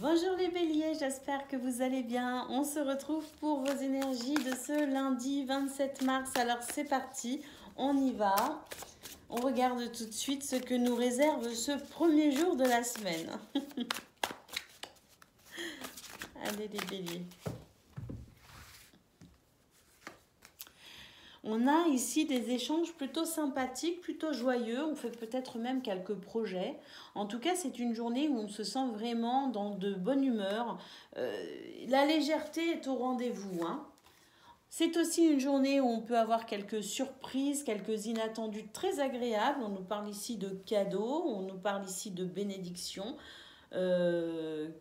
Bonjour les béliers, j'espère que vous allez bien. On se retrouve pour vos énergies de ce lundi 27 mars. Alors c'est parti, on y va. On regarde tout de suite ce que nous réserve ce premier jour de la semaine. Allez les béliers. On a ici des échanges plutôt sympathiques, plutôt joyeux. On fait peut-être même quelques projets. En tout cas, c'est une journée où on se sent vraiment dans de bonne humeur. La légèreté est au rendez-vous, hein. C'est aussi une journée où on peut avoir quelques surprises, quelques inattendus très agréables. On nous parle ici de cadeaux, on nous parle ici de bénédictions.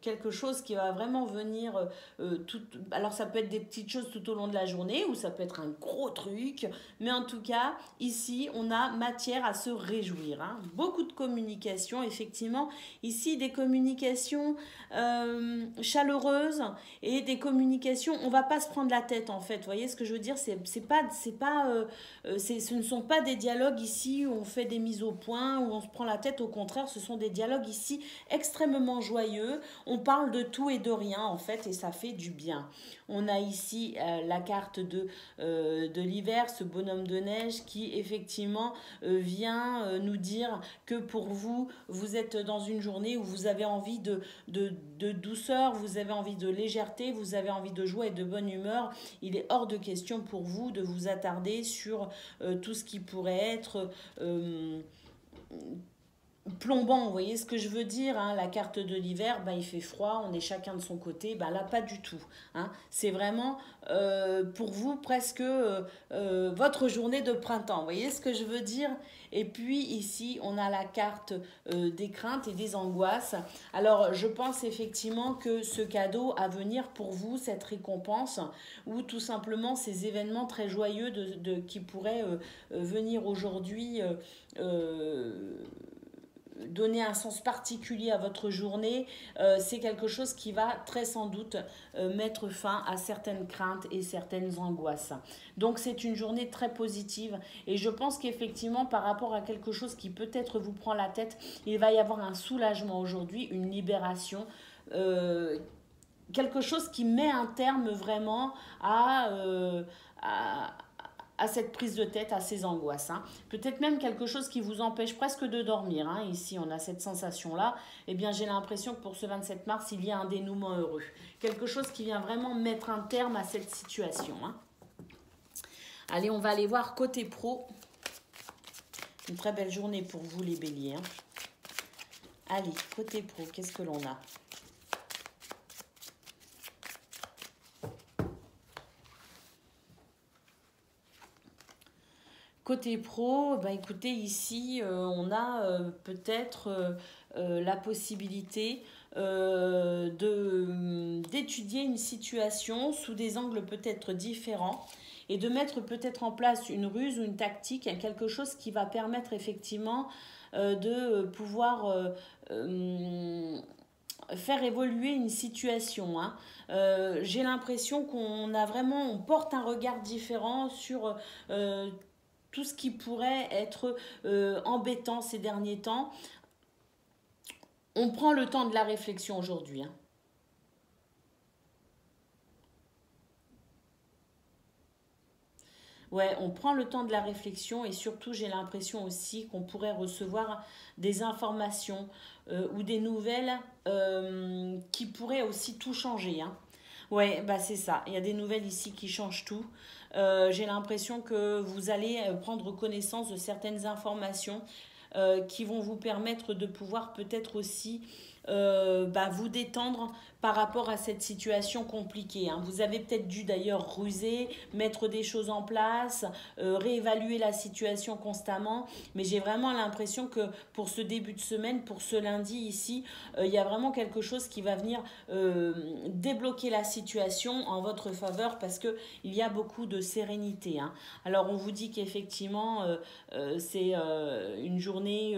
Quelque chose qui va vraiment venir alors ça peut être des petites choses tout au long de la journée ou ça peut être un gros truc, mais en tout cas ici on a matière à se réjouir, hein. Beaucoup de communication, effectivement ici des communications chaleureuses et des communications, on va pas se prendre la tête en fait, vous voyez ce que je veux dire, ce ne sont pas des dialogues ici où on fait des mises au point, où on se prend la tête, au contraire ce sont des dialogues ici extrêmement joyeux, on parle de tout et de rien en fait et ça fait du bien. On a ici la carte de l'hiver, ce bonhomme de neige qui effectivement vient nous dire que pour vous, vous êtes dans une journée où vous avez envie de douceur, vous avez envie de légèreté, vous avez envie de joie et de bonne humeur. Il est hors de question pour vous de vous attarder sur tout ce qui pourrait être plombant, vous voyez ce que je veux dire, hein, la carte de l'hiver, il fait froid, on est chacun de son côté, là pas du tout, hein. C'est vraiment pour vous presque votre journée de printemps, vous voyez ce que je veux dire. Et puis ici on a la carte des craintes et des angoisses. Alors je pense effectivement que ce cadeau à venir pour vous, cette récompense ou tout simplement ces événements très joyeux qui pourraient venir aujourd'hui donner un sens particulier à votre journée, c'est quelque chose qui va très sans doute mettre fin à certaines craintes et certaines angoisses. Donc c'est une journée très positive et je pense qu'effectivement par rapport à quelque chose qui peut-être vous prend la tête, il va y avoir un soulagement aujourd'hui, une libération, quelque chose qui met un terme vraiment à cette prise de tête, à ces angoisses, hein. Peut-être même quelque chose qui vous empêche presque de dormir, hein. Ici, on a cette sensation-là. Eh bien, j'ai l'impression que pour ce 27 mars, il y a un dénouement heureux. Quelque chose qui vient vraiment mettre un terme à cette situation, hein. Allez, on va aller voir côté pro. Une très belle journée pour vous, les béliers, hein. Allez, côté pro, qu'est-ce que l'on a ? Côté pro, écoutez, ici, on a peut-être la possibilité d'étudier une situation sous des angles peut-être différents et de mettre peut-être en place une ruse ou une tactique, quelque chose qui va permettre effectivement de pouvoir faire évoluer une situation, hein. J'ai l'impression on porte un regard différent sur tout ce qui pourrait être embêtant ces derniers temps. On prend le temps de la réflexion aujourd'hui, hein. Ouais, on prend le temps de la réflexion et surtout j'ai l'impression aussi qu'on pourrait recevoir des informations ou des nouvelles qui pourraient aussi tout changer, hein. Ouais, c'est ça. Il y a des nouvelles ici qui changent tout. J'ai l'impression que vous allez prendre connaissance de certaines informations qui vont vous permettre de pouvoir peut-être aussi vous détendre par rapport à cette situation compliquée, hein. Vous avez peut-être dû d'ailleurs ruser, mettre des choses en place, réévaluer la situation constamment, mais j'ai vraiment l'impression que pour ce début de semaine, pour ce lundi ici, il y a vraiment quelque chose qui va venir débloquer la situation en votre faveur parce qu'il y a beaucoup de sérénité, hein. Alors on vous dit qu'effectivement c'est une journée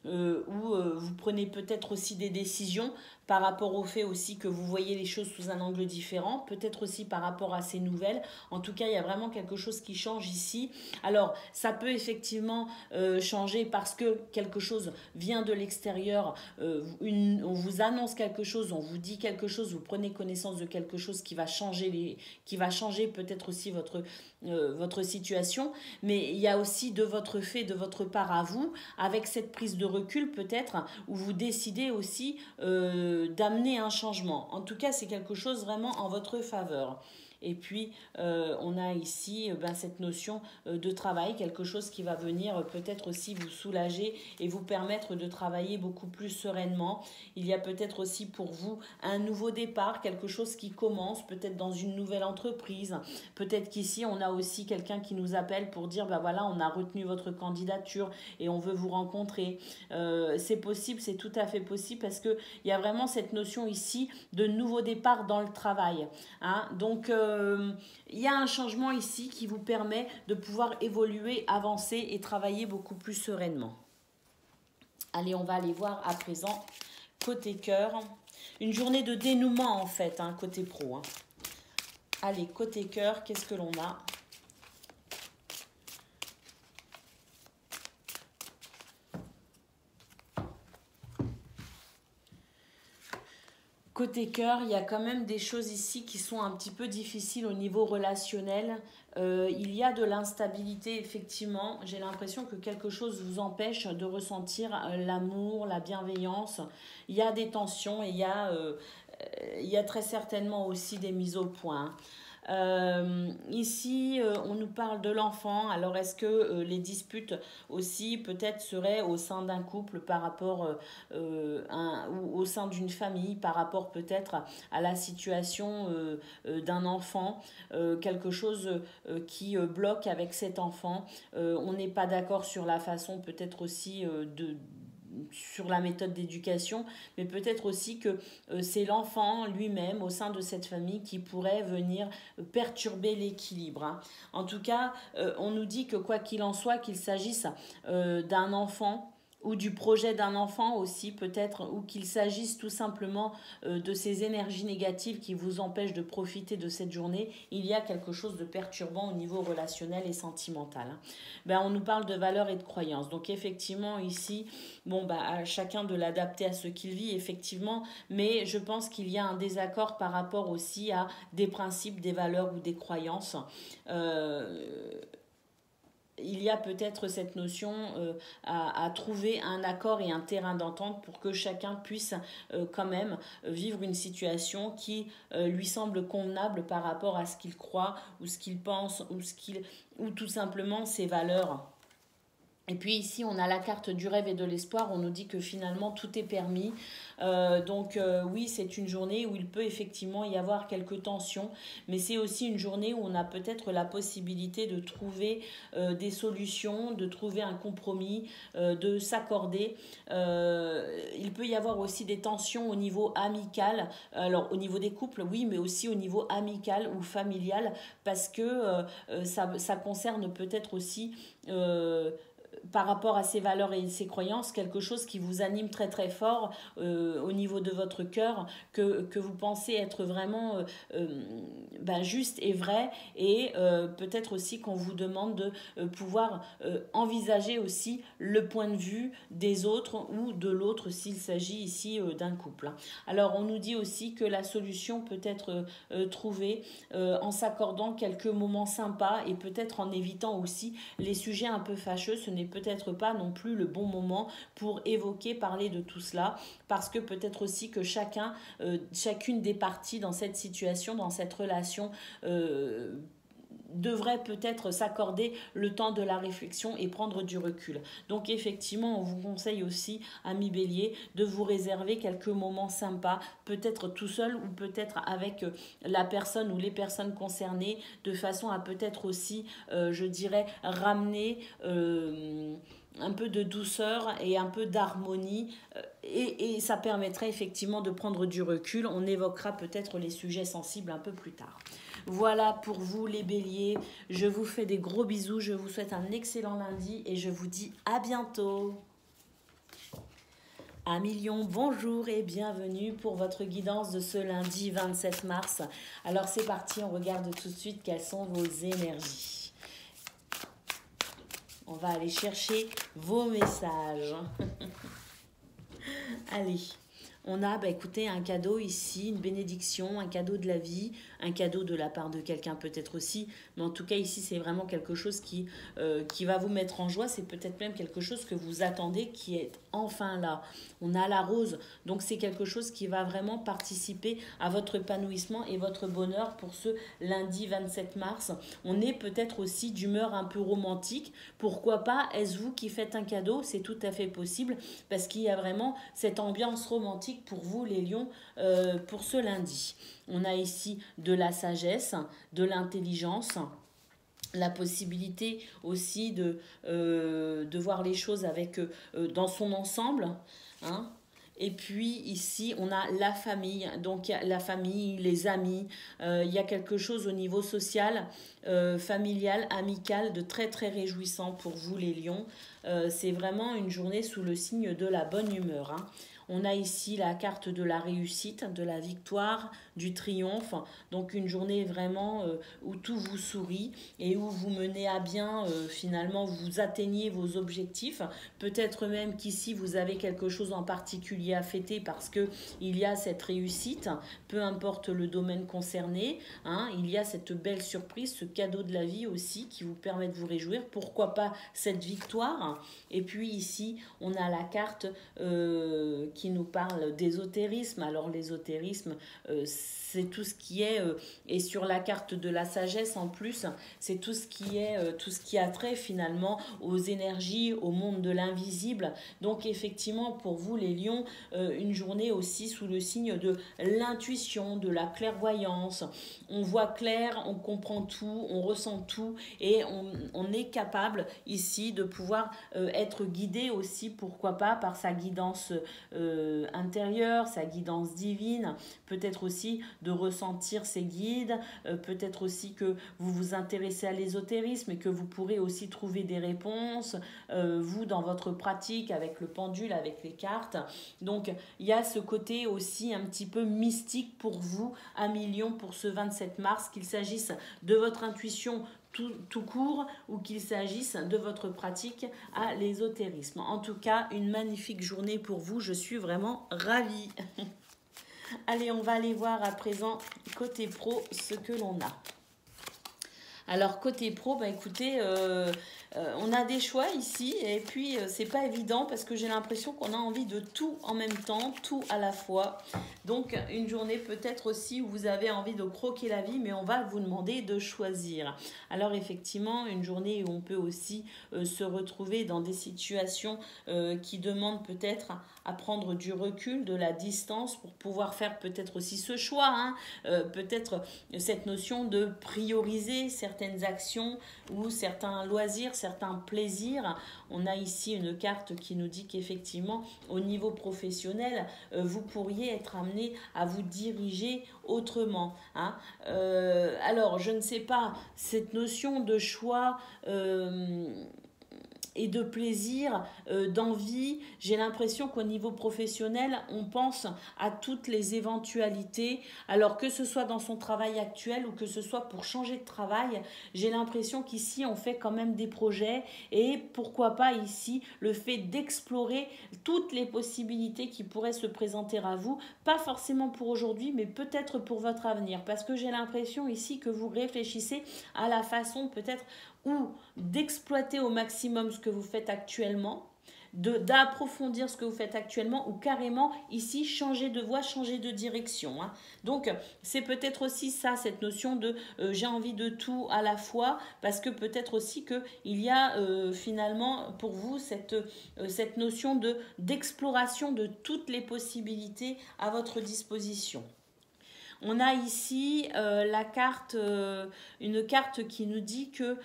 où vous prenez peut-être aussi des décisions par rapport au fait aussi que vous voyez les choses sous un angle différent, peut-être aussi par rapport à ces nouvelles. En tout cas, il y a vraiment quelque chose qui change ici. Alors, ça peut effectivement changer parce que quelque chose vient de l'extérieur, on vous annonce quelque chose, on vous dit quelque chose, vous prenez connaissance de quelque chose qui va changer, qui va changer peut-être aussi votre situation, mais il y a aussi de votre fait, de votre part à vous, avec cette prise de recul peut-être, où vous décidez aussi d'amener un changement. En tout cas, c'est quelque chose vraiment en votre faveur. Et puis, on a ici cette notion de travail, quelque chose qui va venir peut-être aussi vous soulager et vous permettre de travailler beaucoup plus sereinement. Il y a peut-être aussi pour vous un nouveau départ, quelque chose qui commence, peut-être dans une nouvelle entreprise. Peut-être qu'ici, on a aussi quelqu'un qui nous appelle pour dire, voilà, on a retenu votre candidature et on veut vous rencontrer. C'est possible, c'est tout à fait possible parce qu'il y a vraiment cette notion ici de nouveau départ dans le travail. Hein. Donc, il y a un changement ici qui vous permet de pouvoir évoluer, avancer et travailler beaucoup plus sereinement. Allez, on va aller voir à présent côté cœur. Une journée de dénouement en fait, hein, côté pro. Hein. Allez, côté cœur, qu'est-ce que l'on a ? Côté cœur, il y a quand même des choses ici qui sont un petit peu difficiles au niveau relationnel. Il y a de l'instabilité, effectivement. J'ai l'impression que quelque chose vous empêche de ressentir l'amour, la bienveillance. Il y a des tensions et il y a très certainement aussi des mises au point. Ici, on nous parle de l'enfant. Alors, est-ce que les disputes aussi peut-être seraient au sein d'un couple par rapport ou au sein d'une famille, par rapport peut-être à la situation d'un enfant, quelque chose qui bloque avec cet enfant. On n'est pas d'accord sur la façon peut-être aussi sur la méthode d'éducation, mais peut-être aussi que c'est l'enfant lui-même au sein de cette famille qui pourrait venir perturber l'équilibre. Hein. En tout cas, on nous dit que quoi qu'il en soit, qu'il s'agisse d'un enfant ou du projet d'un enfant aussi peut-être, ou qu'il s'agisse tout simplement de ces énergies négatives qui vous empêchent de profiter de cette journée, il y a quelque chose de perturbant au niveau relationnel et sentimental. Hein. On nous parle de valeurs et de croyances. Donc effectivement ici, à chacun de l'adapter à ce qu'il vit effectivement, mais je pense qu'il y a un désaccord par rapport aussi à des principes, des valeurs ou des croyances. Il y a peut-être cette notion à trouver un accord et un terrain d'entente pour que chacun puisse quand même vivre une situation qui lui semble convenable par rapport à ce qu'il croit ou ce qu'il pense ou tout simplement ses valeurs. Et puis ici, on a la carte du rêve et de l'espoir. On nous dit que finalement, tout est permis. Oui, c'est une journée où il peut effectivement y avoir quelques tensions. Mais c'est aussi une journée où on a peut-être la possibilité de trouver des solutions, de trouver un compromis, de s'accorder. Il peut y avoir aussi des tensions au niveau amical. Alors, au niveau des couples, oui, mais aussi au niveau amical ou familial. Parce que ça concerne peut-être aussi... par rapport à ses valeurs et ses croyances, quelque chose qui vous anime très très fort au niveau de votre cœur, que vous pensez être vraiment juste et vrai, et peut-être aussi qu'on vous demande de pouvoir envisager aussi le point de vue des autres ou de l'autre s'il s'agit ici d'un couple. Alors on nous dit aussi que la solution peut être trouvée en s'accordant quelques moments sympas et peut-être en évitant aussi les sujets un peu fâcheux. Ce n'est peut-être pas non plus le bon moment pour parler de tout cela, parce que peut-être aussi que chacune des parties dans cette situation, dans cette relation, devrait peut-être s'accorder le temps de la réflexion et prendre du recul. Donc effectivement, on vous conseille aussi, amis Bélier, de vous réserver quelques moments sympas, peut-être tout seul ou peut-être avec la personne ou les personnes concernées, de façon à peut-être aussi, je dirais, ramener un peu de douceur et un peu d'harmonie, et ça permettrait effectivement de prendre du recul. On évoquera peut-être les sujets sensibles un peu plus tard. Voilà pour vous les béliers, je vous fais des gros bisous, je vous souhaite un excellent lundi et je vous dis à bientôt. Amis Lion, bonjour et bienvenue pour votre guidance de ce lundi 27 mars. Alors c'est parti, on regarde tout de suite quelles sont vos énergies. On va aller chercher vos messages. Allez, on a écoutez, un cadeau ici, une bénédiction, un cadeau de la vie, un cadeau de la part de quelqu'un peut-être aussi. Mais en tout cas ici c'est vraiment quelque chose qui va vous mettre en joie. C'est peut-être même quelque chose que vous attendez qui est enfin là. On a la rose, donc c'est quelque chose qui va vraiment participer à votre épanouissement et votre bonheur pour ce lundi 27 mars. On est peut-être aussi d'humeur un peu romantique. Pourquoi pas, est-ce vous qui faites un cadeau? C'est tout à fait possible parce qu'il y a vraiment cette ambiance romantique pour vous les lions pour ce lundi. On a ici de la sagesse, de l'intelligence, la possibilité aussi de voir les choses avec dans son ensemble, hein. Et puis ici, on a la famille, donc la famille, les amis, il y a quelque chose au niveau social, familial, amical, de très très réjouissant pour vous les lions. C'est vraiment une journée sous le signe de la bonne humeur, hein. On a ici la carte de la réussite, de la victoire, du triomphe. Donc une journée vraiment où tout vous sourit et où vous menez à bien, finalement, vous atteignez vos objectifs. Peut-être même qu'ici, vous avez quelque chose en particulier à fêter parce qu'il y a cette réussite, peu importe le domaine concerné, hein, il y a cette belle surprise, ce cadeau de la vie aussi qui vous permet de vous réjouir. Pourquoi pas cette victoire? Et puis ici, on a la carte qui nous parle d'ésotérisme. Alors l'ésotérisme, c'est tout ce qui est, et sur la carte de la sagesse en plus, c'est tout ce qui est, tout ce qui a trait finalement aux énergies, au monde de l'invisible. Donc effectivement, pour vous les lions, une journée aussi sous le signe de l'intuition, de la clairvoyance. On voit clair, on comprend tout, on ressent tout et on est capable ici de pouvoir être guidé aussi, pourquoi pas, par sa guidance intérieure, sa guidance divine, peut-être aussi de ressentir ses guides, peut-être aussi que vous vous intéressez à l'ésotérisme et que vous pourrez aussi trouver des réponses, vous dans votre pratique avec le pendule, avec les cartes. Donc il y a ce côté aussi un petit peu mystique pour vous, amis Lions, pour ce 27 mars, qu'il s'agisse de votre intuition tout court ou qu'il s'agisse de votre pratique à l'ésotérisme. En tout cas, une magnifique journée pour vous. Je suis vraiment ravie. Allez, on va aller voir à présent côté pro ce que l'on a. Alors côté pro, écoutez, on a des choix ici et puis c'est pas évident parce que j'ai l'impression qu'on a envie de tout en même temps, tout à la fois. Donc une journée peut-être aussi où vous avez envie de croquer la vie, mais on va vous demander de choisir. Alors effectivement, une journée où on peut aussi se retrouver dans des situations qui demandent peut-être à prendre du recul, de la distance pour pouvoir faire peut-être aussi ce choix, hein, peut-être cette notion de prioriser certaines actions ou certains loisirs, certains plaisirs. On a ici une carte qui nous dit qu'effectivement, au niveau professionnel, vous pourriez être amené à vous diriger autrement, hein. Alors, je ne sais pas, cette notion de choix et de plaisir, d'envie. J'ai l'impression qu'au niveau professionnel, on pense à toutes les éventualités. Alors que ce soit dans son travail actuel ou que ce soit pour changer de travail, j'ai l'impression qu'ici, on fait quand même des projets et pourquoi pas ici, le fait d'explorer toutes les possibilités qui pourraient se présenter à vous, pas forcément pour aujourd'hui, mais peut-être pour votre avenir. Parce que j'ai l'impression ici que vous réfléchissez à la façon peut-être ou d'exploiter au maximum ce que vous faites actuellement, d'approfondir ce que vous faites actuellement ou carrément ici changer de voie, changer de direction, hein. Donc c'est peut-être aussi ça, cette notion de j'ai envie de tout à la fois, parce que peut-être aussi qu'il y a finalement pour vous cette notion d'exploration de toutes les possibilités à votre disposition. On a ici une carte qui nous dit que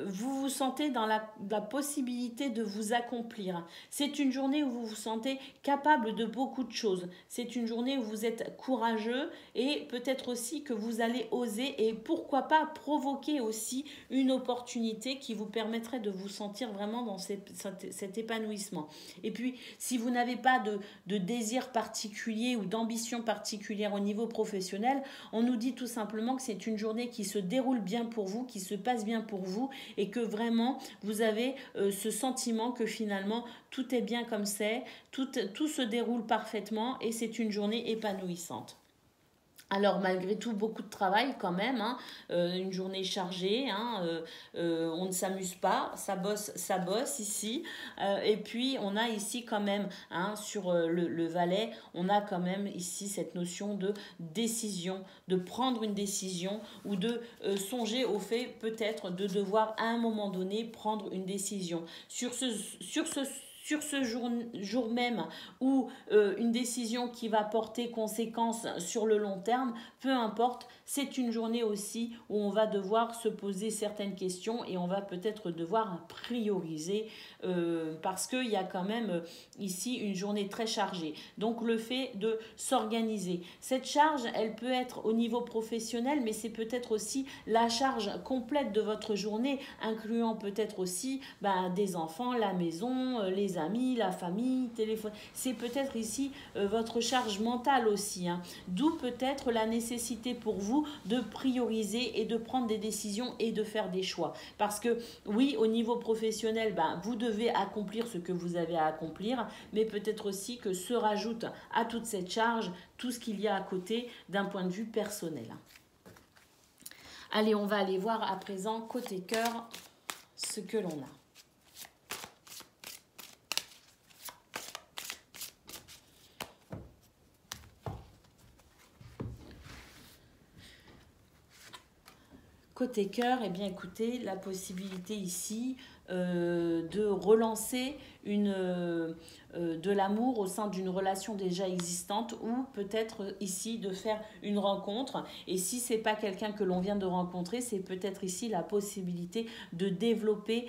vous vous sentez dans la possibilité de vous accomplir. C'est une journée où vous vous sentez capable de beaucoup de choses. C'est une journée où vous êtes courageux et peut-être aussi que vous allez oser et pourquoi pas provoquer aussi une opportunité qui vous permettrait de vous sentir vraiment dans cet épanouissement. Et puis, si vous n'avez pas de désir particulier ou d'ambition particulière au niveau professionnel, on nous dit tout simplement que c'est une journée qui se déroule bien pour vous, qui se passe bien pour vous et que vraiment vous avez ce sentiment que finalement tout est bien comme c'est, tout se déroule parfaitement et c'est une journée épanouissante. Alors malgré tout, beaucoup de travail quand même, hein, une journée chargée, hein, on ne s'amuse pas, ça bosse ici. Et puis on a ici quand même, hein, sur le valet, on a quand même ici cette notion de décision, de prendre une décision ou de songer au fait peut-être de devoir à un moment donné prendre une décision. Sur ce jour même où une décision qui va porter conséquence sur le long terme, peu importe, c'est une journée aussi où on va devoir se poser certaines questions et on va peut-être devoir prioriser parce qu'il y a quand même ici une journée très chargée. Donc le fait de s'organiser. Cette charge, elle peut être au niveau professionnel, mais c'est peut-être aussi la charge complète de votre journée, incluant peut-être aussi des enfants, la maison, les amis, la famille, téléphone. C'est peut-être ici votre charge mentale aussi, hein. D'où peut-être la nécessité pour vous de prioriser et de prendre des décisions et de faire des choix. Parce que oui, au niveau professionnel, vous devez accomplir ce que vous avez à accomplir, mais peut-être aussi que se rajoute à toute cette charge tout ce qu'il y a à côté d'un point de vue personnel. Allez, on va aller voir à présent côté cœur ce que l'on a. Côté cœur, eh bien écoutez, la possibilité ici de relancer de l'amour au sein d'une relation déjà existante ou peut-être ici de faire une rencontre. Et si ce n'est pas quelqu'un que l'on vient de rencontrer, c'est peut-être ici la possibilité de développer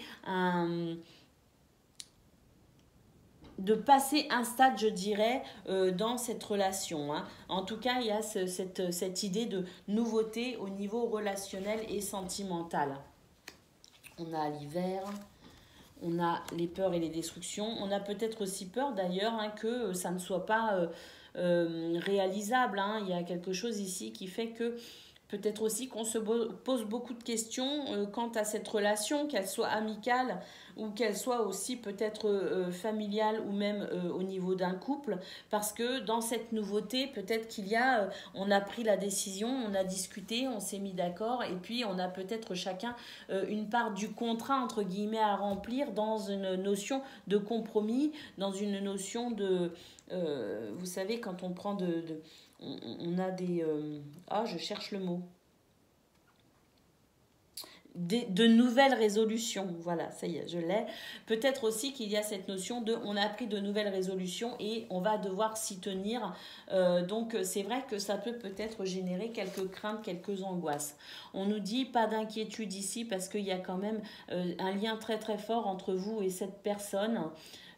de passer un stade, je dirais, dans cette relation, hein. En tout cas, il y a cette idée de nouveauté au niveau relationnel et sentimental. On a l'hiver, on a les peurs et les destructions. On a peut-être aussi peur d'ailleurs, hein, que ça ne soit pas réalisable, hein. Il y a quelque chose ici qui fait que peut-être aussi qu'on se pose beaucoup de questions quant à cette relation, qu'elle soit amicale ou qu'elle soit aussi peut-être familiale ou même au niveau d'un couple. Parce que dans cette nouveauté, peut-être qu'il y a, on a pris la décision, on a discuté, on s'est mis d'accord et puis on a peut-être chacun une part du contrat, entre guillemets, à remplir dans une notion de compromis, dans une notion de... vous savez, quand on prend on a des... je cherche le mot. De nouvelles résolutions. Voilà, ça y est, je l'ai. Peut-être aussi qu'il y a cette notion de on a pris de nouvelles résolutions et on va devoir s'y tenir. Donc, c'est vrai que ça peut-être générer quelques craintes, quelques angoisses. On nous dit pas d'inquiétude ici parce qu'il y a quand même un lien très très fort entre vous et cette personne.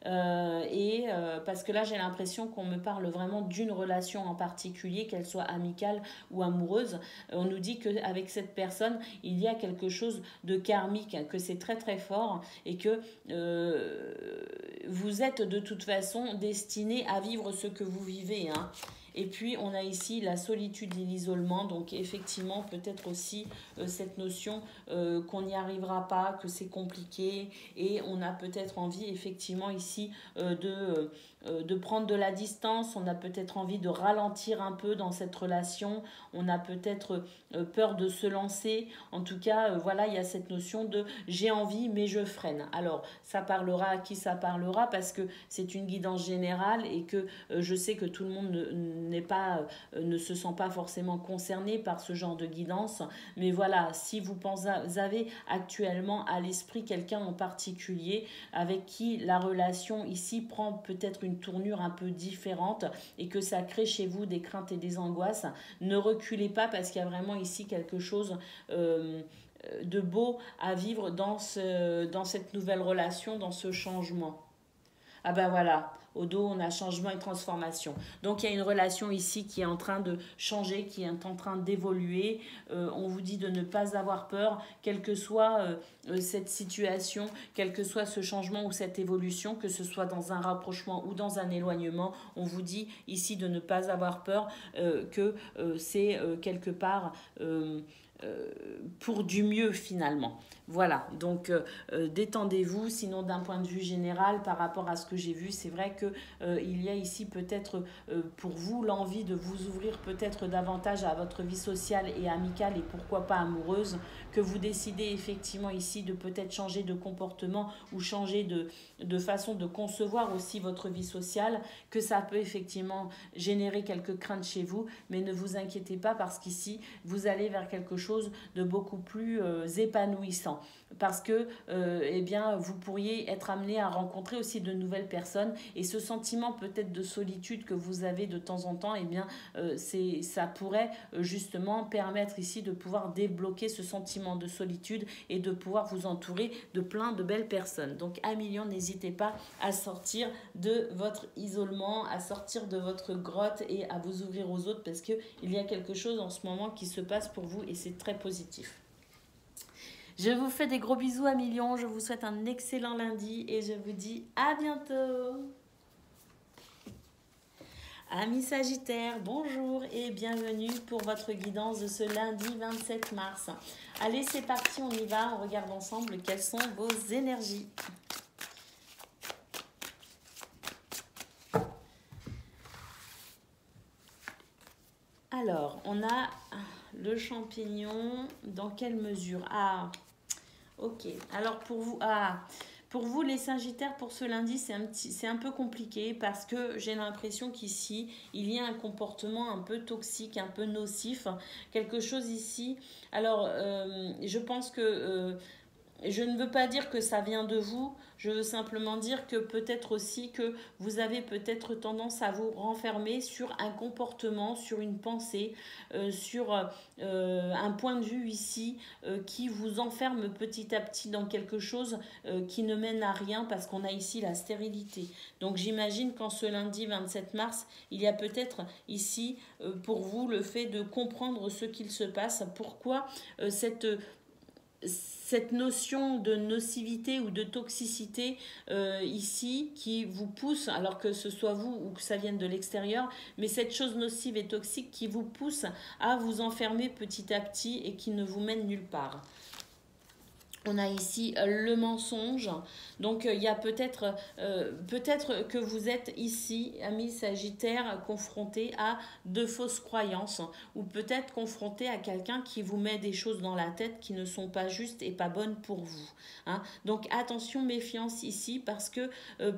Parce que là j'ai l'impression qu'on me parle vraiment d'une relation en particulier, qu'elle soit amicale ou amoureuse. On nous dit qu'avec cette personne il y a quelque chose de karmique, que c'est très très fort et que vous êtes de toute façon destiné à vivre ce que vous vivez, hein. Et puis on a ici la solitude et l'isolement, donc effectivement peut-être aussi cette notion qu'on n'y arrivera pas, que c'est compliqué et on a peut-être envie effectivement ici de prendre de la distance, on a peut-être envie de ralentir un peu dans cette relation, on a peut-être peur de se lancer. En tout cas, voilà, il y a cette notion de j'ai envie mais je freine. Alors, ça parlera à qui ça parlera parce que c'est une guidance générale et que je sais que tout le monde ne se sent pas forcément concerné par ce genre de guidance. Mais voilà, si vous avez actuellement à l'esprit quelqu'un en particulier avec qui la relation ici prend peut-être une tournure un peu différente et que ça crée chez vous des craintes et des angoisses, ne reculez pas parce qu'il y a vraiment ici quelque chose de beau à vivre dans cette nouvelle relation, dans ce changement. Ah ben voilà, au dos, on a changement et transformation. Donc il y a une relation ici qui est en train de changer, qui est en train d'évoluer. On vous dit de ne pas avoir peur, quelle que soit cette situation, quel que soit ce changement ou cette évolution, que ce soit dans un rapprochement ou dans un éloignement. On vous dit ici de ne pas avoir peur, que c'est quelque part pour du mieux finalement. Voilà, donc détendez-vous, sinon d'un point de vue général, par rapport à ce que j'ai vu, c'est vrai que il y a ici peut-être pour vous l'envie de vous ouvrir peut-être davantage à votre vie sociale et amicale et pourquoi pas amoureuse, que vous décidez effectivement ici de peut-être changer de comportement ou changer de façon de concevoir aussi votre vie sociale, que ça peut effectivement générer quelques craintes chez vous, mais ne vous inquiétez pas parce qu'ici, vous allez vers quelque chose de beaucoup plus épanouissant. Parce que eh bien, vous pourriez être amené à rencontrer aussi de nouvelles personnes et ce sentiment peut-être de solitude que vous avez de temps en temps, eh bien, ça pourrait justement permettre ici de pouvoir débloquer ce sentiment de solitude et de pouvoir vous entourer de plein de belles personnes. Donc à million, n'hésitez pas à sortir de votre isolement, à sortir de votre grotte et à vous ouvrir aux autres parce qu'il y a quelque chose en ce moment qui se passe pour vous et c'est très positif. Je vous fais des gros bisous à millions, je vous souhaite un excellent lundi et je vous dis à bientôt. Amis Sagittaires, bonjour et bienvenue pour votre guidance de ce lundi 27 mars. Allez, c'est parti, on y va, on regarde ensemble quelles sont vos énergies. Alors, on a le champignon, dans quelle mesure? Ah, ok, alors pour vous les Sagittaires, pour ce lundi, c'est un peu compliqué parce que j'ai l'impression qu'ici, il y a un comportement un peu toxique, un peu nocif, quelque chose ici. Alors, je pense que je ne veux pas dire que ça vient de vous, je veux simplement dire que peut-être aussi que vous avez peut-être tendance à vous renfermer sur un comportement, sur une pensée, sur un point de vue ici qui vous enferme petit à petit dans quelque chose qui ne mène à rien parce qu'on a ici la stérilité. Donc j'imagine qu'en ce lundi 27 mars, il y a peut-être ici pour vous le fait de comprendre ce qu'il se passe, pourquoi cette notion de nocivité ou de toxicité ici qui vous pousse, alors que ce soit vous ou que ça vienne de l'extérieur, mais cette chose nocive et toxique qui vous pousse à vous enfermer petit à petit et qui ne vous mène nulle part. On a ici le mensonge, donc il y a peut-être que vous êtes ici, amis Sagittaires, confrontés à de fausses croyances ou peut-être confrontés à quelqu'un qui vous met des choses dans la tête qui ne sont pas justes et pas bonnes pour vous. Hein. Donc attention, méfiance ici parce que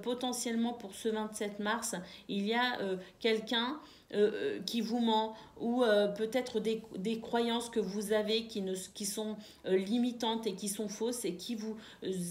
potentiellement pour ce 27 mars, il y a quelqu'un qui vous ment ou peut-être des croyances que vous avez qui sont limitantes et qui sont fausses et qui vous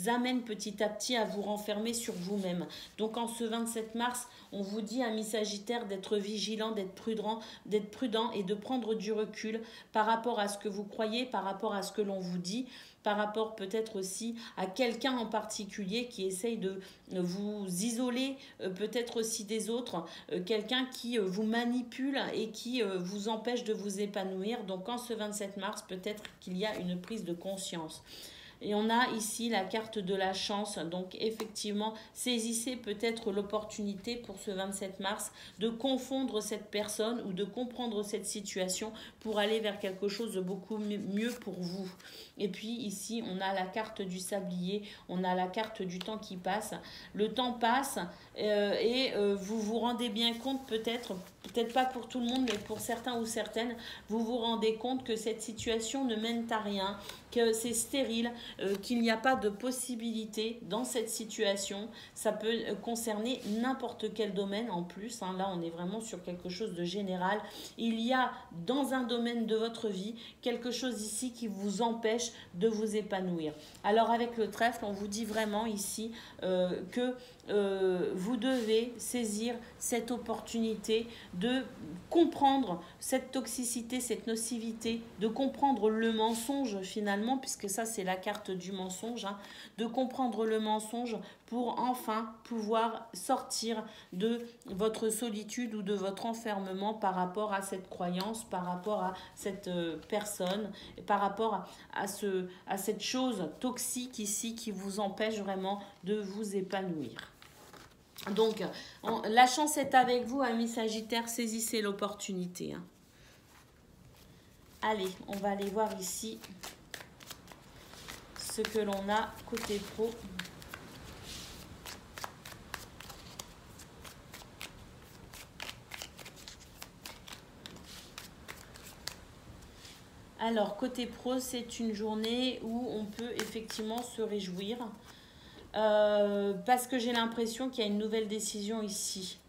amènent petit à petit à vous renfermer sur vous-même. Donc en ce 27 mars, on vous dit, amis Sagittaires, d'être vigilant, d'être prudent et de prendre du recul par rapport à ce que vous croyez, par rapport à ce que l'on vous dit, par rapport peut-être aussi à quelqu'un en particulier qui essaye de vous isoler, peut-être aussi des autres, quelqu'un qui vous manipule et qui vous empêche de vous épanouir. Donc en ce 27 mars, peut-être qu'il y a une prise de conscience. Et on a ici la carte de la chance. Donc effectivement, saisissez peut-être l'opportunité pour ce 27 mars de confondre cette personne ou de comprendre cette situation pour aller vers quelque chose de beaucoup mieux pour vous. Et puis ici, on a la carte du sablier, on a la carte du temps qui passe. Le temps passe et vous vous rendez bien compte peut-être pas pour tout le monde, mais pour certains ou certaines, vous vous rendez compte que cette situation ne mène à rien, que c'est stérile, qu'il n'y a pas de possibilité dans cette situation. Ça peut concerner n'importe quel domaine en plus. Hein. Là, on est vraiment sur quelque chose de général. Il y a dans un domaine de votre vie quelque chose ici qui vous empêche de vous épanouir. Alors avec le trèfle, on vous dit vraiment ici que vous devez saisir cette opportunité de comprendre cette toxicité, cette nocivité, de comprendre le mensonge finalement, puisque ça c'est la carte du mensonge, hein, de comprendre le mensonge pour enfin pouvoir sortir de votre solitude ou de votre enfermement par rapport à cette croyance, par rapport à cette personne, et par rapport à cette chose toxique ici qui vous empêche vraiment de vous épanouir. Donc, la chance est avec vous, amis Sagittaires, saisissez l'opportunité. Hein. Allez, on va aller voir ici ce que l'on a côté pro. Alors, côté pro, c'est une journée où on peut effectivement se réjouir. Parce que j'ai l'impression qu'il y a une nouvelle décision ici.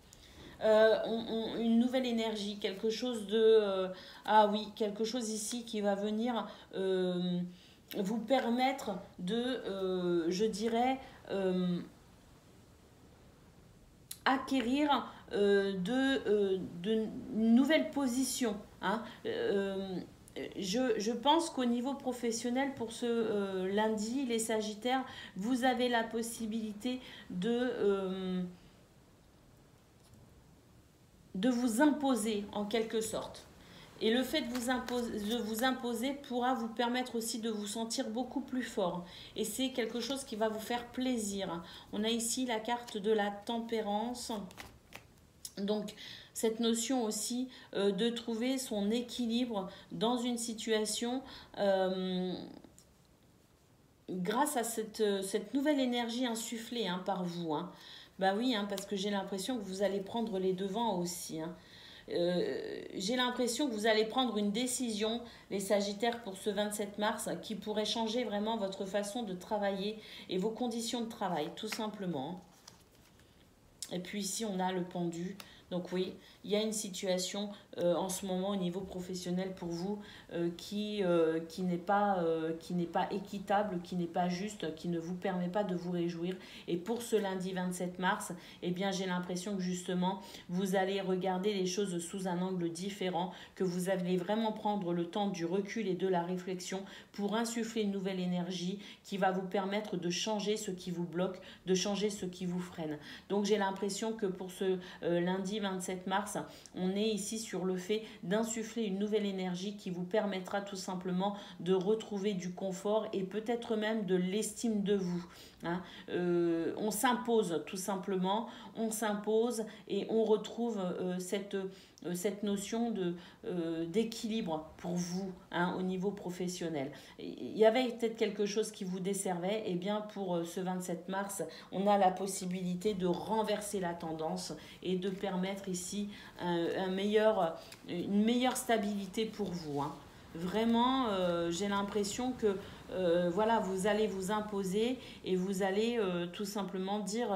Une nouvelle énergie, quelque chose de... ah oui, quelque chose ici qui va venir vous permettre de, je dirais, acquérir de nouvelles positions. Hein. Je pense qu'au niveau professionnel, pour ce lundi, les Sagittaires, vous avez la possibilité de vous imposer en quelque sorte. Et le fait de vous imposer pourra vous permettre aussi de vous sentir beaucoup plus fort. Et c'est quelque chose qui va vous faire plaisir. On a ici la carte de la tempérance. Donc, cette notion aussi de trouver son équilibre dans une situation grâce à cette nouvelle énergie insufflée hein, par vous. Hein. Bah oui, hein, parce que j'ai l'impression que vous allez prendre les devants aussi. Hein. J'ai l'impression que vous allez prendre une décision, les Sagittaires, pour ce 27 mars, qui pourrait changer vraiment votre façon de travailler et vos conditions de travail, tout simplement. Et puis ici, on a le pendu. Donc oui, il y a une situation en ce moment au niveau professionnel pour vous qui n'est pas équitable, qui n'est pas juste, qui ne vous permet pas de vous réjouir. Et pour ce lundi 27 mars, eh bien, j'ai l'impression que justement, vous allez regarder les choses sous un angle différent, que vous allez vraiment prendre le temps du recul et de la réflexion pour insuffler une nouvelle énergie qui va vous permettre de changer ce qui vous bloque, de changer ce qui vous freine. Donc j'ai l'impression que pour ce lundi 27 mars, on est ici sur le fait d'insuffler une nouvelle énergie qui vous permettra tout simplement de retrouver du confort et peut-être même de l'estime de vous. Hein. On s'impose tout simplement, on s'impose et on retrouve cette notion d'équilibre pour vous hein, au niveau professionnel. Il y avait peut-être quelque chose qui vous desservait, et bien pour ce 27 mars, on a la possibilité de renverser la tendance et de permettre ici une meilleure stabilité pour vous. Hein. Vraiment, j'ai l'impression que voilà, vous allez vous imposer et vous allez tout simplement dire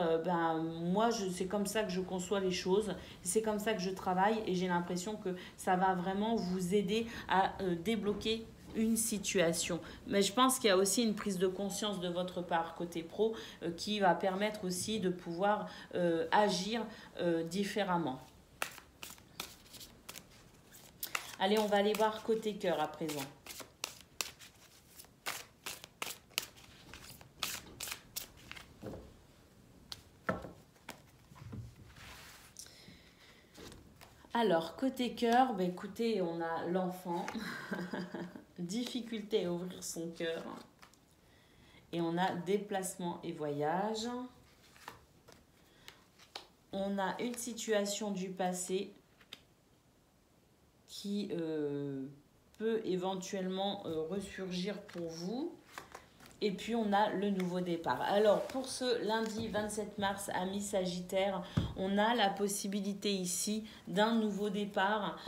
moi c'est comme ça que je conçois les choses, c'est comme ça que je travaille, et j'ai l'impression que ça va vraiment vous aider à débloquer une situation. Mais je pense qu'il y a aussi une prise de conscience de votre part côté pro qui va permettre aussi de pouvoir agir différemment. Allez, on va aller voir côté cœur à présent. Alors, côté cœur, bah, écoutez, on a l'enfant, difficulté à ouvrir son cœur, et on a déplacement et voyage. On a une situation du passé qui peut éventuellement ressurgir pour vous. Et puis on a le nouveau départ. Alors pour ce lundi 27 mars, amis Sagittaires, on a la possibilité ici d'un nouveau départ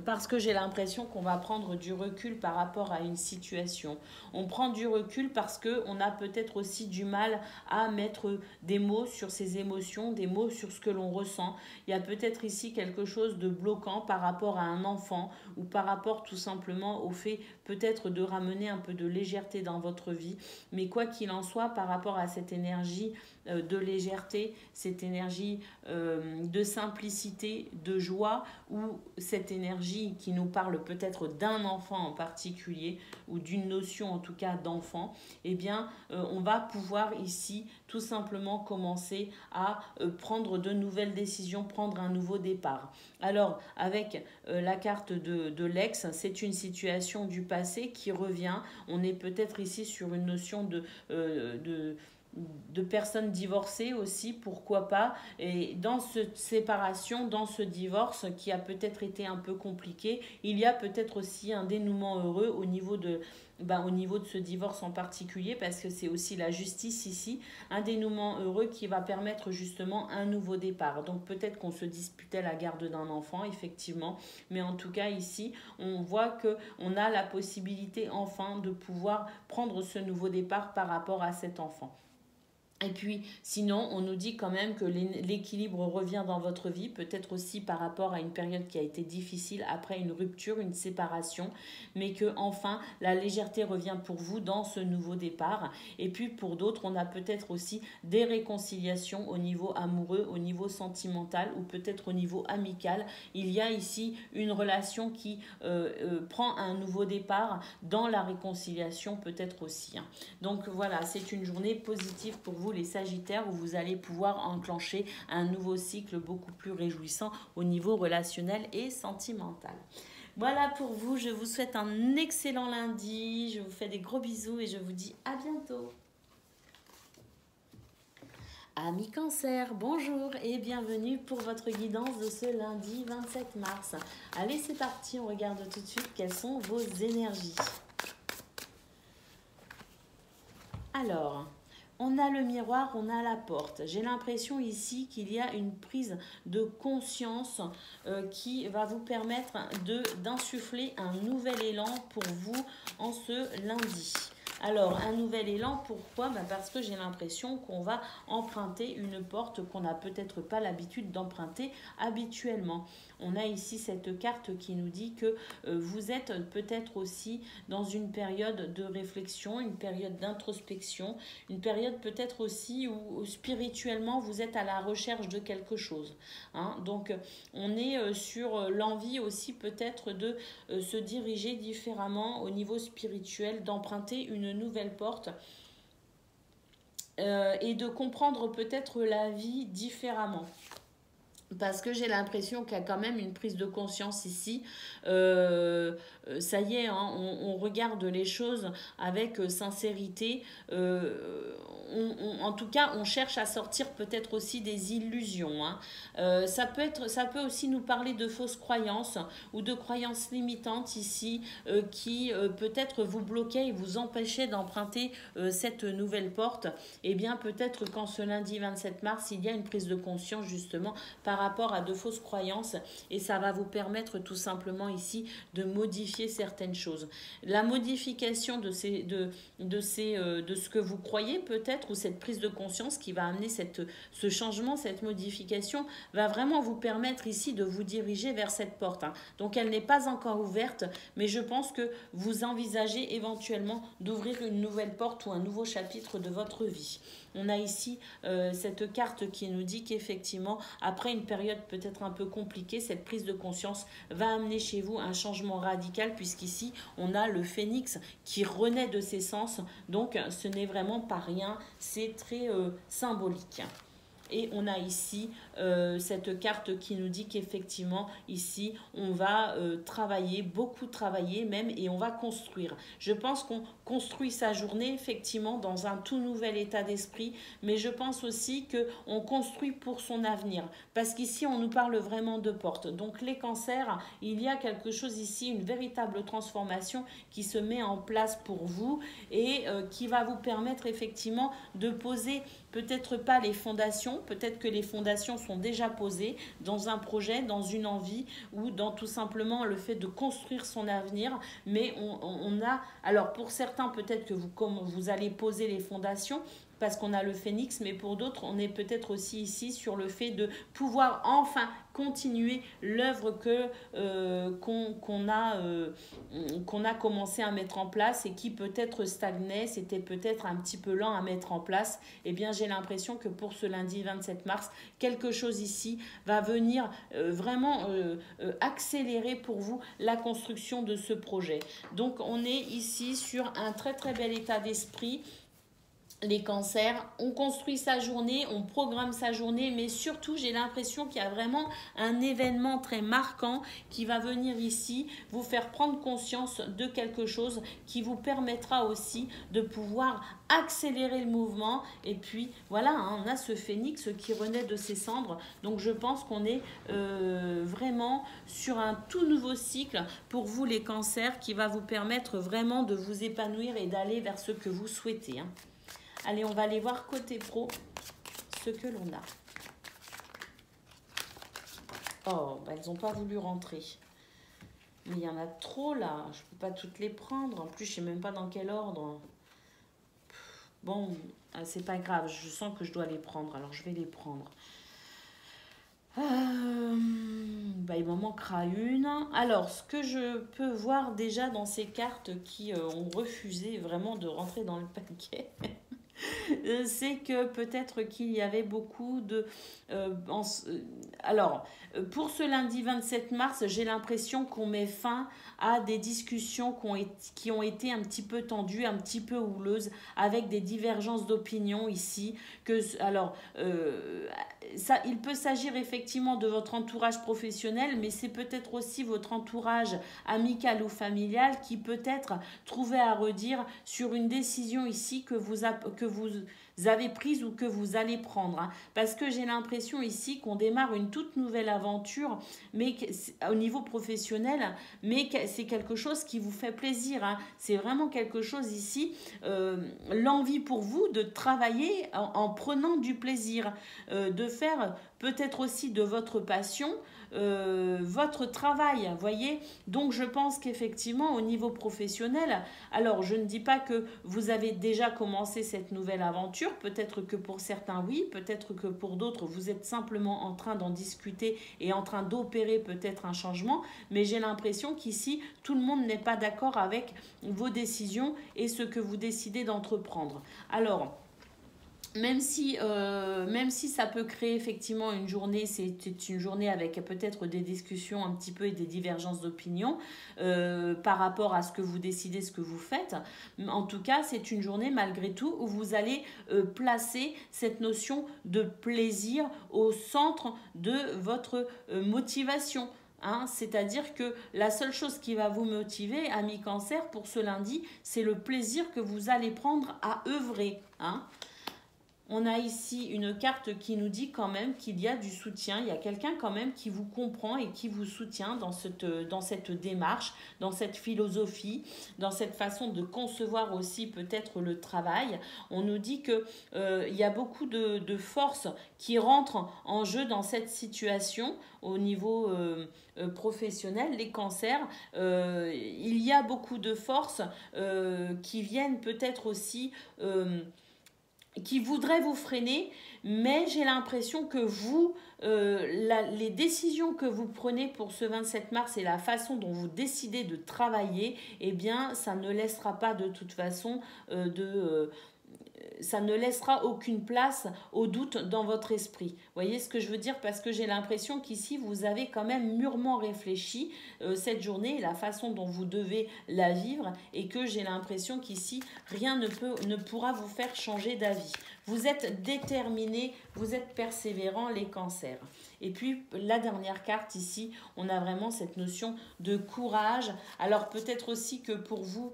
parce que j'ai l'impression qu'on va prendre du recul par rapport à une situation. On prend du recul parce qu'on a peut-être aussi du mal à mettre des mots sur ses émotions, des mots sur ce que l'on ressent. Il y a peut-être ici quelque chose de bloquant par rapport à un enfant ou par rapport tout simplement au fait peut-être de ramener un peu de légèreté dans votre votre vie. Mais quoi qu'il en soit, par rapport à cette énergie de légèreté, cette énergie de simplicité, de joie, ou cette énergie qui nous parle peut-être d'un enfant en particulier, ou d'une notion en tout cas d'enfant, eh bien on va pouvoir ici tout simplement commencer à prendre de nouvelles décisions, prendre un nouveau départ. Alors avec la carte de l'ex, c'est une situation du passé qui revient. On est peut-être ici sur une notion de personnes divorcées aussi, pourquoi pas. Et dans cette séparation, dans ce divorce qui a peut-être été un peu compliqué, il y a peut-être aussi un dénouement heureux au niveau de ce divorce en particulier, parce que c'est aussi la justice ici, un dénouement heureux qui va permettre justement un nouveau départ. Donc peut-être qu'on se disputait la garde d'un enfant, effectivement, mais en tout cas ici, on voit qu'on a la possibilité enfin de pouvoir prendre ce nouveau départ par rapport à cet enfant. Et puis, sinon, on nous dit quand même que l'équilibre revient dans votre vie, peut-être aussi par rapport à une période qui a été difficile après une rupture, une séparation, mais que enfin la légèreté revient pour vous dans ce nouveau départ. Et puis, pour d'autres, on a peut-être aussi des réconciliations au niveau amoureux, au niveau sentimental ou peut-être au niveau amical. Il y a ici une relation qui prend un nouveau départ dans la réconciliation peut-être aussi. Donc voilà, c'est une journée positive pour vous les Sagittaires, où vous allez pouvoir enclencher un nouveau cycle beaucoup plus réjouissant au niveau relationnel et sentimental. Voilà pour vous, je vous souhaite un excellent lundi, je vous fais des gros bisous et je vous dis à bientôt. Amis Cancer, bonjour et bienvenue pour votre guidance de ce lundi 27 mars. Allez, c'est parti, on regarde tout de suite quelles sont vos énergies. Alors, on a le miroir, on a la porte. J'ai l'impression ici qu'il y a une prise de conscience qui va vous permettre d'insuffler un nouvel élan pour vous en ce lundi. Alors, un nouvel élan, pourquoi? Parce que j'ai l'impression qu'on va emprunter une porte qu'on n'a peut-être pas l'habitude d'emprunter habituellement. On a ici cette carte qui nous dit que vous êtes peut-être aussi dans une période de réflexion, une période d'introspection, une période peut-être aussi où spirituellement vous êtes à la recherche de quelque chose. Donc, on est sur l'envie aussi peut-être de se diriger différemment au niveau spirituel, d'emprunter une nouvelle porte et de comprendre peut-être la vie différemment. Parce que j'ai l'impression qu'il y a quand même une prise de conscience ici. Ça y est, on regarde les choses avec sincérité. En tout cas, on cherche à sortir peut-être aussi des illusions. Ça peut aussi nous parler de fausses croyances ou de croyances limitantes ici qui peut-être vous bloquaient et vous empêchaient d'emprunter cette nouvelle porte. Et bien peut-être qu'en ce lundi 27 mars, il y a une prise de conscience justement par rapport à de fausses croyances et ça va vous permettre tout simplement ici de modifier certaines choses. La modification de ce que vous croyez peut-être ou cette prise de conscience qui va amener ce changement, cette modification va vraiment vous permettre ici de vous diriger vers cette porte. Donc elle n'est pas encore ouverte, mais je pense que vous envisagez éventuellement d'ouvrir une nouvelle porte ou un nouveau chapitre de votre vie. On a ici cette carte qui nous dit qu'effectivement, après une période peut-être un peu compliquée, cette prise de conscience va amener chez vous un changement radical, puisqu'ici, on a le phénix qui renaît de ses cendres. Donc, ce n'est vraiment pas rien, c'est très symbolique. Et on a ici cette carte qui nous dit qu'effectivement, ici, on va travailler, beaucoup travailler même, et on va construire. Je pense qu'on construit sa journée, effectivement, dans un tout nouvel état d'esprit, mais je pense aussi qu'on construit pour son avenir. Parce qu'ici, on nous parle vraiment de porte. Donc, les cancers, il y a quelque chose ici, une véritable transformation qui se met en place pour vous et qui va vous permettre, effectivement, de poser peut-être pas les fondations, peut-être que les fondations sont déjà posées dans un projet, dans une envie ou dans tout simplement le fait de construire son avenir. Mais on a, alors pour certains peut-être que vous allez poser les fondations parce qu'on a le phénix, mais pour d'autres, on est peut-être aussi ici sur le fait de pouvoir enfin continuer l'œuvre qu'on a commencé à mettre en place et qui peut-être stagnait, c'était peut-être un petit peu lent à mettre en place. Eh bien, j'ai l'impression que pour ce lundi 27 mars, quelque chose ici va venir vraiment accélérer pour vous la construction de ce projet. Donc, on est ici sur un très très bel état d'esprit. Les cancers, on construit sa journée, on programme sa journée, mais surtout j'ai l'impression qu'il y a vraiment un événement très marquant qui va venir ici vous faire prendre conscience de quelque chose qui vous permettra aussi de pouvoir accélérer le mouvement. Et puis voilà, hein, on a ce phénix qui renaît de ses cendres, donc je pense qu'on est vraiment sur un tout nouveau cycle pour vous les cancers qui va vous permettre vraiment de vous épanouir et d'aller vers ce que vous souhaitez, hein. Allez, on va aller voir côté pro ce que l'on a. Oh, bah, elles n'ont pas voulu rentrer. Mais il y en a trop là. Je ne peux pas toutes les prendre. En plus, je ne sais même pas dans quel ordre. Bon, c'est pas grave. Je sens que je dois les prendre. Alors, je vais les prendre. Bah, il m'en manquera une. Alors, ce que je peux voir déjà dans ces cartes qui ont refusé vraiment de rentrer dans le paquet... c'est que peut-être qu'il y avait beaucoup de... alors, pour ce lundi 27 mars, j'ai l'impression qu'on met fin à des discussions qui ont été un petit peu tendues, un petit peu houleuses, avec des divergences d'opinion ici. Alors, il peut s'agir effectivement de votre entourage professionnel, mais c'est peut-être aussi votre entourage amical ou familial qui peut-être trouvait à redire sur une décision ici que vous avez prise ou que vous allez prendre, hein. Parce que j'ai l'impression ici qu'on démarre une toute nouvelle aventure, mais au niveau professionnel, mais c'est quelque chose qui vous fait plaisir, hein. C'est vraiment quelque chose ici, l'envie pour vous de travailler en prenant du plaisir, de faire peut-être aussi de votre passion votre travail, voyez. Donc je pense qu'effectivement au niveau professionnel, alors je ne dis pas que vous avez déjà commencé cette nouvelle aventure, peut-être que pour certains oui, peut-être que pour d'autres vous êtes simplement en train d'en discuter et en train d'opérer peut-être un changement, mais j'ai l'impression qu'ici tout le monde n'est pas d'accord avec vos décisions et ce que vous décidez d'entreprendre. Alors même si ça peut créer effectivement une journée, c'est une journée avec peut-être des discussions un petit peu et des divergences d'opinion par rapport à ce que vous décidez, ce que vous faites. En tout cas, c'est une journée malgré tout où vous allez placer cette notion de plaisir au centre de votre motivation. Hein, c'est-à-dire que la seule chose qui va vous motiver, amis cancer, pour ce lundi, c'est le plaisir que vous allez prendre à œuvrer. Hein. On a ici une carte qui nous dit quand même qu'il y a du soutien. Il y a quelqu'un quand même qui vous comprend et qui vous soutient dans cette démarche, dans cette philosophie, dans cette façon de concevoir aussi peut-être le travail. On nous dit qu'il y a beaucoup de forces qui rentrent en jeu dans cette situation au niveau professionnel. Les cancers, il y a beaucoup de forces qui viennent peut-être aussi... qui voudraient vous freiner, mais j'ai l'impression que vous, les décisions que vous prenez pour ce 27 mars et la façon dont vous décidez de travailler, eh bien, ça ne laissera pas de toute façon ça ne laissera aucune place au doute dans votre esprit. Vous voyez ce que je veux dire? Parce que j'ai l'impression qu'ici, vous avez quand même mûrement réfléchi cette journée, la façon dont vous devez la vivre, et que j'ai l'impression qu'ici, rien ne pourra vous faire changer d'avis. Vous êtes déterminé, vous êtes persévérant, les cancers. Et puis, la dernière carte ici, on a vraiment cette notion de courage. Alors, peut-être aussi que pour vous,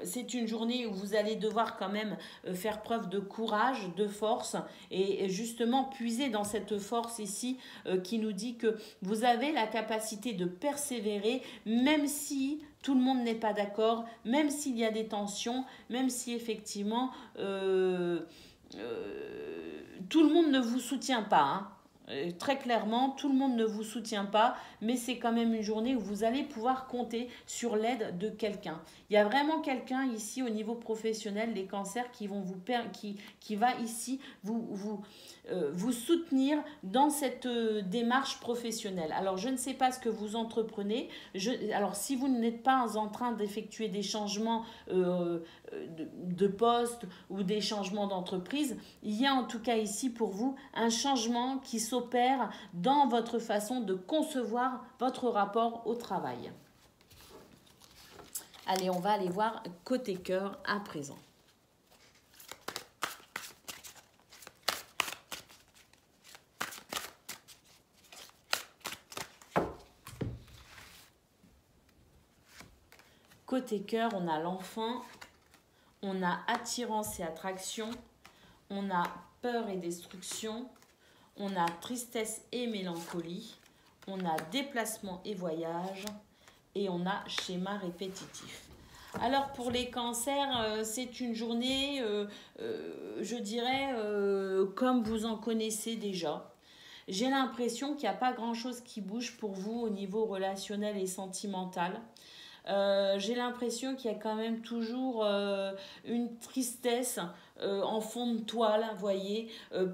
c'est une journée où vous allez devoir quand même faire preuve de courage, de force, et justement puiser dans cette force ici qui nous dit que vous avez la capacité de persévérer, même si tout le monde n'est pas d'accord, même s'il y a des tensions, même si effectivement tout le monde ne vous soutient pas, hein. Très clairement, tout le monde ne vous soutient pas, mais c'est quand même une journée où vous allez pouvoir compter sur l'aide de quelqu'un. Il y a vraiment quelqu'un ici au niveau professionnel, les cancers, qui va ici vous soutenir dans cette démarche professionnelle. Alors, je ne sais pas ce que vous entreprenez. Alors, si vous n'êtes pas en train d'effectuer des changements de poste ou des changements d'entreprise, il y a en tout cas ici pour vous un changement qui s'opère dans votre façon de concevoir votre rapport au travail. Allez, on va aller voir côté cœur à présent. Côté cœur, on a l'enfant, on a attirance et attraction, on a peur et destruction, on a tristesse et mélancolie, on a déplacement et voyage, et on a schéma répétitif. Alors pour les cancers, c'est une journée, je dirais, comme vous en connaissez déjà. J'ai l'impression qu'il n'y a pas grand-chose qui bouge pour vous au niveau relationnel et sentimental. J'ai l'impression qu'il y a quand même toujours une tristesse en fond de toile, vous voyez.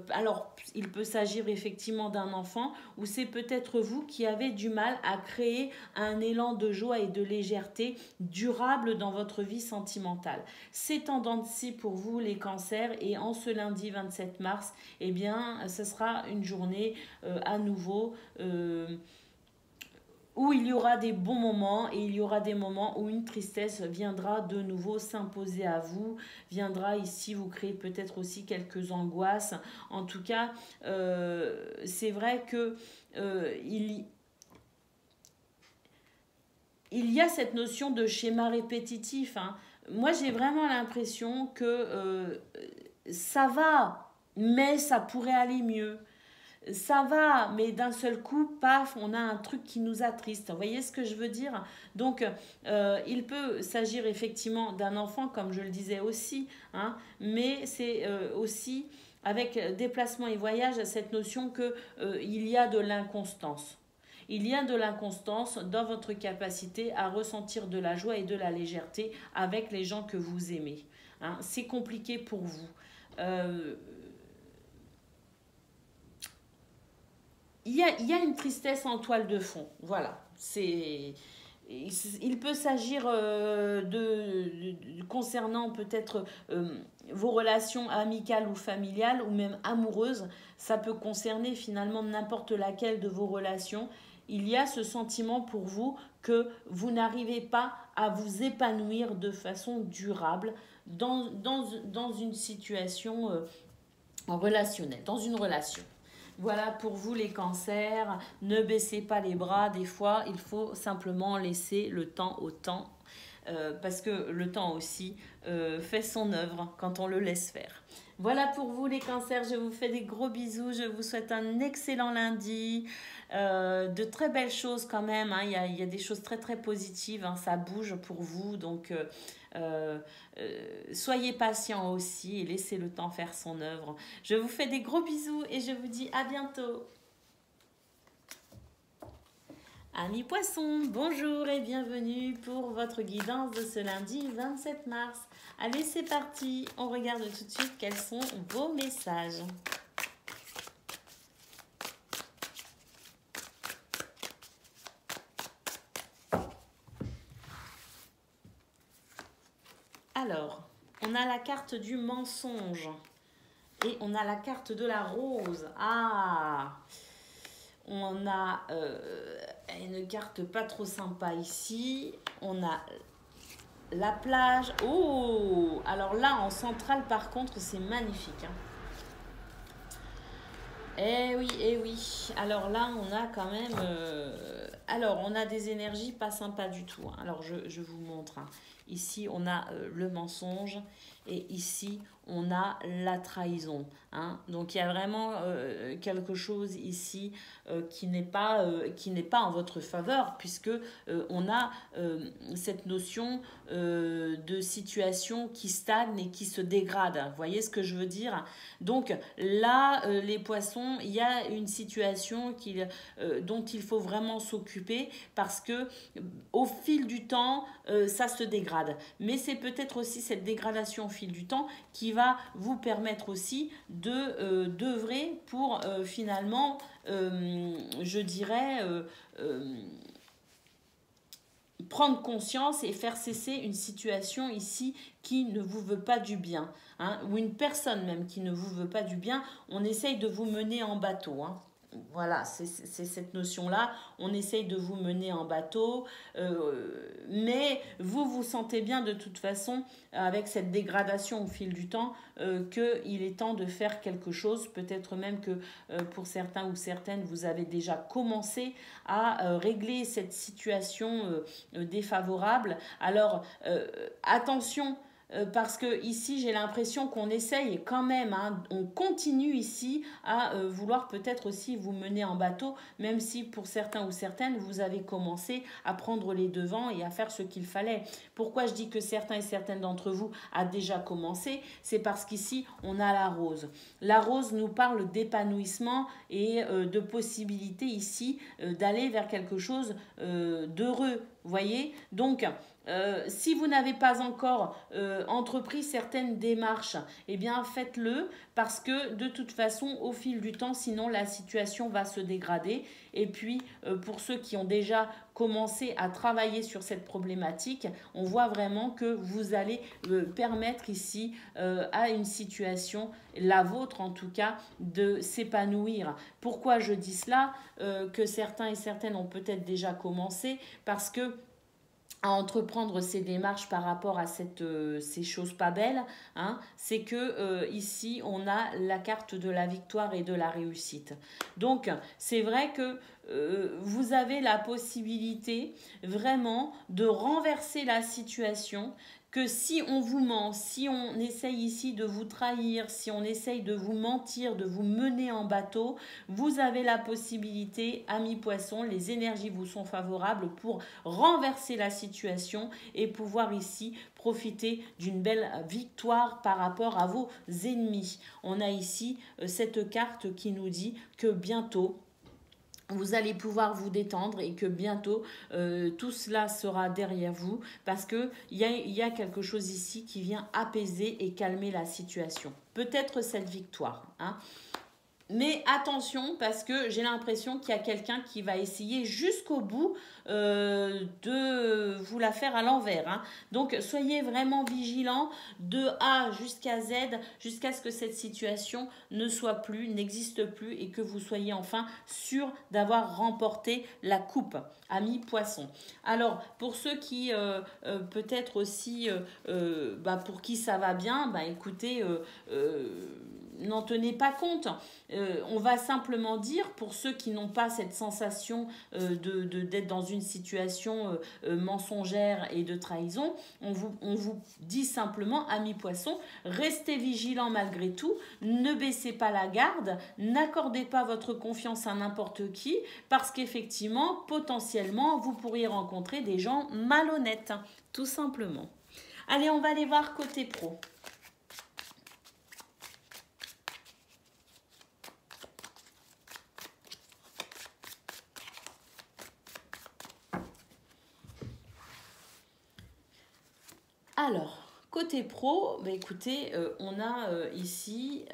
Alors, il peut s'agir effectivement d'un enfant ou c'est peut-être vous qui avez du mal à créer un élan de joie et de légèreté durable dans votre vie sentimentale. C'est en dents de scie pour vous les cancers et en ce lundi 27 mars, eh bien, ce sera une journée à nouveau où il y aura des bons moments et il y aura des moments où une tristesse viendra de nouveau s'imposer à vous, viendra ici vous créer peut-être aussi quelques angoisses. En tout cas, c'est vrai que il y a cette notion de schéma répétitif, hein. Moi, j'ai vraiment l'impression que ça va, mais ça pourrait aller mieux. Ça va, mais d'un seul coup, paf, on a un truc qui nous attriste. Vous voyez ce que je veux dire? Donc, il peut s'agir effectivement d'un enfant, comme je le disais aussi, hein, mais c'est aussi avec déplacement et voyage, cette notion que il y a de l'inconstance. Il y a de l'inconstance dans votre capacité à ressentir de la joie et de la légèreté avec les gens que vous aimez, hein. C'est compliqué pour vous. Il y a une tristesse en toile de fond. Voilà. Il peut s'agir concernant peut-être vos relations amicales ou familiales ou même amoureuses. Ça peut concerner finalement n'importe laquelle de vos relations. Il y a ce sentiment pour vous que vous n'arrivez pas à vous épanouir de façon durable dans une situation relationnelle, dans une relation. Voilà pour vous les cancers, ne baissez pas les bras, des fois il faut simplement laisser le temps au temps, parce que le temps aussi fait son œuvre quand on le laisse faire. Voilà pour vous les cancers, je vous fais des gros bisous, je vous souhaite un excellent lundi, de très belles choses quand même, hein. Il y a des choses très très positives, hein. Ça bouge pour vous, donc soyez patients aussi et laissez le temps faire son œuvre. Je vous fais des gros bisous et je vous dis à bientôt. Amis poissons, bonjour et bienvenue pour votre guidance de ce lundi 27 mars. Allez, c'est parti, on regarde tout de suite quels sont vos messages. Alors, on a la carte du mensonge et on a la carte de la rose. Ah, on a une carte pas trop sympa ici. On a la plage. Oh, alors là, en centrale, par contre, c'est magnifique, hein. Eh oui, eh oui. Alors là, on a quand même... alors, on a des énergies pas sympas du tout, hein. Alors, je vous montre, hein. Ici, on a le mensonge et ici, on a la trahison. Hein. Donc, il y a vraiment quelque chose ici qui n'est pas en votre faveur puisque on a cette notion de situation qui stagne et qui se dégrade. Vous voyez ce que je veux dire? Donc, là, les poissons, il y a une situation dont il faut vraiment s'occuper parce que au fil du temps, ça se dégrade. Mais c'est peut-être aussi cette dégradation au fil du temps qui va vous permettre aussi d'œuvrer pour finalement, je dirais, prendre conscience et faire cesser une situation ici qui ne vous veut pas du bien, hein, ou une personne même qui ne vous veut pas du bien. On essaye de vous mener en bateau, hein. Voilà, c'est cette notion-là. On essaye de vous mener en bateau, mais vous vous sentez bien de toute façon, avec cette dégradation au fil du temps, qu'il est temps de faire quelque chose. Peut-être même que pour certains ou certaines, vous avez déjà commencé à régler cette situation défavorable. Alors, attention. Parce que ici j'ai l'impression qu'on essaye quand même, hein, on continue ici à vouloir peut-être aussi vous mener en bateau, même si pour certains ou certaines vous avez commencé à prendre les devants et à faire ce qu'il fallait. Pourquoi je dis que certains et certaines d'entre vous a déjà commencé? C'est parce qu'ici on a la rose. La rose nous parle d'épanouissement et de possibilité ici d'aller vers quelque chose d'heureux, vous voyez? Donc si vous n'avez pas encore entrepris certaines démarches, eh bien faites-le parce que de toute façon, au fil du temps, sinon la situation va se dégrader. Et puis, pour ceux qui ont déjà commencé à travailler sur cette problématique, on voit vraiment que vous allez permettre ici à une situation, la vôtre en tout cas, de s'épanouir. Pourquoi je dis cela? Que certains et certaines ont peut-être déjà commencé parce que à entreprendre ces démarches par rapport à ces choses pas belles, hein, c'est que ici on a la carte de la victoire et de la réussite. Donc c'est vrai que vous avez la possibilité vraiment de renverser la situation, que si on vous ment, si on essaye ici de vous trahir, si on essaye de vous mentir, de vous mener en bateau, vous avez la possibilité, amis poissons, les énergies vous sont favorables pour renverser la situation et pouvoir ici profiter d'une belle victoire par rapport à vos ennemis. On a ici cette carte qui nous dit que bientôt, vous allez pouvoir vous détendre et que bientôt tout cela sera derrière vous parce qu'il y a quelque chose ici qui vient apaiser et calmer la situation. Peut-être cette victoire, hein. Mais attention parce que j'ai l'impression qu'il y a quelqu'un qui va essayer jusqu'au bout de vous la faire à l'envers, hein. Donc soyez vraiment vigilants de A jusqu'à Z, jusqu'à ce que cette situation ne soit plus, n'existe plus et que vous soyez enfin sûr d'avoir remporté la coupe, amis poissons. Alors pour ceux qui peut-être aussi, pour qui ça va bien, écoutez, n'en tenez pas compte. On va simplement dire, pour ceux qui n'ont pas cette sensation d'être dans une situation mensongère et de trahison, on vous dit simplement, amis poissons, restez vigilants malgré tout, ne baissez pas la garde, n'accordez pas votre confiance à n'importe qui, parce qu'effectivement, potentiellement, vous pourriez rencontrer des gens malhonnêtes, tout simplement. Allez, on va aller voir côté pro. Alors, côté pro, écoutez, on a ici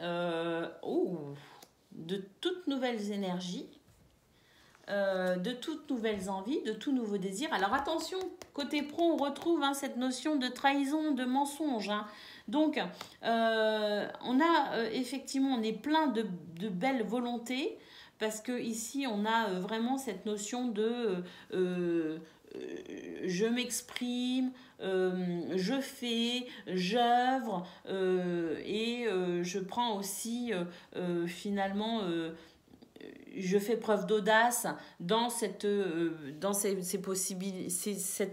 de toutes nouvelles énergies, de toutes nouvelles envies, de tout nouveau désir. Alors attention, côté pro, on retrouve cette notion de trahison, de mensonge, hein. Donc, on a effectivement, on est plein de belles volontés, parce que ici, on a vraiment cette notion de je m'exprime, je fais, j'œuvre et je prends aussi finalement je fais preuve d'audace dans cette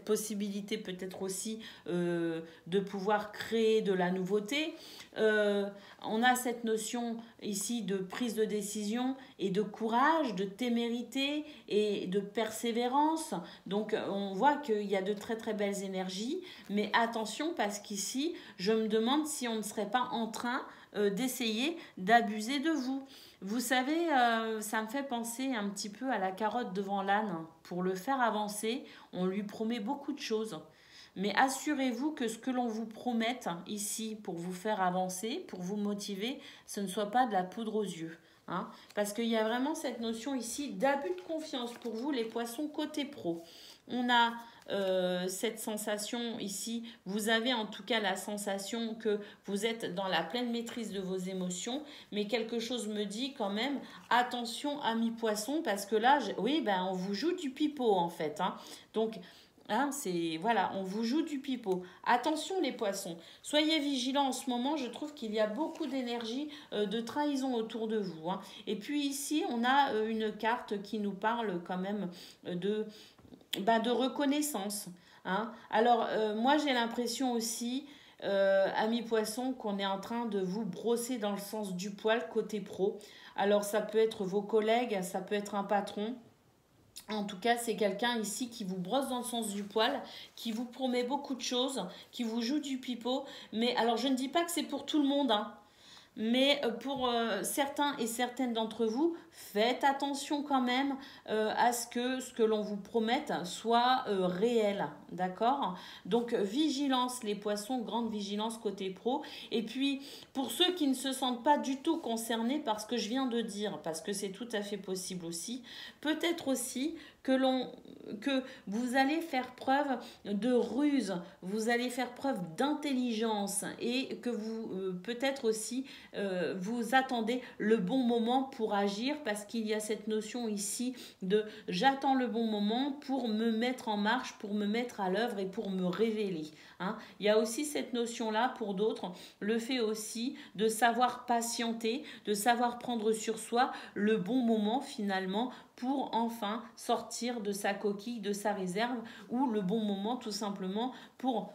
possibilité peut-être aussi de pouvoir créer de la nouveauté. On a cette notion ici de prise de décision et de courage, de témérité et de persévérance. Donc on voit qu'il y a de très très belles énergies, mais attention parce qu'ici je me demande si on ne serait pas en train d'essayer d'abuser de vous. Vous savez, ça me fait penser un petit peu à la carotte devant l'âne. Pour le faire avancer, on lui promet beaucoup de choses. Mais assurez-vous que ce que l'on vous promette ici pour vous faire avancer, pour vous motiver, ce ne soit pas de la poudre aux yeux. Hein, parce qu'il y a vraiment cette notion ici d'abus de confiance pour vous, les poissons côté pro. On a cette sensation ici, vous avez en tout cas la sensation que vous êtes dans la pleine maîtrise de vos émotions, mais quelque chose me dit quand même, attention amis poissons, parce que là, oui, ben, on vous joue du pipeau en fait. Hein. Donc, hein, voilà, on vous joue du pipeau. Attention les poissons, soyez vigilants en ce moment, je trouve qu'il y a beaucoup d'énergie de trahison autour de vous. Hein. Et puis ici, on a une carte qui nous parle quand même de reconnaissance. Hein. Alors, moi, j'ai l'impression aussi, amis poissons, qu'on est en train de vous brosser dans le sens du poil côté pro. Alors, ça peut être vos collègues, ça peut être un patron. En tout cas, c'est quelqu'un ici qui vous brosse dans le sens du poil, qui vous promet beaucoup de choses, qui vous joue du pipeau. Mais alors, je ne dis pas que c'est pour tout le monde, hein. Mais pour certains et certaines d'entre vous, faites attention quand même à ce que l'on vous promette soit réel, d'accord? Donc vigilance les poissons, grande vigilance côté pro. Et puis pour ceux qui ne se sentent pas du tout concernés par ce que je viens de dire, parce que c'est tout à fait possible aussi, peut-être aussi que vous allez faire preuve de ruse, vous allez faire preuve d'intelligence et que vous peut-être aussi vous attendez le bon moment pour agir parce qu'il y a cette notion ici de j'attends le bon moment pour me mettre en marche, pour me mettre à l'œuvre et pour me révéler. Hein. Il y a aussi cette notion-là pour d'autres, le fait aussi de savoir patienter, de savoir prendre sur soi le bon moment finalement pour enfin sortir de sa coquille, de sa réserve, ou le bon moment tout simplement pour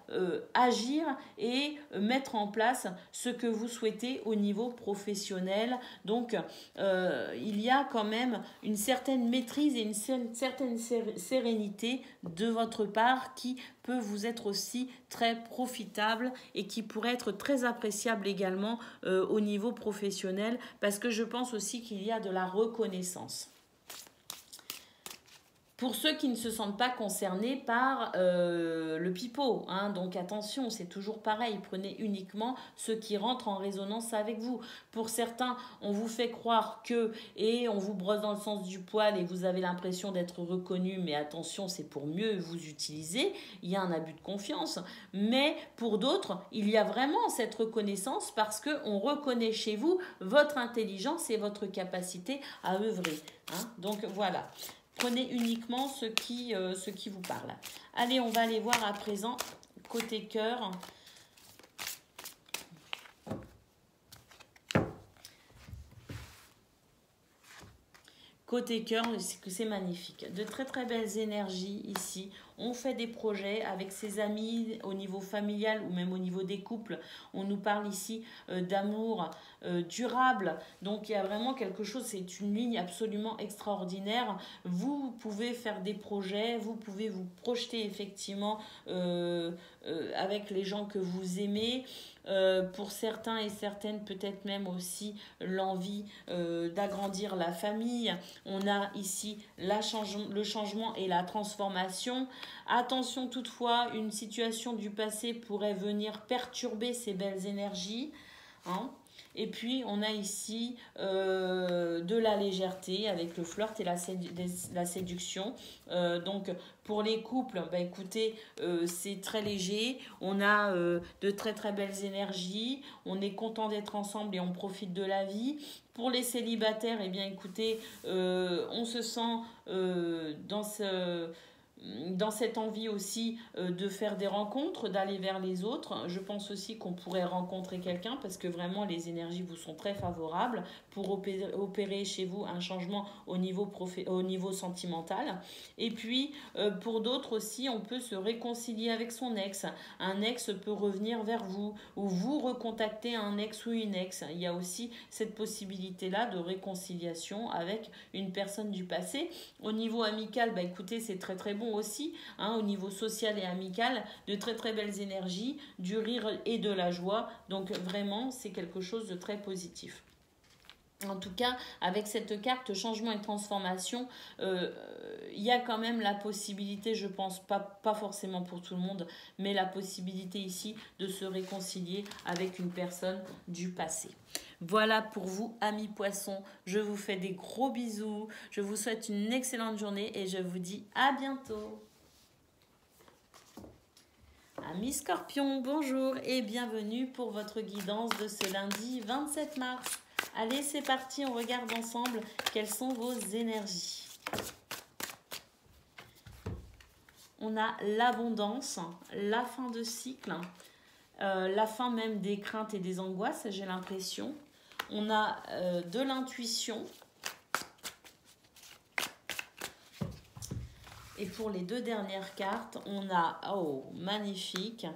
agir et mettre en place ce que vous souhaitez au niveau professionnel. Donc il y a quand même une certaine maîtrise et une certaine sérénité de votre part qui peut vous être aussi très profitable et qui pourrait être très appréciable également au niveau professionnel parce que je pense aussi qu'il y a de la reconnaissance. Pour ceux qui ne se sentent pas concernés par le pipeau, hein, donc attention, c'est toujours pareil, prenez uniquement ceux qui rentrent en résonance avec vous. Pour certains, on vous fait croire que, et on vous brosse dans le sens du poil et vous avez l'impression d'être reconnu, mais attention, c'est pour mieux vous utiliser, il y a un abus de confiance. Mais pour d'autres, il y a vraiment cette reconnaissance parce qu'on reconnaît chez vous votre intelligence et votre capacité à œuvrer. Hein. Donc voilà. Prenez uniquement ce qui vous parle. Allez, on va aller voir à présent côté cœur. Côté cœur, c'est magnifique. De très très belles énergies ici. On fait des projets avec ses amis au niveau familial ou même au niveau des couples. On nous parle ici d'amour durable. Donc il y a vraiment quelque chose, c'est une ligne absolument extraordinaire. Vous pouvez faire des projets, vous pouvez vous projeter effectivement avec les gens que vous aimez. Pour certains et certaines, peut-être même aussi l'envie d'agrandir la famille. On a ici le changement et la transformation. Attention toutefois, une situation du passé pourrait venir perturber ces belles énergies. Hein. Et puis, on a ici de la légèreté avec le flirt et la séduction. Donc, pour les couples, bah, écoutez, c'est très léger. On a de très, très belles énergies. On est content d'être ensemble et on profite de la vie. Pour les célibataires, eh bien, écoutez, on se sent dans dans cette envie aussi de faire des rencontres, d'aller vers les autres. Je pense aussi qu'on pourrait rencontrer quelqu'un parce que vraiment les énergies vous sont très favorables pour opérer chez vous un changement au niveau sentimental. Et puis pour d'autres aussi, on peut se réconcilier avec son ex. Un ex peut revenir vers vous ou vous recontacter un ex ou une ex. Il y a aussi cette possibilité-là de réconciliation avec une personne du passé. Au niveau amical, bah écoutez, c'est très très bon aussi, hein, au niveau social et amical, de très très belles énergies, du rire et de la joie. Donc vraiment, c'est quelque chose de très positif. En tout cas, avec cette carte changement et transformation, il y a quand même la possibilité, je pense, pas forcément pour tout le monde, mais la possibilité ici de se réconcilier avec une personne du passé. Voilà pour vous, amis poissons. Je vous fais des gros bisous. Je vous souhaite une excellente journée et je vous dis à bientôt. Amis scorpions, bonjour et bienvenue pour votre guidance de ce lundi 27 mars. Allez, c'est parti, on regarde ensemble quelles sont vos énergies. On a l'abondance, la fin de cycle, la fin même des craintes et des angoisses, j'ai l'impression. On a de l'intuition. Et pour les deux dernières cartes, on a, oh, magnifique.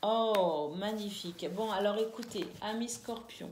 Oh, magnifique. Bon, alors écoutez, amis scorpions,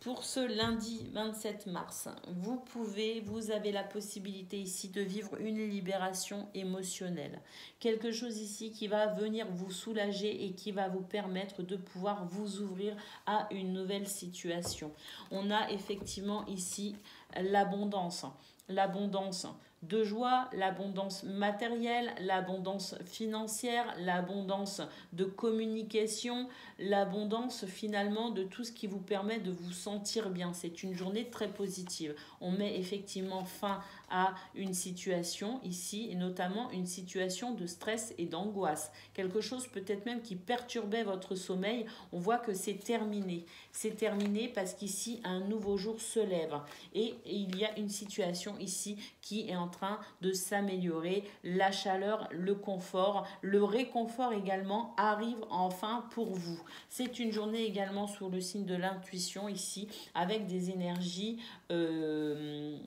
pour ce lundi 27 mars, vous avez la possibilité ici de vivre une libération émotionnelle. Quelque chose ici qui va venir vous soulager et qui va vous permettre de pouvoir vous ouvrir à une nouvelle situation. On a effectivement ici l'abondance. L'abondance de joie, l'abondance matérielle, l'abondance financière, l'abondance de communication, l'abondance finalement de tout ce qui vous permet de vous sentir bien. C'est une journée très positive. On met effectivement fin à une situation ici, et notamment une situation de stress et d'angoisse. Quelque chose peut-être même qui perturbait votre sommeil. On voit que c'est terminé. C'est terminé parce qu'ici, un nouveau jour se lève. Et il y a une situation ici qui est en train de s'améliorer. La chaleur, le confort, le réconfort également arrive enfin pour vous. C'est une journée également sous le signe de l'intuition ici, avec des énergies de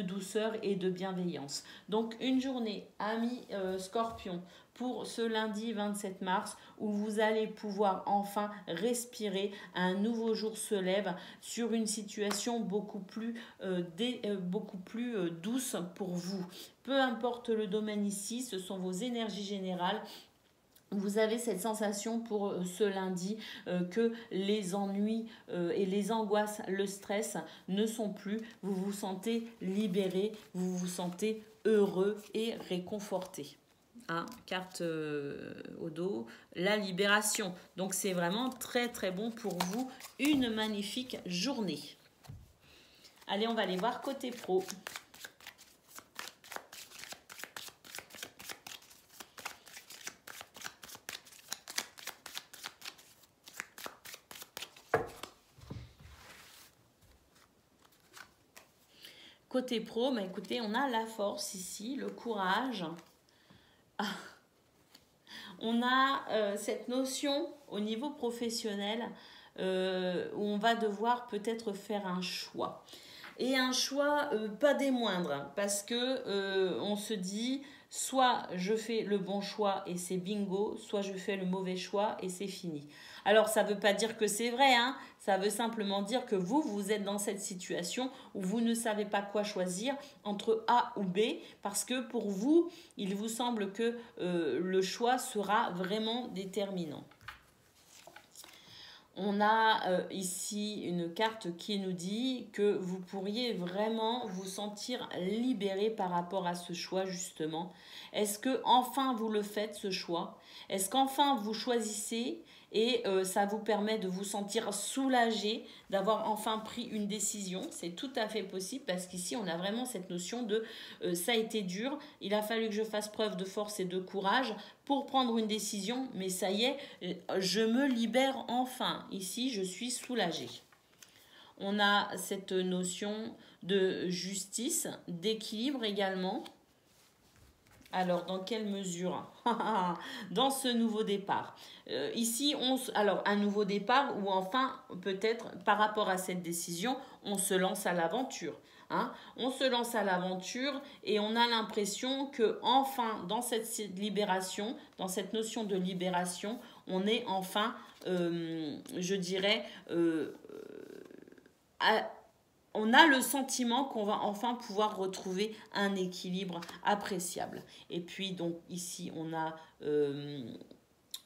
douceur et de bienveillance. Donc une journée, amis scorpions, pour ce lundi 27 mars où vous allez pouvoir enfin respirer. Un nouveau jour se lève sur une situation beaucoup plus douce pour vous. Peu importe le domaine ici, ce sont vos énergies générales. Vous avez cette sensation pour ce lundi que les ennuis et les angoisses, le stress ne sont plus. Vous vous sentez libéré, vous vous sentez heureux et réconforté. Hein, carte au dos, la libération. Donc c'est vraiment très très bon pour vous. Une magnifique journée. Allez, on va aller voir côté pro. Côté pro, bah écoutez, on a la force ici, le courage. On a cette notion au niveau professionnel où on va devoir peut-être faire un choix. Et un choix pas des moindres, parce que on se dit, soit je fais le bon choix et c'est bingo, soit je fais le mauvais choix et c'est fini. Alors ça ne veut pas dire que c'est vrai, hein, ça veut simplement dire que vous êtes dans cette situation où vous ne savez pas quoi choisir entre A ou B, parce que pour vous, il vous semble que le choix sera vraiment déterminant. On a ici une carte qui nous dit que vous pourriez vraiment vous sentir libéré par rapport à ce choix justement. Est-ce que enfin vous le faites ce choix? Est-ce qu'enfin vous choisissez et ça vous permet de vous sentir soulagé, d'avoir enfin pris une décision? C'est tout à fait possible parce qu'ici on a vraiment cette notion de ça a été dur, il a fallu que je fasse preuve de force et de courage pour prendre une décision, mais ça y est, je me libère enfin. Ici, je suis soulagée. on a cette notion de justice, d'équilibre également. Alors, dans quelle mesure? Dans ce nouveau départ. Ici, alors, un nouveau départ ou enfin, peut-être, par rapport à cette décision, on se lance à l'aventure. Hein? On se lance à l'aventure et on a l'impression que enfin, dans cette libération, dans cette notion de libération, on est enfin, je dirais, on a le sentiment qu'on va enfin pouvoir retrouver un équilibre appréciable. Et puis donc ici on a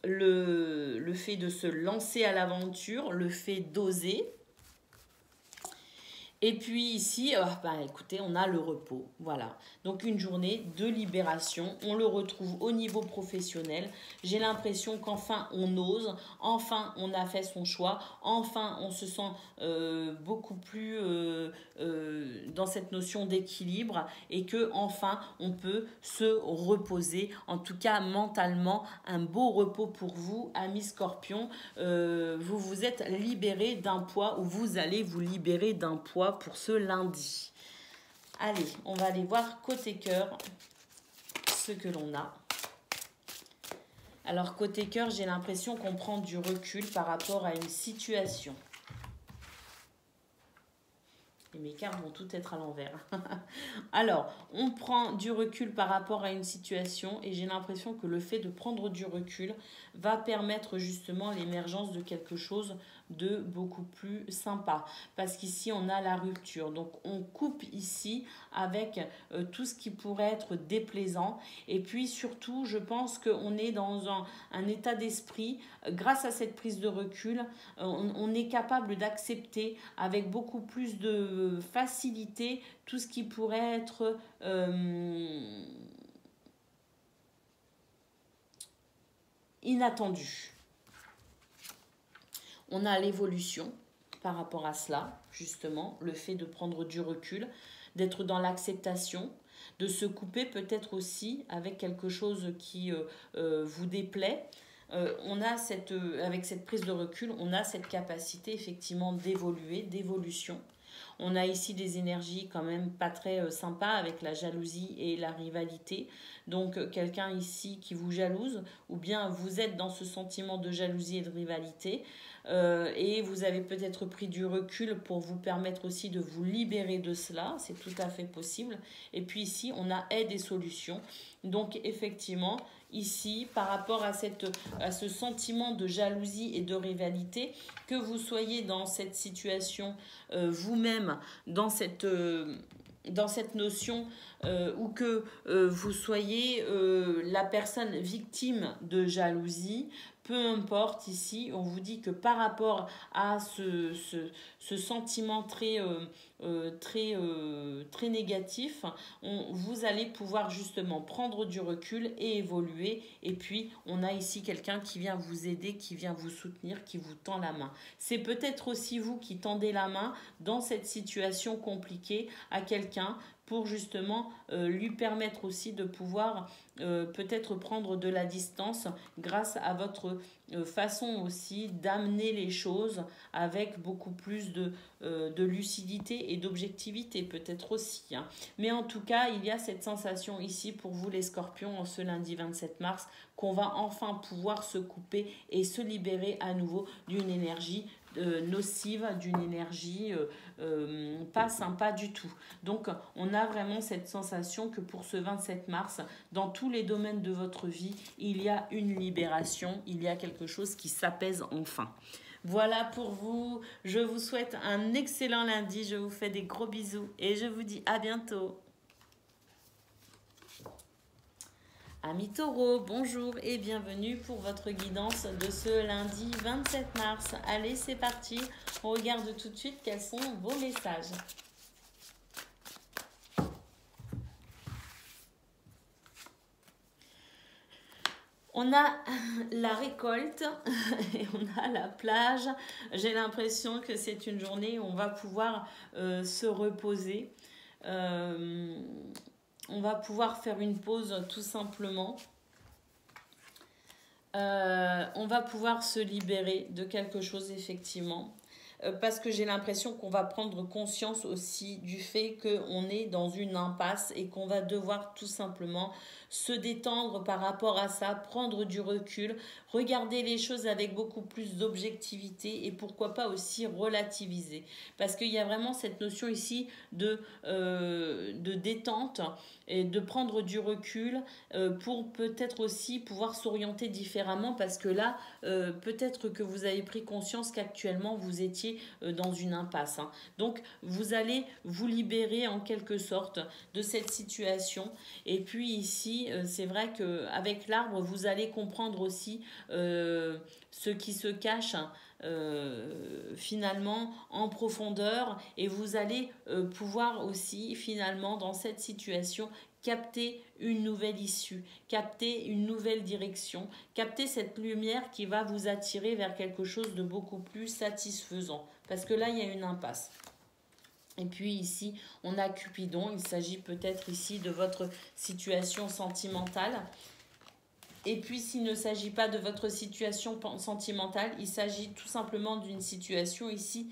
le fait de se lancer à l'aventure, le fait d'oser. Et puis ici, écoutez, on a le repos. Voilà. Donc une journée de libération. On le retrouve au niveau professionnel. J'ai l'impression qu'enfin on ose. Enfin on a fait son choix. Enfin on se sent beaucoup plus dans cette notion d'équilibre. Et que enfin on peut se reposer. En tout cas mentalement, un beau repos pour vous, amis Scorpions. Vous vous êtes libéré d'un poids ou vous allez vous libérer d'un poids pour ce lundi. Allez, on va aller voir côté cœur ce que l'on a. Alors côté cœur, j'ai l'impression qu'on prend du recul par rapport à une situation. Et mes cartes vont toutes être à l'envers. Alors, on prend du recul par rapport à une situation et j'ai l'impression que le fait de prendre du recul va permettre justement l'émergence de quelque chose de beaucoup plus sympa. Parce qu'ici, on a la rupture. Donc, on coupe ici avec tout ce qui pourrait être déplaisant. Et puis, surtout, je pense qu'on est dans un état d'esprit, grâce à cette prise de recul, on est capable d'accepter avec beaucoup plus de facilité tout ce qui pourrait être inattendu. On a l'évolution par rapport à cela, justement, le fait de prendre du recul, d'être dans l'acceptation, de se couper peut-être aussi avec quelque chose qui vous déplaît. On a avec cette prise de recul, on a cette capacité effectivement d'évoluer, d'évolution. On a ici des énergies quand même pas très sympas avec la jalousie et la rivalité. Donc quelqu'un ici qui vous jalouse ou bien vous êtes dans ce sentiment de jalousie et de rivalité et vous avez peut-être pris du recul pour vous permettre aussi de vous libérer de cela. C'est tout à fait possible. Et puis ici, on a aide et solutions. Donc effectivement, ici, par rapport à ce sentiment de jalousie et de rivalité, que vous soyez dans cette situation vous-même, dans cette notion ou que vous soyez la personne victime de jalousie, peu importe ici, on vous dit que par rapport à ce sentiment très négatif, vous allez pouvoir justement prendre du recul et évoluer. Et puis, on a ici quelqu'un qui vient vous aider, qui vient vous soutenir, qui vous tend la main. C'est peut-être aussi vous qui tendez la main dans cette situation compliquée à quelqu'un pour justement lui permettre aussi de pouvoir peut-être prendre de la distance grâce à votre façon aussi d'amener les choses avec beaucoup plus de lucidité et d'objectivité peut-être aussi. Hein. Mais en tout cas, il y a cette sensation ici pour vous les Scorpions en ce lundi 27 mars qu'on va enfin pouvoir se couper et se libérer à nouveau d'une énergie nocive, d'une énergie pas sympa du tout. Donc on a vraiment cette sensation que pour ce 27 mars, dans tous les domaines de votre vie, il y a une libération, il y a quelque chose qui s'apaise enfin. Voilà pour vous, je vous souhaite un excellent lundi, je vous fais des gros bisous et je vous dis à bientôt. Amis Taureau, bonjour et bienvenue pour votre guidance de ce lundi 27 mars. Allez, c'est parti, on regarde tout de suite quels sont vos messages. On a la récolte et on a la plage. J'ai l'impression que c'est une journée où on va pouvoir se reposer. On va pouvoir faire une pause tout simplement. On va pouvoir se libérer de quelque chose effectivement. parce que j'ai l'impression qu'on va prendre conscience aussi du fait qu'on est dans une impasse et qu'on va devoir tout simplement se détendre par rapport à ça, prendre du recul, regarder les choses avec beaucoup plus d'objectivité et pourquoi pas aussi relativiser. Parce qu'il y a vraiment cette notion ici de détente et de prendre du recul pour peut-être aussi pouvoir s'orienter différemment parce que là, peut-être que vous avez pris conscience qu'actuellement vous étiez dans une impasse. Hein. Donc vous allez vous libérer en quelque sorte de cette situation. Et puis ici, c'est vrai qu'avec l'arbre, vous allez comprendre aussi ce qui se cache. Finalement en profondeur et vous allez pouvoir aussi finalement dans cette situation capter une nouvelle issue, capter une nouvelle direction, capter cette lumière qui va vous attirer vers quelque chose de beaucoup plus satisfaisant. Parce que là, il y a une impasse. Et puis ici, on a Cupidon. Il s'agit peut-être ici de votre situation sentimentale. Et puis, s'il ne s'agit pas de votre situation sentimentale, il s'agit tout simplement d'une situation ici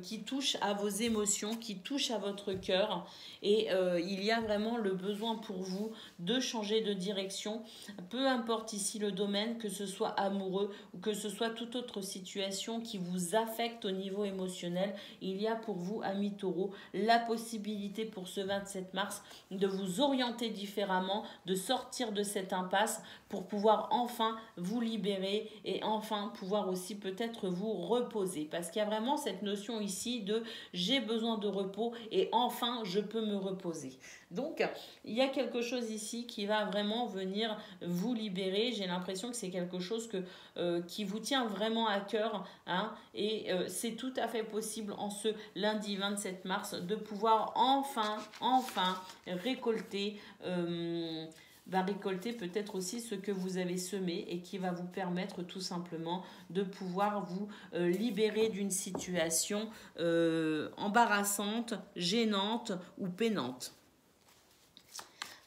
qui touche à vos émotions, qui touche à votre cœur. Et il y a vraiment le besoin pour vous de changer de direction. Peu importe ici le domaine, que ce soit amoureux ou que ce soit toute autre situation qui vous affecte au niveau émotionnel, il y a pour vous, amis taureaux, la possibilité pour ce 27 mars de vous orienter différemment, de sortir de cette impasse pour pouvoir enfin vous libérer et enfin pouvoir aussi peut-être vous reposer. Parce qu'il y a vraiment cette notion ici de j'ai besoin de repos et enfin je peux me reposer. Donc il y a quelque chose ici qui va vraiment venir vous libérer. J'ai l'impression que c'est quelque chose qui vous tient vraiment à cœur. Hein, et c'est tout à fait possible en ce lundi 27 mars de pouvoir enfin récolter récolter peut-être aussi ce que vous avez semé et qui va vous permettre tout simplement de pouvoir vous libérer d'une situation embarrassante, gênante ou peinante.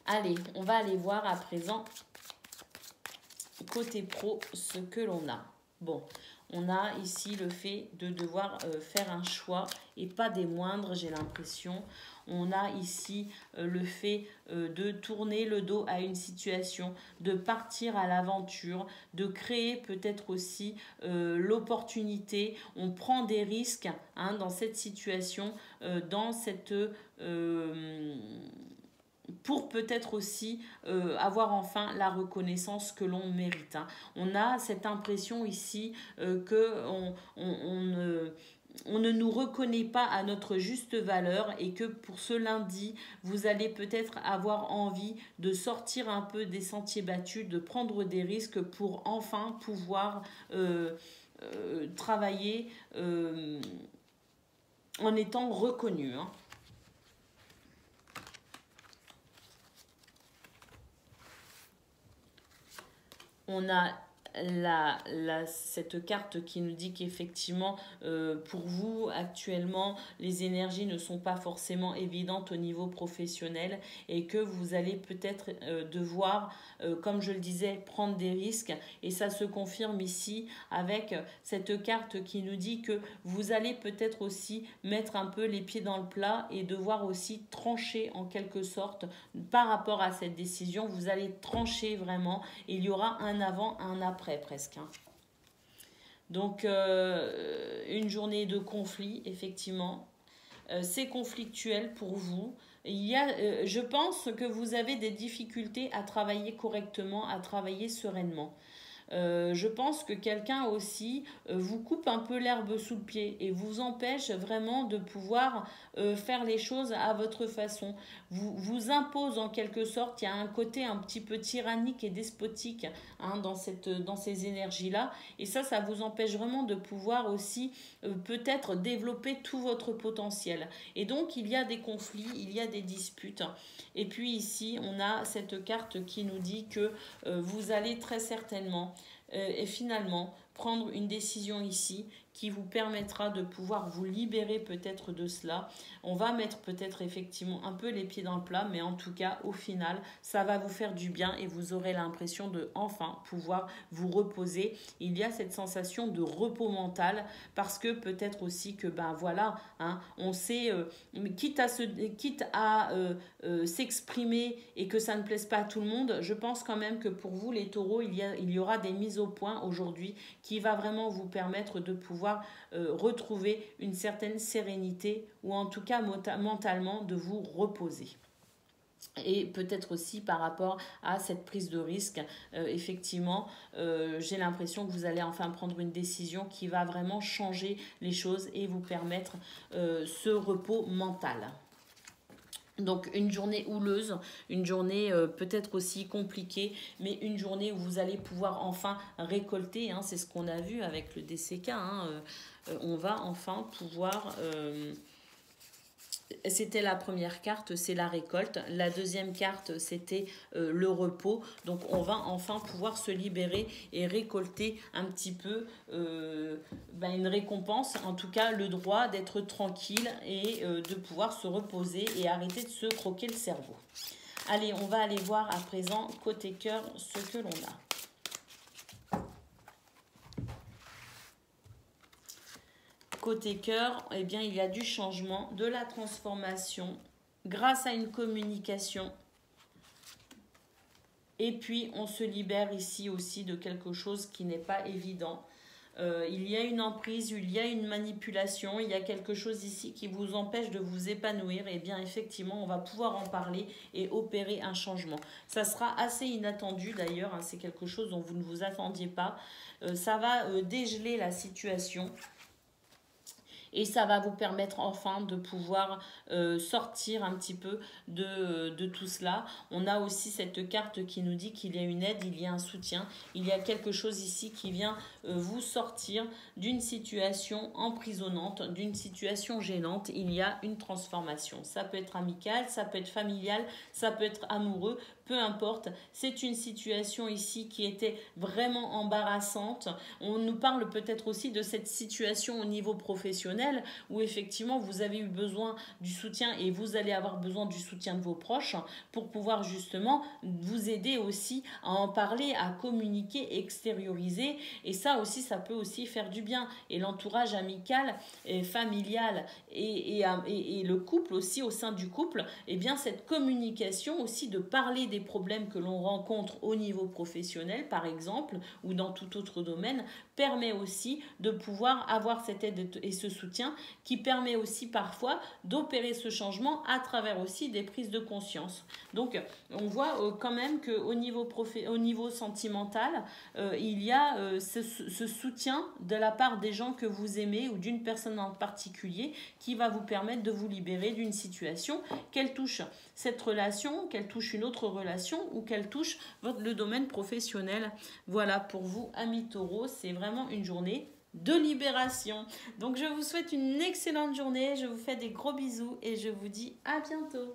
Allez, on va aller voir à présent côté pro ce que l'on a. Bon, on a ici le fait de devoir faire un choix et pas des moindres, j'ai l'impression. On a ici le fait de tourner le dos à une situation, de partir à l'aventure, de créer peut-être aussi l'opportunité. On prend des risques hein, dans cette situation, dans cette... pour peut-être aussi avoir enfin la reconnaissance que l'on mérite. Hein. On a cette impression ici on ne nous reconnaît pas à notre juste valeur et que pour ce lundi, vous allez peut-être avoir envie de sortir un peu des sentiers battus, de prendre des risques pour enfin pouvoir travailler en étant reconnu. Hein. On a cette carte qui nous dit qu'effectivement pour vous actuellement les énergies ne sont pas forcément évidentes au niveau professionnel et que vous allez peut-être devoir comme je le disais prendre des risques et ça se confirme ici avec cette carte qui nous dit que vous allez peut-être aussi mettre un peu les pieds dans le plat et devoir aussi trancher en quelque sorte par rapport à cette décision. Vous allez trancher vraiment, il y aura un avant, un après presque. Hein. Donc une journée de conflit, effectivement. C'est conflictuel pour vous. Il y a, je pense que vous avez des difficultés à travailler correctement, à travailler sereinement. Je pense que quelqu'un aussi vous coupe un peu l'herbe sous le pied et vous empêche vraiment de pouvoir faire les choses à votre façon. Vous impose en quelque sorte, il y a un côté un petit peu tyrannique et despotique hein, dans ces énergies-là. Et ça vous empêche vraiment de pouvoir aussi peut-être développer tout votre potentiel. Et donc il y a des conflits, il y a des disputes. Et puis ici, on a cette carte qui nous dit que vous allez très certainement et finalement prendre une décision ici qui vous permettra de pouvoir vous libérer peut-être de cela. On va mettre peut-être effectivement un peu les pieds dans le plat, mais en tout cas, au final, ça va vous faire du bien et vous aurez l'impression de enfin pouvoir vous reposer. Il y a cette sensation de repos parce que peut-être aussi que ben voilà, hein, on sait quitte à s'exprimer et que ça ne plaise pas à tout le monde, je pense quand même que pour vous les taureaux, il y aura des mises au point aujourd'hui qui va vraiment vous permettre de pouvoir retrouver une certaine sérénité ou en tout cas mentalement de vous reposer. Et peut-être aussi par rapport à cette prise de risque, effectivement, j'ai l'impression que vous allez enfin prendre une décision qui va vraiment changer les choses et vous permettre ce repos mental. Donc une journée houleuse, une journée peut-être aussi compliquée, mais une journée où vous allez pouvoir enfin récolter, hein, c'est ce qu'on a vu avec le DCK, hein, on va enfin pouvoir... c'était la première carte, c'est la récolte. La deuxième carte, c'était le repos. Donc, on va enfin pouvoir se libérer et récolter un petit peu une récompense. En tout cas, le droit d'être tranquille et de pouvoir se reposer et arrêter de se croquer le cerveau. Allez, on va aller voir à présent, côté cœur, ce que l'on a. Côté cœur, eh bien, il y a du changement, de la transformation grâce à une communication. Et puis, on se libère ici aussi de quelque chose qui n'est pas évident. Il y a une emprise, il y a une manipulation, il y a quelque chose ici qui vous empêche de vous épanouir. Et bien, effectivement, on va pouvoir en parler et opérer un changement. Ça sera assez inattendu d'ailleurs, hein, c'est quelque chose dont vous ne vous attendiez pas. Ça va dégeler la situation. Et ça va vous permettre enfin de pouvoir sortir un petit peu de tout cela. On a aussi cette carte qui nous dit qu'il y a une aide, il y a un soutien. Il y a quelque chose ici qui vient vous sortir d'une situation emprisonnante, d'une situation gênante. Il y a une transformation. Ça peut être amical, ça peut être familial, ça peut être amoureux. Peu importe, c'est une situation ici qui était vraiment embarrassante. On nous parle peut-être aussi de cette situation au niveau professionnel où effectivement vous avez eu besoin du soutien et vous allez avoir besoin du soutien de vos proches pour pouvoir justement vous aider aussi à en parler, à communiquer, extérioriser. Et ça aussi, ça peut aussi faire du bien. Et l'entourage amical et familial et le couple aussi au sein du couple, eh bien cette communication aussi de parler des problèmes que l'on rencontre au niveau professionnel par exemple ou dans tout autre domaine permet aussi de pouvoir avoir cette aide et ce soutien qui permet aussi parfois d'opérer ce changement à travers aussi des prises de conscience. Donc on voit quand même qu'au niveau sentimental, il y a ce soutien de la part des gens que vous aimez ou d'une personne en particulier qui va vous permettre de vous libérer d'une situation, qu'elle touche cette relation, qu'elle touche une autre relation ou qu'elle touche le domaine professionnel. Voilà pour vous, amis taureaux, c'est vraiment une journée de libération. Donc je vous souhaite une excellente journée, je vous fais des gros bisous et je vous dis à bientôt.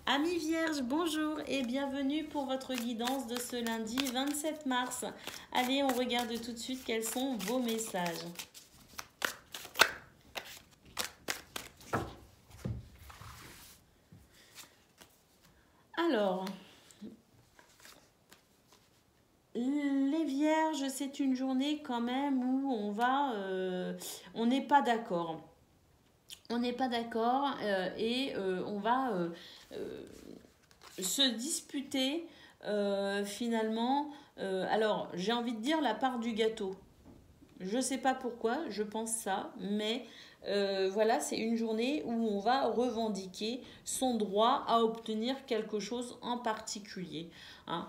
Amis vierges, bonjour et bienvenue pour votre guidance de ce lundi 27 mars. Allez, on regarde tout de suite quels sont vos messages. Alors, les vierges, c'est une journée quand même où on n'est pas d'accord. On n'est pas d'accord et on va se disputer finalement. Alors, j'ai envie de dire la part du gâteau. Je ne sais pas pourquoi, je pense ça, mais voilà, c'est une journée où on va revendiquer son droit à obtenir quelque chose en particulier. Hein.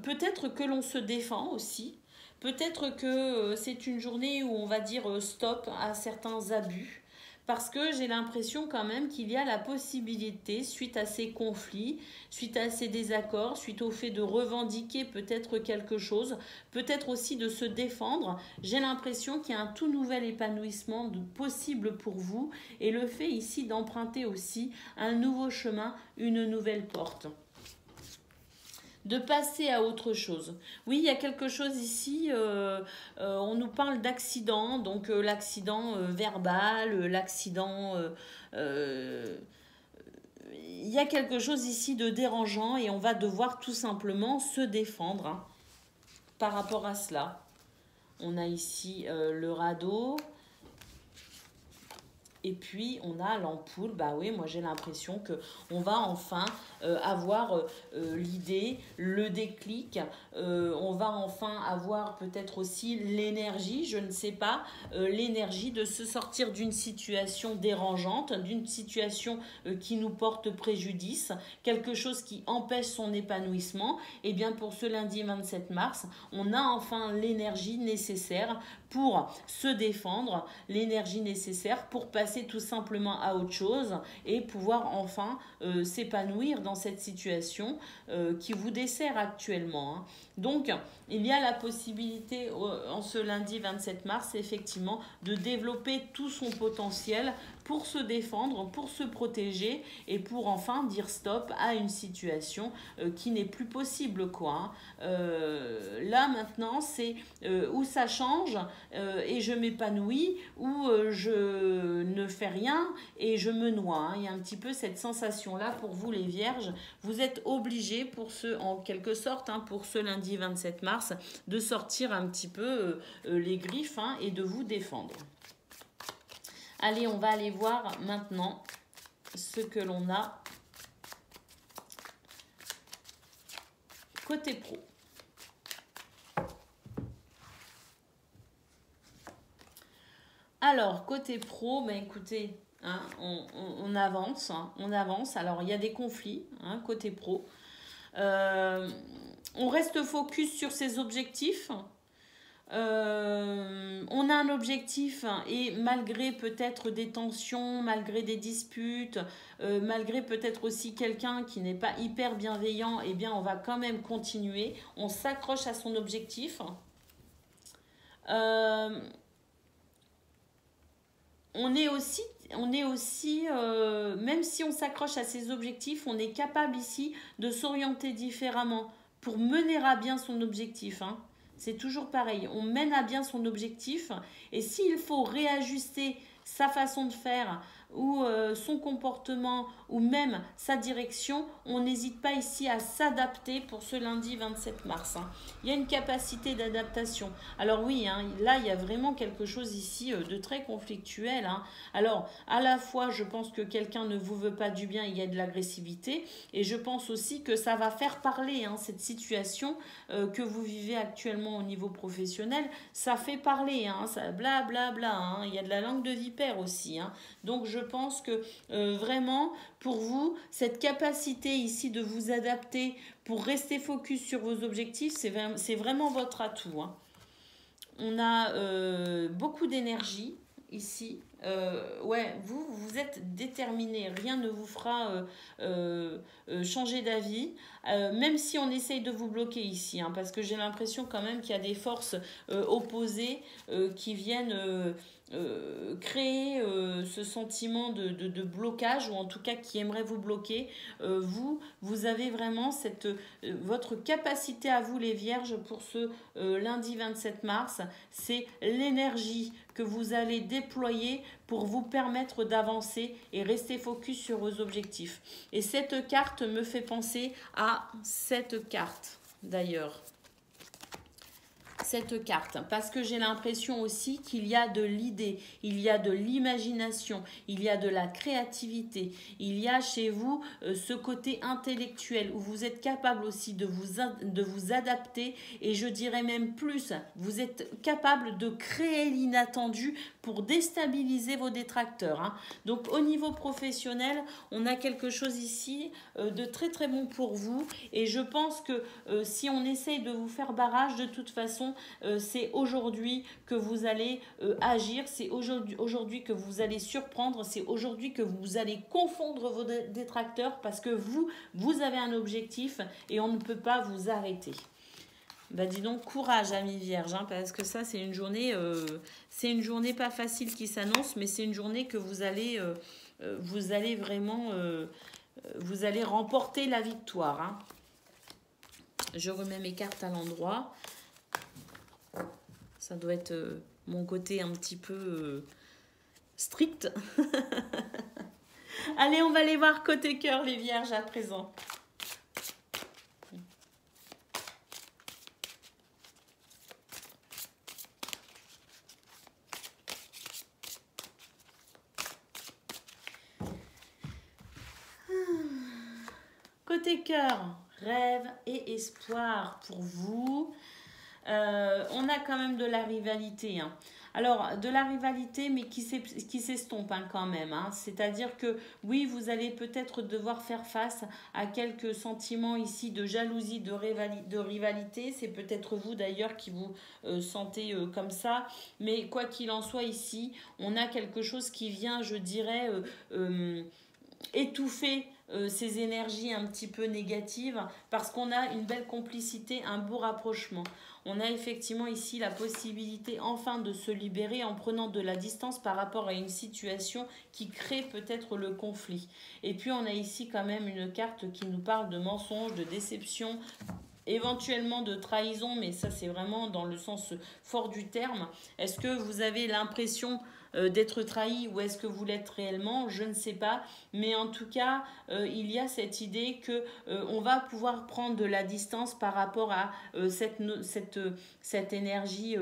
Peut-être que l'on se défend aussi. Peut-être que c'est une journée où on va dire stop à certains abus. Parce que j'ai l'impression quand même qu'il y a la possibilité, suite à ces conflits, suite à ces désaccords, suite au fait de revendiquer peut-être quelque chose, peut-être aussi de se défendre, j'ai l'impression qu'il y a un tout nouvel épanouissement possible pour vous et le fait ici d'emprunter aussi un nouveau chemin, une nouvelle porte. de passer à autre chose. Oui, il y a quelque chose ici, on nous parle d'accident, donc l'accident verbal, l'accident... il y a quelque chose ici de dérangeant et on va devoir tout simplement se défendre hein, par rapport à cela. On a ici le radeau. Et puis, on a l'ampoule. Bah oui, moi, j'ai l'impression qu'on va enfin avoir l'idée, le déclic. On va enfin avoir peut-être aussi l'énergie, je ne sais pas, l'énergie de se sortir d'une situation dérangeante, d'une situation qui nous porte préjudice, quelque chose qui empêche son épanouissement. Et bien, pour ce lundi 27 mars, on a enfin l'énergie nécessaire pour se défendre, l'énergie nécessaire pour passer tout simplement à autre chose et pouvoir enfin s'épanouir dans cette situation qui vous dessert actuellement. Hein. Donc, il y a la possibilité en ce lundi 27 mars, effectivement, de développer tout son potentiel pour se défendre, pour se protéger et pour enfin dire stop à une situation qui n'est plus possible. Quoi, hein. Là, maintenant, c'est où ça change et je m'épanouis ou je ne fais rien et je me noie. Hein. Il y a un petit peu cette sensation-là pour vous les vierges. Vous êtes obligés pour ce, en quelque sorte, hein, pour ce lundi 27 mars, de sortir un petit peu les griffes hein, et de vous défendre. Allez, on va aller voir maintenant ce que l'on a côté pro. Alors, côté pro, ben écoutez, hein, on avance, hein, on avance. Alors, il y a des conflits, hein, côté pro. On reste focus sur ses objectifs. On a un objectif et malgré peut-être des tensions, malgré des disputes, malgré peut-être aussi quelqu'un qui n'est pas hyper bienveillant, eh bien, on va quand même continuer. On s'accroche à son objectif. On est aussi même si on s'accroche à ses objectifs, on est capable ici de s'orienter différemment pour mener à bien son objectif. Hein. C'est toujours pareil, on mène à bien son objectif et s'il faut réajuster sa façon de faire ou son comportement ou même sa direction, on n'hésite pas ici à s'adapter pour ce lundi 27 mars. Hein. Il y a une capacité d'adaptation. Alors oui, hein, là il y a vraiment quelque chose ici de très conflictuel. Hein. Alors à la fois je pense que quelqu'un ne vous veut pas du bien, il y a de l'agressivité et je pense aussi que ça va faire parler hein, cette situation que vous vivez actuellement au niveau professionnel, ça fait parler, hein, ça blablabla, bla, bla, hein, il y a de la langue de vipère aussi. Hein. Donc je pense que vraiment pour vous, cette capacité ici de vous adapter pour rester focus sur vos objectifs, c'est vraiment votre atout. Hein. On a beaucoup d'énergie ici. Ouais, vous êtes déterminé, rien ne vous fera changer d'avis, même si on essaye de vous bloquer ici, hein, parce que j'ai l'impression quand même qu'il y a des forces opposées qui viennent créer ce sentiment de blocage, ou en tout cas qui aimerait vous bloquer. Vous avez vraiment votre capacité à vous les vierges pour ce lundi 27 mars, c'est l'énergie que vous allez déployer pour vous permettre d'avancer et rester focus sur vos objectifs. Et cette carte me fait penser à cette carte d'ailleurs. Cette carte, parce que j'ai l'impression aussi qu'il y a de l'idée, il y a de l'imagination, il y a de la créativité, il y a chez vous ce côté intellectuel où vous êtes capable aussi de vous adapter et je dirais même plus, vous êtes capable de créer l'inattendu pour déstabiliser vos détracteurs. Hein. Donc au niveau professionnel, on a quelque chose ici de très très bon pour vous et je pense que si on essaye de vous faire barrage, de toute façon, c'est aujourd'hui que vous allez agir, c'est aujourd'hui que vous allez surprendre, c'est aujourd'hui que vous allez confondre vos détracteurs parce que vous avez un objectif et on ne peut pas vous arrêter. Bah dis donc, courage amis vierges, hein, parce que ça c'est une journée pas facile qui s'annonce, mais c'est une journée que vous allez vraiment, vous allez remporter la victoire. Hein. Je remets mes cartes à l'endroit. Ça doit être mon côté un petit peu strict. Allez, on va aller voir côté cœur, les vierges, à présent. Côté cœur, rêve et espoir pour vous. On a quand même de la rivalité. Hein. Alors, de la rivalité, mais qui s'estompe hein, quand même. Hein. C'est-à-dire que, oui, vous allez peut-être devoir faire face à quelques sentiments ici de jalousie, de rivalité. C'est peut-être vous d'ailleurs qui vous sentez comme ça. Mais quoi qu'il en soit ici, on a quelque chose qui vient, je dirais, étouffer ces énergies un petit peu négatives parce qu'on a une belle complicité, un beau rapprochement. On a effectivement ici la possibilité enfin de se libérer en prenant de la distance par rapport à une situation qui crée peut-être le conflit. Et puis on a ici quand même une carte qui nous parle de mensonges, de déception, éventuellement de trahison, mais ça c'est vraiment dans le sens fort du terme. Est-ce que vous avez l'impression d'être trahi ou est-ce que vous l'êtes réellement? Je ne sais pas, mais en tout cas il y a cette idée que on va pouvoir prendre de la distance par rapport à cette énergie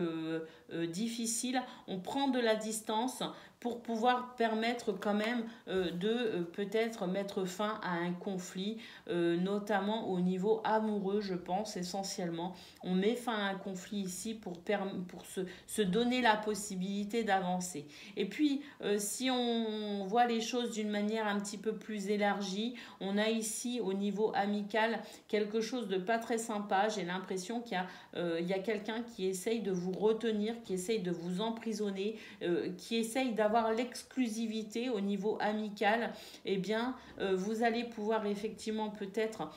difficile. On prend de la distance pour pouvoir permettre quand même de peut-être mettre fin à un conflit, notamment au niveau amoureux, je pense, essentiellement. On met fin à un conflit ici pour se donner la possibilité d'avancer. Et puis, si on voit les choses d'une manière un petit peu plus élargie, on a ici, au niveau amical, quelque chose de pas très sympa. J'ai l'impression qu'il y a quelqu'un qui essaye de vous retenir, qui essaye de vous emprisonner, qui essaye d'avoir l'exclusivité au niveau amical. Eh bien, vous allez pouvoir effectivement peut-être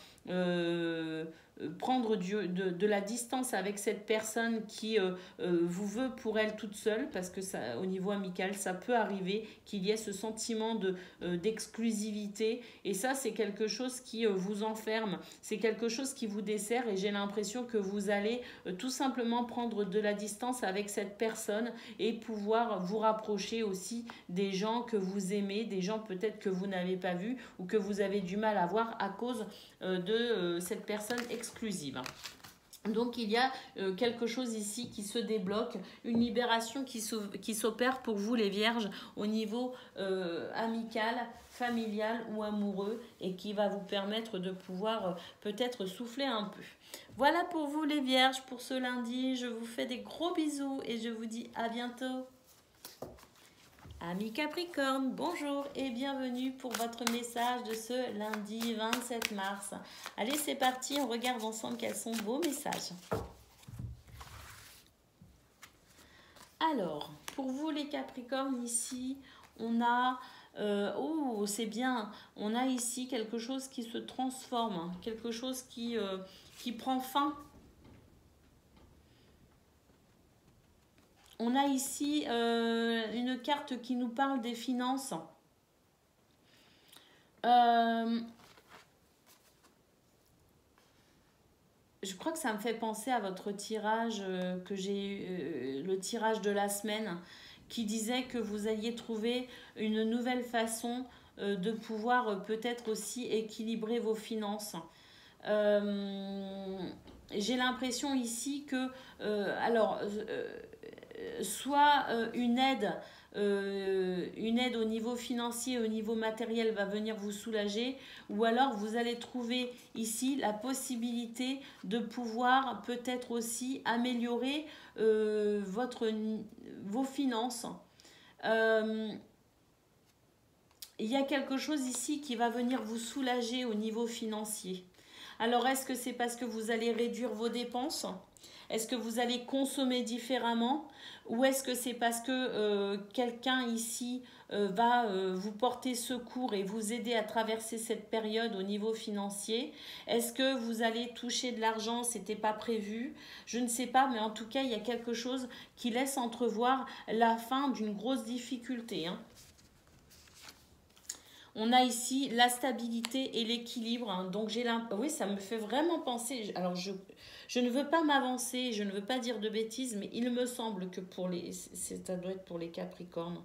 prendre de la distance avec cette personne qui vous veut pour elle toute seule, parce que ça, au niveau amical, ça peut arriver qu'il y ait ce sentiment d'exclusivité, et ça c'est quelque chose qui vous enferme, c'est quelque chose qui vous dessert, et j'ai l'impression que vous allez tout simplement prendre de la distance avec cette personne et pouvoir vous rapprocher aussi des gens que vous aimez, des gens peut-être que vous n'avez pas vus ou que vous avez du mal à voir à cause de cette personne exclusive. Donc il y a quelque chose ici qui se débloque, une libération qui s'opère pour vous les vierges au niveau amical, familial ou amoureux, et qui va vous permettre de pouvoir peut-être souffler un peu. Voilà pour vous les vierges pour ce lundi. Je vous fais des gros bisous et je vous dis à bientôt. Amis Capricorne, bonjour et bienvenue pour votre message de ce lundi 27 mars. Allez, c'est parti, on regarde ensemble quels sont vos messages. Alors, pour vous les Capricornes, ici, on a... oh, c'est bien, on a ici quelque chose qui se transforme, quelque chose qui prend fin. On a ici une carte qui nous parle des finances. Je crois que ça me fait penser à votre tirage que j'ai eu, le tirage de la semaine, qui disait que vous alliez trouver une nouvelle façon de pouvoir peut-être aussi équilibrer vos finances. J'ai l'impression ici que... soit une aide au niveau financier, au niveau matériel va venir vous soulager, ou alors vous allez trouver ici la possibilité de pouvoir peut-être aussi améliorer vos finances. Il y a quelque chose ici qui va venir vous soulager au niveau financier. Alors est-ce que c'est parce que vous allez réduire vos dépenses ? Est-ce que vous allez consommer différemment? Ou est-ce que c'est parce que quelqu'un ici va vous porter secours et vous aider à traverser cette période au niveau financier? Est-ce que vous allez toucher de l'argent? C'était pas prévu. Je ne sais pas, mais en tout cas, il y a quelque chose qui laisse entrevoir la fin d'une grosse difficulté. Hein. On a ici la stabilité et l'équilibre. Hein. Donc, oui, ça me fait vraiment penser. Alors, je ne veux pas m'avancer, je ne veux pas dire de bêtises, mais il me semble que ça doit être pour les Capricornes.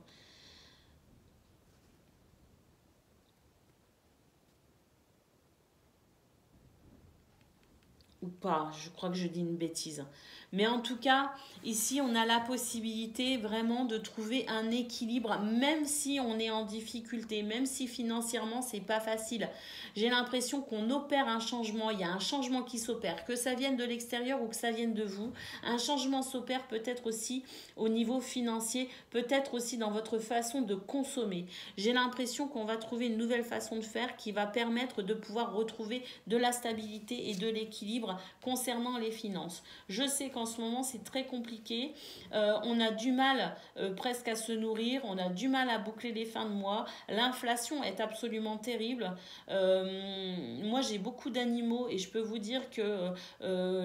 Ou pas, je crois que je dis une bêtise. Mais en tout cas, ici, on a la possibilité vraiment de trouver un équilibre, même si on est en difficulté, même si financièrement, c'est pas facile. J'ai l'impression qu'on opère un changement, il y a un changement qui s'opère, que ça vienne de l'extérieur ou que ça vienne de vous. Un changement s'opère peut-être aussi au niveau financier, peut-être aussi dans votre façon de consommer. J'ai l'impression qu'on va trouver une nouvelle façon de faire qui va permettre de pouvoir retrouver de la stabilité et de l'équilibre concernant les finances. Je sais qu'en ce moment c'est très compliqué, on a du mal presque à se nourrir, on a du mal à boucler les fins de mois, l'inflation est absolument terrible. Moi j'ai beaucoup d'animaux et je peux vous dire que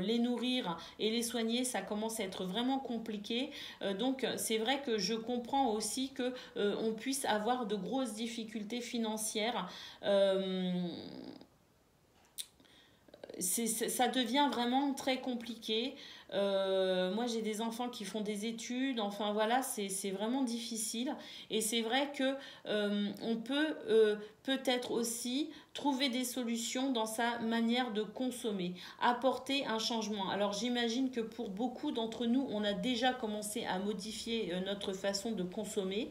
les nourrir et les soigner ça commence à être vraiment compliqué. Donc c'est vrai que je comprends aussi que on puisse avoir de grosses difficultés financières. Ça devient vraiment très compliqué. Moi, j'ai des enfants qui font des études. Enfin, voilà, c'est vraiment difficile. Et c'est vrai que on peut peut-être aussi trouver des solutions dans sa manière de consommer, apporter un changement. Alors, j'imagine que pour beaucoup d'entre nous, on a déjà commencé à modifier notre façon de consommer.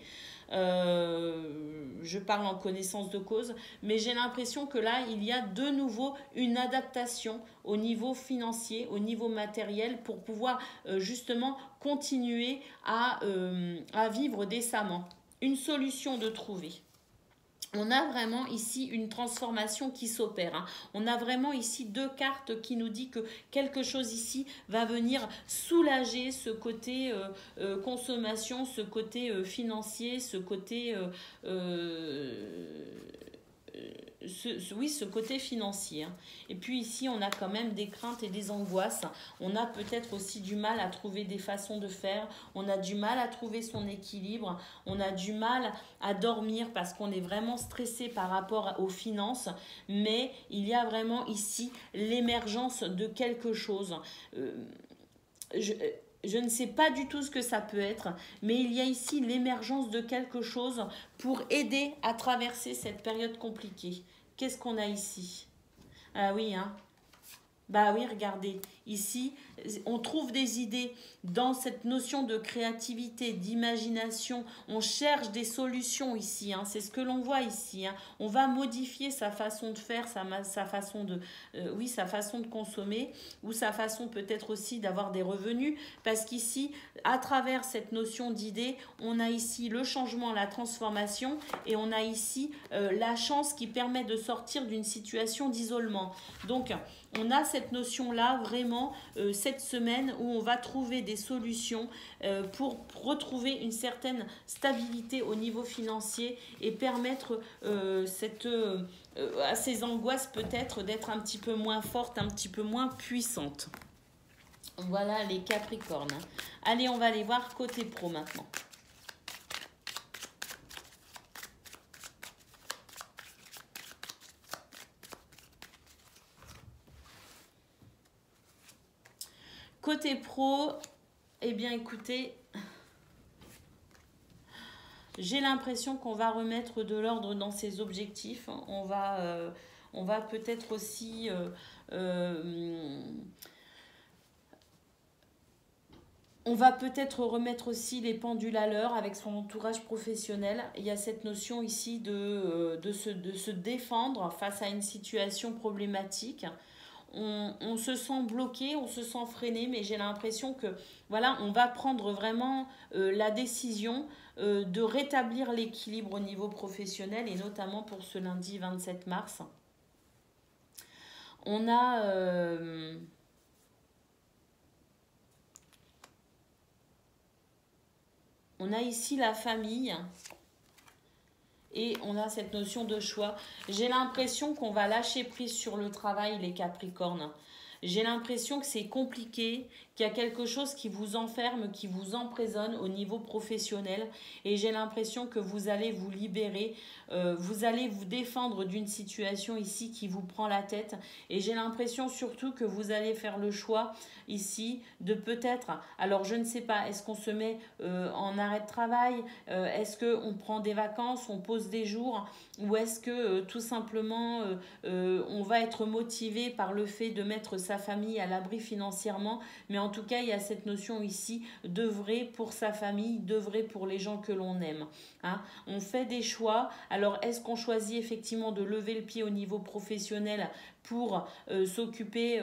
Je parle en connaissance de cause, mais j'ai l'impression que là, il y a de nouveau une adaptation au niveau financier, au niveau matériel, pour pouvoir justement continuer à vivre décemment. Une solution de trouver. On a vraiment ici une transformation qui s'opère. Hein. On a vraiment ici deux cartes qui nous disent que quelque chose ici va venir soulager ce côté consommation, ce côté financier, ce côté ce côté financier. Hein. Et puis ici, on a quand même des craintes et des angoisses. On a peut-être aussi du mal à trouver des façons de faire. On a du mal à trouver son équilibre. On a du mal à dormir parce qu'on est vraiment stressé par rapport aux finances. Mais il y a vraiment ici l'émergence de quelque chose. Je ne sais pas du tout ce que ça peut être, mais il y a ici l'émergence de quelque chose pour aider à traverser cette période compliquée. Qu'est-ce qu'on a ici? Ah oui, hein. Bah oui, regardez, ici, on trouve des idées dans cette notion de créativité, d'imagination. On cherche des solutions ici, hein. C'est ce que l'on voit ici. Hein. On va modifier sa façon de faire, sa façon de, sa façon de consommer ou sa façon peut-être aussi d'avoir des revenus. Parce qu'ici, à travers cette notion d'idée, on a ici le changement, la transformation et on a ici la chance qui permet de sortir d'une situation d'isolement. Donc, on a cette notion-là vraiment cette semaine où on va trouver des solutions pour retrouver une certaine stabilité au niveau financier et permettre à ces angoisses peut-être d'être un petit peu moins fortes, un petit peu moins puissantes. Voilà les Capricornes. Allez, on va aller voir côté pro maintenant. Côté pro, eh bien écoutez, j'ai l'impression qu'on va remettre de l'ordre dans ses objectifs. On va peut-être aussi on va peut-être remettre aussi les pendules à l'heure avec son entourage professionnel. Il y a cette notion ici de se défendre face à une situation problématique. On se sent bloqué, on se sent freiné, mais j'ai l'impression que voilà, on va prendre vraiment la décision de rétablir l'équilibre au niveau professionnel et notamment pour ce lundi 27 mars. On a ici la famille. Et on a cette notion de choix. J'ai l'impression qu'on va lâcher prise sur le travail, les Capricornes. J'ai l'impression que c'est compliqué, qu'il y a quelque chose qui vous enferme, qui vous emprisonne au niveau professionnel. Et j'ai l'impression que vous allez vous libérer, vous allez vous défendre d'une situation ici qui vous prend la tête. Et j'ai l'impression surtout que vous allez faire le choix ici de peut-être, alors je ne sais pas, est-ce qu'on se met en arrêt de travail, est-ce qu'on prend des vacances, on pose des jours, ou est-ce que tout simplement on va être motivé par le fait de mettre sa famille à l'abri financièrement. Mais en tout cas, il y a cette notion ici d'œuvrer pour sa famille, d'œuvrer pour les gens que l'on aime. Hein. On fait des choix. Alors, est-ce qu'on choisit effectivement de lever le pied au niveau professionnel pour s'occuper,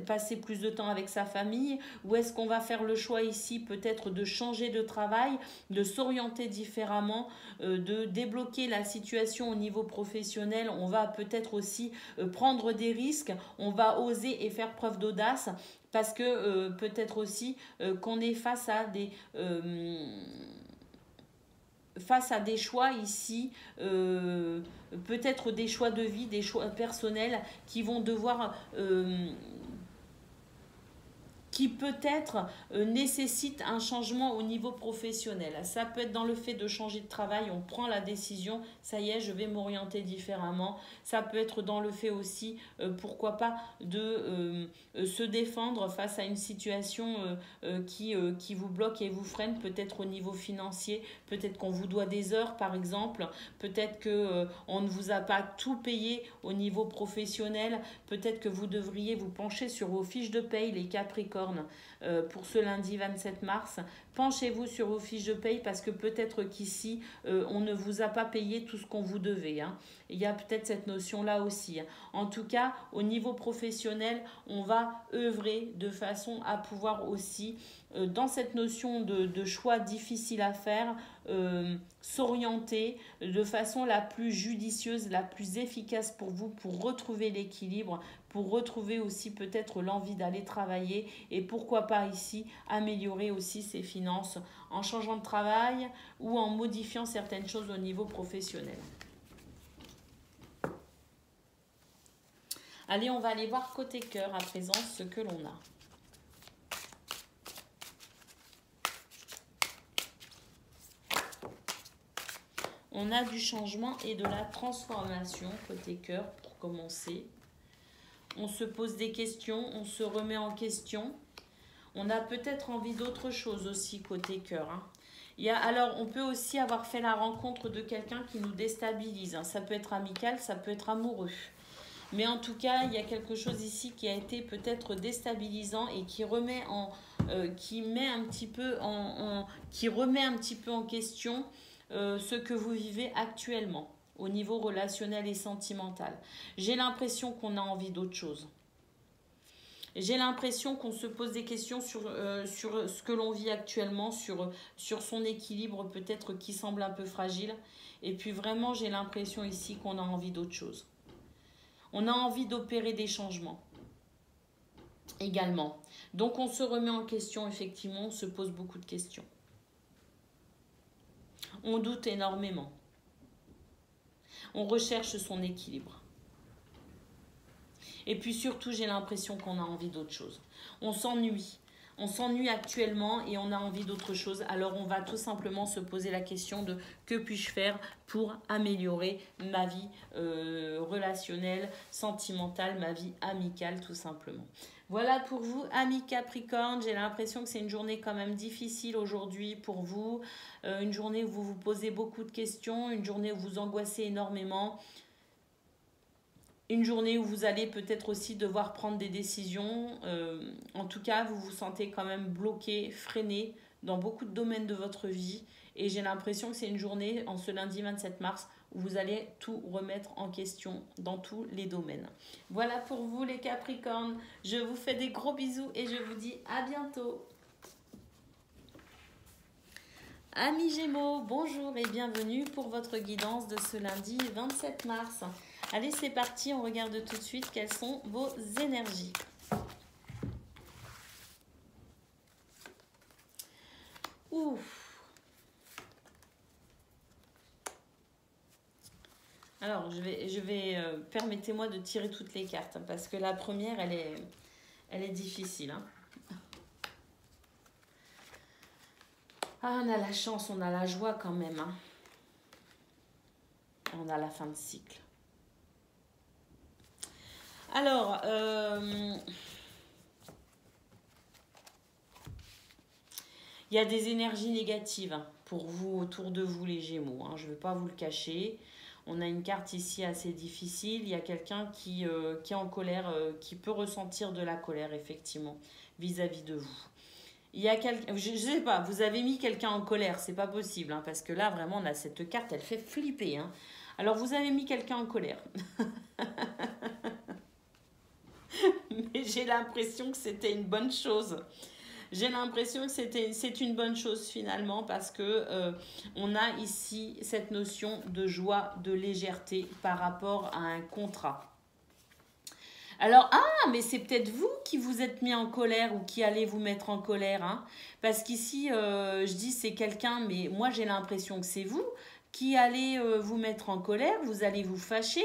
passer plus de temps avec sa famille, ou est-ce qu'on va faire le choix ici peut-être de changer de travail, de s'orienter différemment, de débloquer la situation au niveau professionnel. On va peut-être aussi prendre des risques, on va oser et faire preuve d'audace parce que peut-être aussi qu'on est face à des choix ici, peut-être des choix de vie, des choix personnels qui vont devoir qui peut-être nécessite un changement au niveau professionnel. Ça peut être dans le fait de changer de travail, on prend la décision, ça y est, je vais m'orienter différemment. Ça peut être dans le fait aussi, pourquoi pas, de se défendre face à une situation qui vous bloque et vous freine, peut-être au niveau financier, peut-être qu'on vous doit des heures par exemple, peut-être qu'on ne vous a pas tout payé au niveau professionnel, peut-être que vous devriez vous pencher sur vos fiches de paye, les Capricornes, pour ce lundi 27 mars. Penchez-vous sur vos fiches de paye parce que peut-être qu'ici, on ne vous a pas payé tout ce qu'on vous devait. Hein. Il y a peut-être cette notion-là aussi. Hein. En tout cas, au niveau professionnel, on va œuvrer de façon à pouvoir aussi, dans cette notion de choix difficile à faire, s'orienter de façon la plus judicieuse, la plus efficace pour vous, pour retrouver l'équilibre, pour retrouver aussi peut-être l'envie d'aller travailler et pourquoi pas ici améliorer aussi ses finances en changeant de travail ou en modifiant certaines choses au niveau professionnel. Allez, on va aller voir côté cœur à présent ce que l'on a. On a du changement et de la transformation côté cœur pour commencer. On se pose des questions, on se remet en question. On a peut-être envie d'autre chose aussi côté cœur. Hein. Alors, on peut aussi avoir fait la rencontre de quelqu'un qui nous déstabilise. Hein. Ça peut être amical, ça peut être amoureux. Mais en tout cas, il y a quelque chose ici qui a été peut-être déstabilisant et qui remet qui remet un petit peu en question ce que vous vivez actuellement au niveau relationnel et sentimental. J'ai l'impression qu'on a envie d'autre chose. J'ai l'impression qu'on se pose des questions sur ce que l'on vit actuellement, sur son équilibre peut-être qui semble un peu fragile. Et puis vraiment, j'ai l'impression ici qu'on a envie d'autre chose. On a envie d'opérer des changements également. Donc on se remet en question, effectivement, on se pose beaucoup de questions. On doute énormément. On recherche son équilibre. Et puis surtout, j'ai l'impression qu'on a envie d'autre chose. On s'ennuie. On s'ennuie actuellement et on a envie d'autre chose. Alors on va tout simplement se poser la question de que puis-je faire pour améliorer ma vie relationnelle, sentimentale, ma vie amicale tout simplement. Voilà pour vous, amis Capricorne. J'ai l'impression que c'est une journée quand même difficile aujourd'hui pour vous. Une journée où vous vous posez beaucoup de questions, une journée où vous angoissez énormément. Une journée où vous allez peut-être aussi devoir prendre des décisions. En tout cas, vous vous sentez quand même bloqué, freiné dans beaucoup de domaines de votre vie. Et j'ai l'impression que c'est une journée, en ce lundi 27 mars, où vous allez tout remettre en question dans tous les domaines. Voilà pour vous les Capricornes. Je vous fais des gros bisous et je vous dis à bientôt. Amis Gémeaux, bonjour et bienvenue pour votre guidance de ce lundi 27 mars. Allez, c'est parti, on regarde tout de suite quelles sont vos énergies. Ouf. Alors, permettez-moi de tirer toutes les cartes, parce que la première, elle Elle est difficile. Hein. Ah, on a la chance, on a la joie quand même. Hein. On a la fin de cycle. Alors, il y a des énergies négatives pour vous, autour de vous, les Gémeaux. Hein. Je ne vais pas vous le cacher. On a une carte ici assez difficile. Il y a quelqu'un qui est en colère, qui peut ressentir de la colère, effectivement, vis-à-vis de vous. Il y a quelqu'un, je ne sais pas, vous avez mis quelqu'un en colère, c'est pas possible, hein, parce que là, vraiment, on a cette carte, elle fait flipper. Hein. Alors, vous avez mis quelqu'un en colère. Mais j'ai l'impression que c'était une bonne chose. J'ai l'impression que c'est une bonne chose finalement parce que on a ici cette notion de joie, de légèreté par rapport à un contrat. Alors, mais c'est peut-être vous qui vous êtes mis en colère ou qui allez vous mettre en colère. Hein, parce qu'ici, je dis c'est quelqu'un, mais moi j'ai l'impression que c'est vous qui allez vous mettre en colère, vous allez vous fâcher.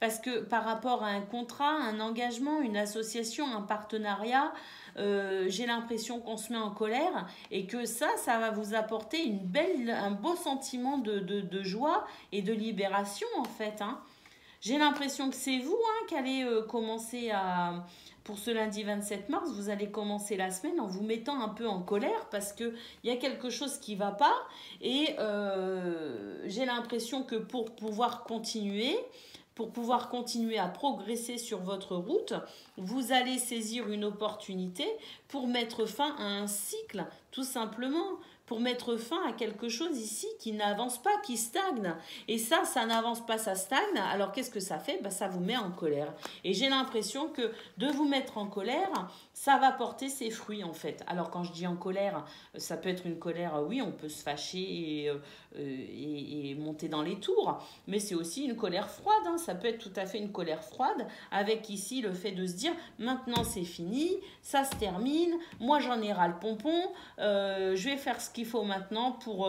Parce que par rapport à un contrat, un engagement, une association, un partenariat, j'ai l'impression qu'on se met en colère et que ça va vous apporter un beau sentiment de joie et de libération en fait. Hein. J'ai l'impression que c'est vous qui allez commencer pour ce lundi 27 mars, vous allez commencer la semaine en vous mettant un peu en colère parce qu'il y a quelque chose qui ne va pas et j'ai l'impression que pour pouvoir continuer à progresser sur votre route, vous allez saisir une opportunité pour mettre fin à un cycle, tout simplement, pour mettre fin à quelque chose ici qui n'avance pas, qui stagne. Et ça n'avance pas, ça stagne. Alors qu'est-ce que ça fait? Ça vous met en colère. Et j'ai l'impression que de vous mettre en colère, ça va porter ses fruits en fait. Alors quand je dis en colère, ça peut être une colère, oui, on peut se fâcher et monter dans les tours, mais c'est aussi une colère froide, hein. Ça peut être tout à fait une colère froide, avec ici le fait de se dire, maintenant c'est fini, ça se termine, moi j'en ai ras le pompon, je vais faire ce qu'il faut maintenant pour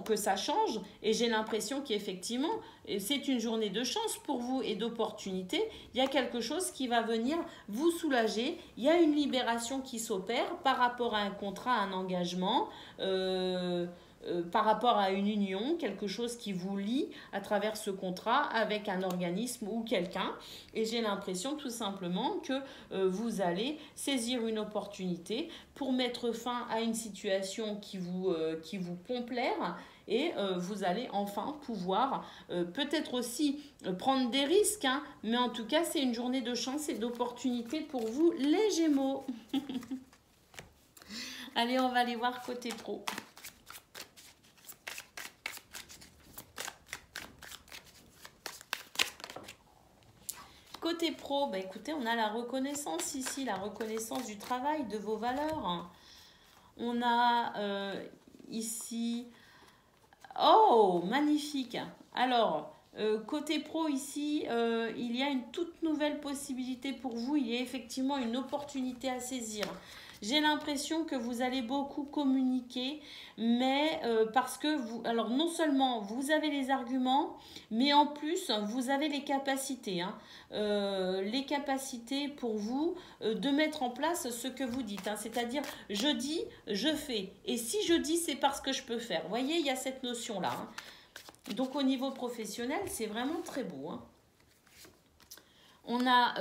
que ça change, et j'ai l'impression qu'effectivement, c'est une journée de chance pour vous et d'opportunité, il y a quelque chose qui va venir vous soulager, il y a une libération qui s'opère par rapport à un contrat, un engagement, par rapport à une union, quelque chose qui vous lie à travers ce contrat avec un organisme ou quelqu'un. Et j'ai l'impression tout simplement que vous allez saisir une opportunité pour mettre fin à une situation qui vous complaire. Et vous allez enfin pouvoir peut-être aussi prendre des risques, hein, mais en tout cas c'est une journée de chance et d'opportunité pour vous les Gémeaux. Allez, on va aller voir côté pro. Côté pro, écoutez, on a la reconnaissance ici, la reconnaissance du travail, de vos valeurs. On a ici... Oh, magnifique. Alors, côté pro ici, il y a une toute nouvelle possibilité pour vous. Il y a effectivement une opportunité à saisir. J'ai l'impression que vous allez beaucoup communiquer, mais parce que vous, alors non seulement vous avez les arguments, mais en plus vous avez les capacités, hein, les capacités pour vous de mettre en place ce que vous dites, hein, c'est-à-dire je dis, je fais, et si je dis c'est parce que je peux faire. Vous voyez, il y a cette notion-là. Hein. Donc au niveau professionnel, c'est vraiment très beau. Hein. On a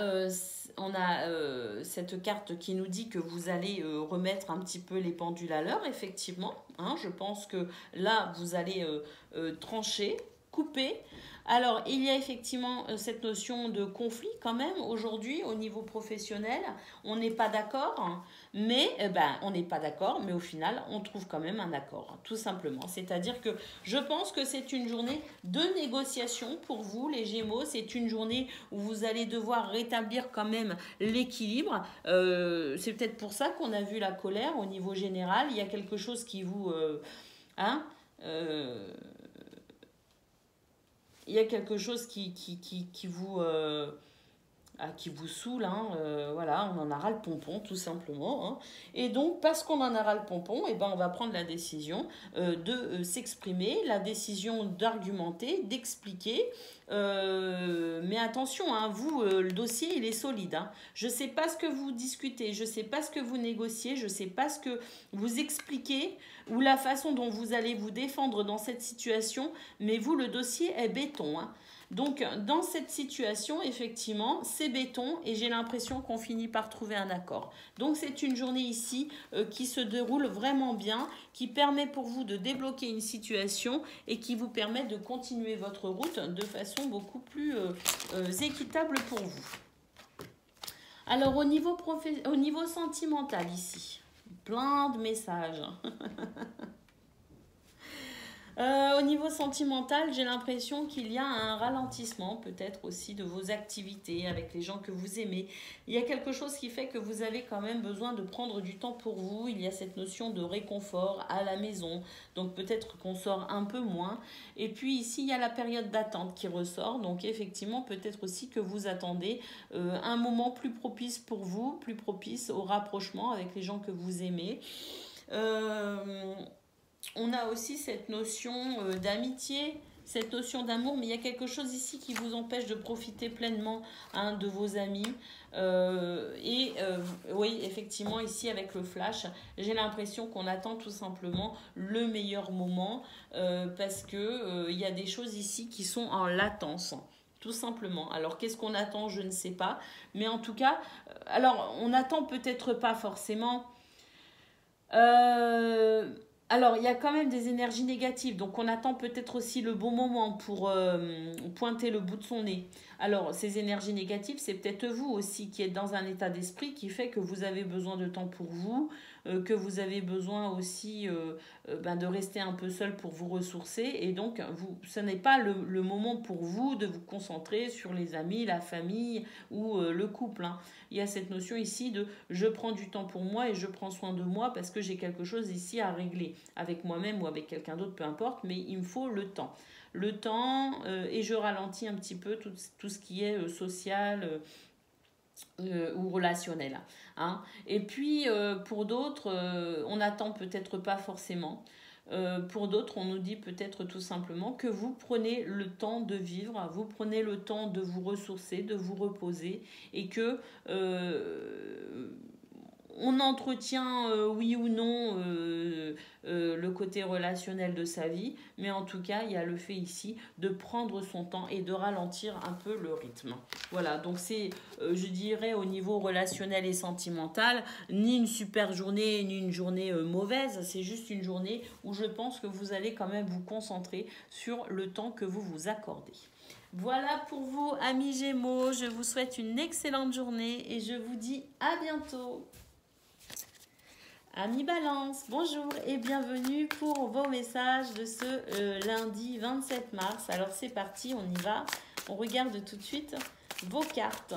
cette carte qui nous dit que vous allez remettre un petit peu les pendules à l'heure, effectivement. Hein, je pense que là, vous allez trancher, couper. Alors, il y a effectivement cette notion de conflit quand même aujourd'hui au niveau professionnel. On n'est pas d'accord, hein, mais on n'est pas d'accord, mais au final, on trouve quand même un accord, hein, tout simplement. C'est-à-dire que je pense que c'est une journée de négociation pour vous, les Gémeaux. C'est une journée où vous allez devoir rétablir quand même l'équilibre. C'est peut-être pour ça qu'on a vu la colère au niveau général. Il y a quelque chose qui vous... il y a quelque chose qui vous qui vous saoule, hein, voilà, on en a ras le pompon tout simplement. Hein. Et donc, parce qu'on en a ras le pompon, eh ben, on va prendre la décision de s'exprimer, la décision d'argumenter, d'expliquer. Mais attention, hein, vous, le dossier, il est solide. Hein. Je ne sais pas ce que vous discutez, je ne sais pas ce que vous négociez, je ne sais pas ce que vous expliquez ou la façon dont vous allez vous défendre dans cette situation, mais vous, le dossier est béton. Hein. Donc, dans cette situation, effectivement, c'est béton et j'ai l'impression qu'on finit par trouver un accord. Donc, c'est une journée ici qui se déroule vraiment bien, qui permet pour vous de débloquer une situation et qui vous permet de continuer votre route de façon beaucoup plus équitable pour vous. Alors, au niveau sentimental ici, plein de messages. Au niveau sentimental, j'ai l'impression qu'il y a un ralentissement peut-être aussi de vos activités avec les gens que vous aimez. Il y a quelque chose qui fait que vous avez quand même besoin de prendre du temps pour vous. Il y a cette notion de réconfort à la maison, donc peut-être qu'on sort un peu moins. Et puis ici, il y a la période d'attente qui ressort, donc effectivement peut-être aussi que vous attendez un moment plus propice pour vous, plus propice au rapprochement avec les gens que vous aimez. On a aussi cette notion d'amitié, cette notion d'amour, mais il y a quelque chose ici qui vous empêche de profiter pleinement de vos amis. Oui, effectivement, ici avec le flash, j'ai l'impression qu'on attend tout simplement le meilleur moment parce que il y a des choses ici qui sont en latence. Tout simplement. Alors, qu'est-ce qu'on attend? Je ne sais pas. Mais en tout cas, alors, on n'attend peut-être pas forcément... Alors, il y a quand même des énergies négatives, donc on attend peut-être aussi le bon moment pour pointer le bout de son nez. Alors, ces énergies négatives, c'est peut-être vous aussi qui êtes dans un état d'esprit qui fait que vous avez besoin de temps pour vous, que vous avez besoin aussi de rester un peu seul pour vous ressourcer. Et donc, ce n'est pas le moment pour vous de vous concentrer sur les amis, la famille ou le couple. Hein. Il y a cette notion ici de je prends du temps pour moi et je prends soin de moi parce que j'ai quelque chose ici à régler avec moi-même ou avec quelqu'un d'autre, peu importe, mais il me faut le temps. Le temps et je ralentis un petit peu tout ce qui est social ou relationnel. Hein. Et puis pour d'autres, on n'attend peut-être pas forcément. Pour d'autres, on nous dit peut-être tout simplement que vous prenez le temps de vivre, vous prenez le temps de vous ressourcer, de vous reposer et que on entretient, oui ou non, le côté relationnel de sa vie, mais en tout cas, il y a le fait ici de prendre son temps et de ralentir un peu le rythme. Voilà, donc c'est, je dirais, au niveau relationnel et sentimental, ni une super journée, ni une journée mauvaise, c'est juste une journée où je pense que vous allez quand même vous concentrer sur le temps que vous vous accordez. Voilà pour vous, amis Gémeaux, je vous souhaite une excellente journée et je vous dis à bientôt. Amis Balance, bonjour et bienvenue pour vos messages de ce lundi 27 mars. Alors c'est parti, on y va. On regarde tout de suite vos cartes.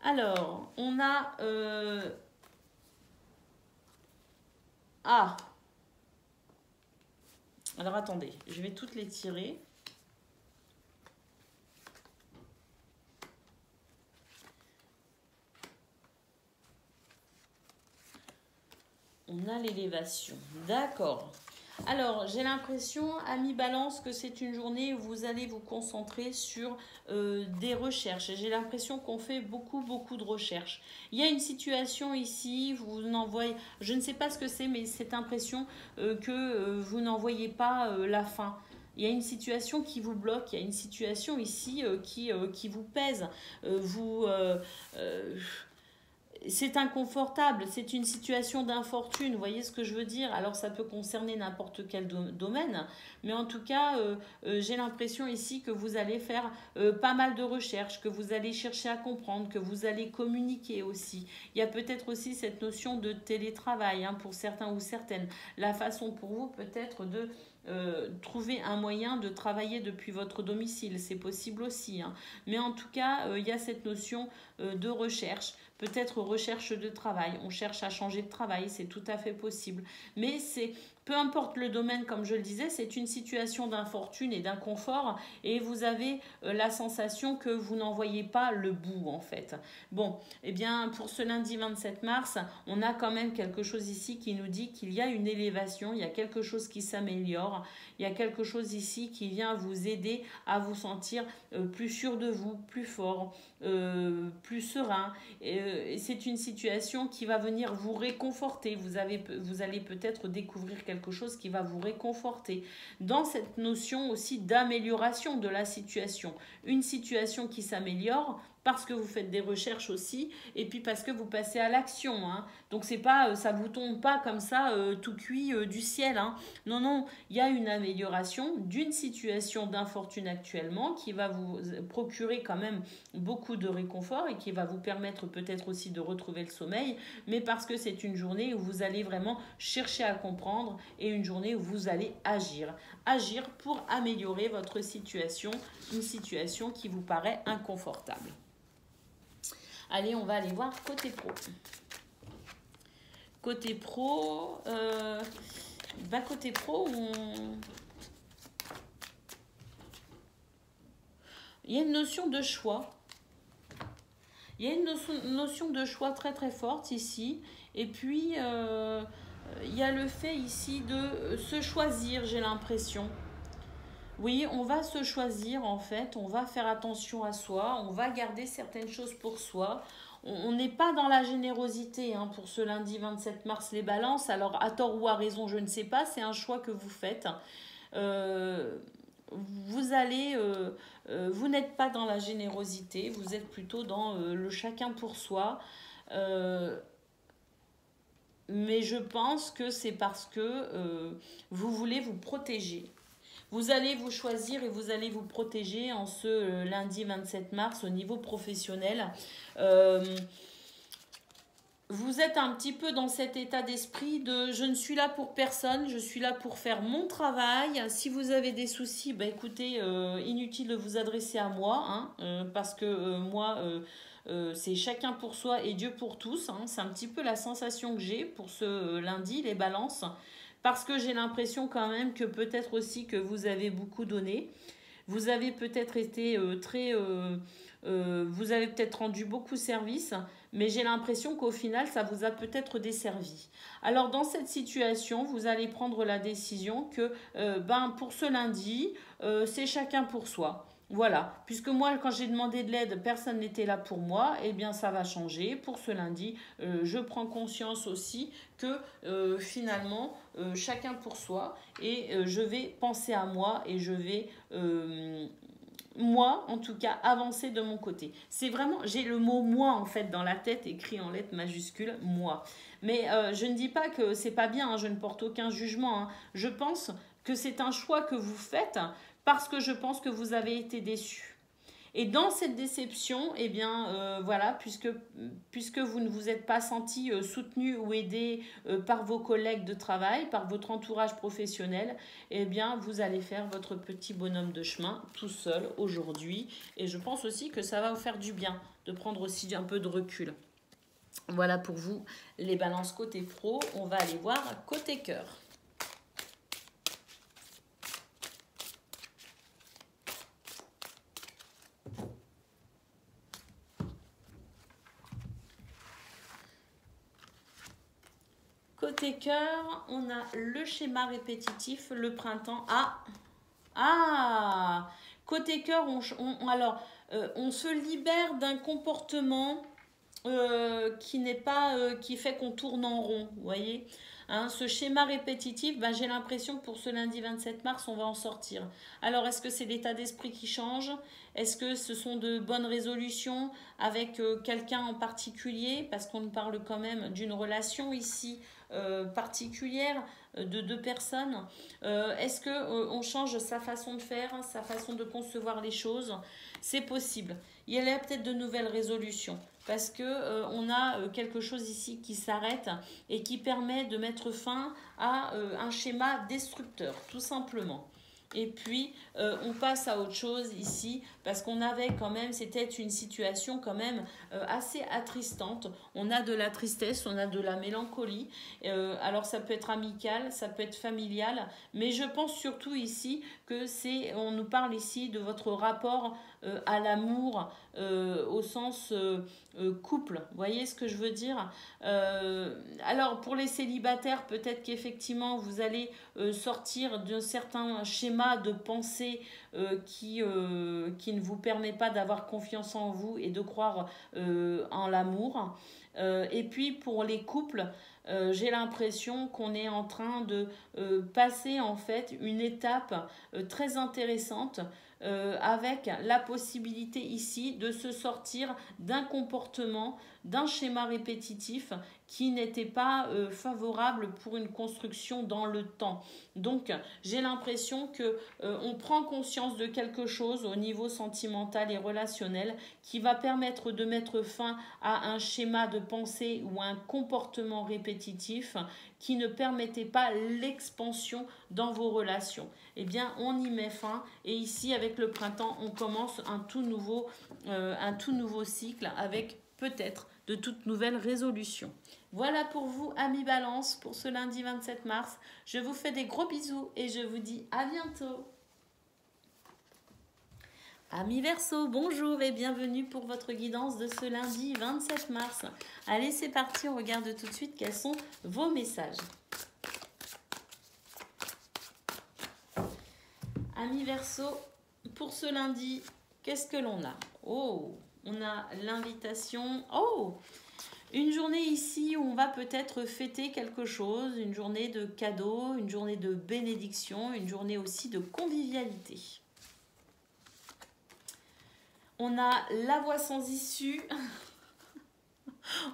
Alors, on a... Ah. Alors attendez, je vais toutes les tirer. On a l'élévation. D'accord. Alors, j'ai l'impression, amis Balance, que c'est une journée où vous allez vous concentrer sur des recherches. J'ai l'impression qu'on fait beaucoup de recherches. Il y a une situation ici, vous n'en voyez... Je ne sais pas ce que c'est, mais cette impression que vous n'en voyez pas la fin. Il y a une situation qui vous bloque, il y a une situation ici qui vous pèse. C'est inconfortable, c'est une situation d'infortune, vous voyez ce que je veux dire? Alors ça peut concerner n'importe quel domaine, mais en tout cas, j'ai l'impression ici que vous allez faire pas mal de recherches, que vous allez chercher à comprendre, que vous allez communiquer aussi. Il y a peut-être aussi cette notion de télétravail pour certains ou certaines. La façon pour vous peut-être de trouver un moyen de travailler depuis votre domicile, c'est possible aussi. Mais en tout cas, il y a cette notion de recherche. Peut-être recherche de travail, on cherche à changer de travail, c'est tout à fait possible. Mais c'est peu importe le domaine, comme je le disais, c'est une situation d'infortune et d'inconfort et vous avez la sensation que vous n'en voyez pas le bout en fait. Bon, eh bien pour ce lundi 27 mars, on a quand même quelque chose ici qui nous dit qu'il y a une élévation, il y a quelque chose qui s'améliore, il y a quelque chose ici qui vient vous aider à vous sentir plus sûr de vous, plus fort, plus serein. Et c'est une situation qui va venir vous réconforter. Vous allez peut-être découvrir quelque chose qui va vous réconforter. Dans cette notion aussi d'amélioration de la situation. Une situation qui s'améliore parce que vous faites des recherches aussi et puis parce que vous passez à l'action. Hein. Donc c'est pas, ça vous tombe pas comme ça tout cuit du ciel. Hein. Non, non, il y a une amélioration d'une situation d'infortune actuellement qui va vous procurer quand même beaucoup de réconfort et qui va vous permettre peut-être aussi de retrouver le sommeil, mais parce que c'est une journée où vous allez vraiment chercher à comprendre et une journée où vous allez agir. Agir pour améliorer votre situation, une situation qui vous paraît inconfortable. Allez, on va aller voir côté pro. Côté pro, côté pro, il y a une notion de choix. Il y a une notion de choix très très forte ici. Et puis, il y a le fait ici de se choisir, j'ai l'impression. Oui, on va se choisir en fait, on va faire attention à soi, on va garder certaines choses pour soi. On n'est pas dans la générosité hein, pour ce lundi 27 mars les balances. Alors à tort ou à raison, je ne sais pas, c'est un choix que vous faites. Vous n'êtes pas dans la générosité, vous êtes plutôt dans le chacun pour soi. Mais je pense que c'est parce que vous voulez vous protéger. Vous allez vous choisir et vous allez vous protéger en ce lundi 27 mars au niveau professionnel. Vous êtes un petit peu dans cet état d'esprit de je ne suis là pour personne, je suis là pour faire mon travail. Si vous avez des soucis, bah écoutez, inutile de vous adresser à moi, hein, parce que moi, c'est chacun pour soi et Dieu pour tous. Hein. C'est un petit peu la sensation que j'ai pour ce lundi, les balances. Parce que j'ai l'impression quand même que peut-être aussi que vous avez beaucoup donné. Vous avez peut-être été vous avez peut-être rendu beaucoup service, mais j'ai l'impression qu'au final, ça vous a peut-être desservi. Alors dans cette situation, vous allez prendre la décision que pour ce lundi, c'est chacun pour soi. Voilà, puisque moi, quand j'ai demandé de l'aide, personne n'était là pour moi, eh bien ça va changer. Pour ce lundi, je prends conscience aussi que finalement, chacun pour soi, et je vais penser à moi et je vais, moi en tout cas, avancer de mon côté. C'est vraiment, j'ai le mot moi en fait dans la tête écrit en lettres majuscules, moi. Mais je ne dis pas que c'est pas bien, hein, je ne porte aucun jugement. Hein. Je pense que c'est un choix que vous faites parce que je pense que vous avez été déçu. Et dans cette déception, eh bien, voilà, puisque vous ne vous êtes pas senti soutenu ou aidé par vos collègues de travail, par votre entourage professionnel, eh bien, vous allez faire votre petit bonhomme de chemin tout seul aujourd'hui. Et je pense aussi que ça va vous faire du bien de prendre aussi un peu de recul. Voilà pour vous les balances côté pro. On va aller voir côté cœur. Côté cœur, on a le schéma répétitif, le printemps. Côté cœur, on se libère d'un comportement qui n'est pas, qui fait qu'on tourne en rond, vous voyez. Hein, ce schéma répétitif, j'ai l'impression que pour ce lundi 27 mars, on va en sortir. Alors, est-ce que c'est l'état d'esprit qui change? Est-ce que ce sont de bonnes résolutions avec quelqu'un en particulier? Parce qu'on parle quand même d'une relation ici particulière de deux personnes. Est-ce qu'on change sa façon de faire, sa façon de concevoir les choses? C'est possible. Il y a peut-être de nouvelles résolutions parce que on a quelque chose ici qui s'arrête et qui permet de mettre fin à un schéma destructeur, tout simplement. Et puis, on passe à autre chose ici, parce qu'on avait quand même, c'était une situation quand même assez attristante. On a de la tristesse, on a de la mélancolie. Alors, ça peut être amical, ça peut être familial, mais je pense surtout ici que on nous parle ici de votre rapport à l'amour au sens couple. Vous voyez ce que je veux dire? Alors, pour les célibataires, peut-être qu'effectivement, vous allez sortir d'un certain schéma de pensée qui ne vous permet pas d'avoir confiance en vous et de croire en l'amour. Et puis pour les couples, j'ai l'impression qu'on est en train de passer en fait une étape très intéressante avec la possibilité ici de se sortir d'un comportement, d'un schéma répétitif qui n'était pas favorable pour une construction dans le temps. Donc j'ai l'impression que on prend conscience de quelque chose au niveau sentimental et relationnel qui va permettre de mettre fin à un schéma de pensée ou un comportement répétitif qui ne permettait pas l'expansion dans vos relations. Eh bien, on y met fin et ici, avec le printemps, on commence un tout nouveau cycle avec peut-être de toutes nouvelles résolutions. Voilà pour vous, amis Balance, pour ce lundi 27 mars. Je vous fais des gros bisous et je vous dis à bientôt. Amis Verseau, bonjour et bienvenue pour votre guidance de ce lundi 27 mars. Allez, c'est parti, on regarde tout de suite quels sont vos messages. Amis Verseau, pour ce lundi, qu'est-ce que l'on a? Oh, on a l'invitation. Oh, une journée ici où on va peut-être fêter quelque chose, une journée de cadeaux, une journée de bénédiction, une journée aussi de convivialité. On a la voie sans issue.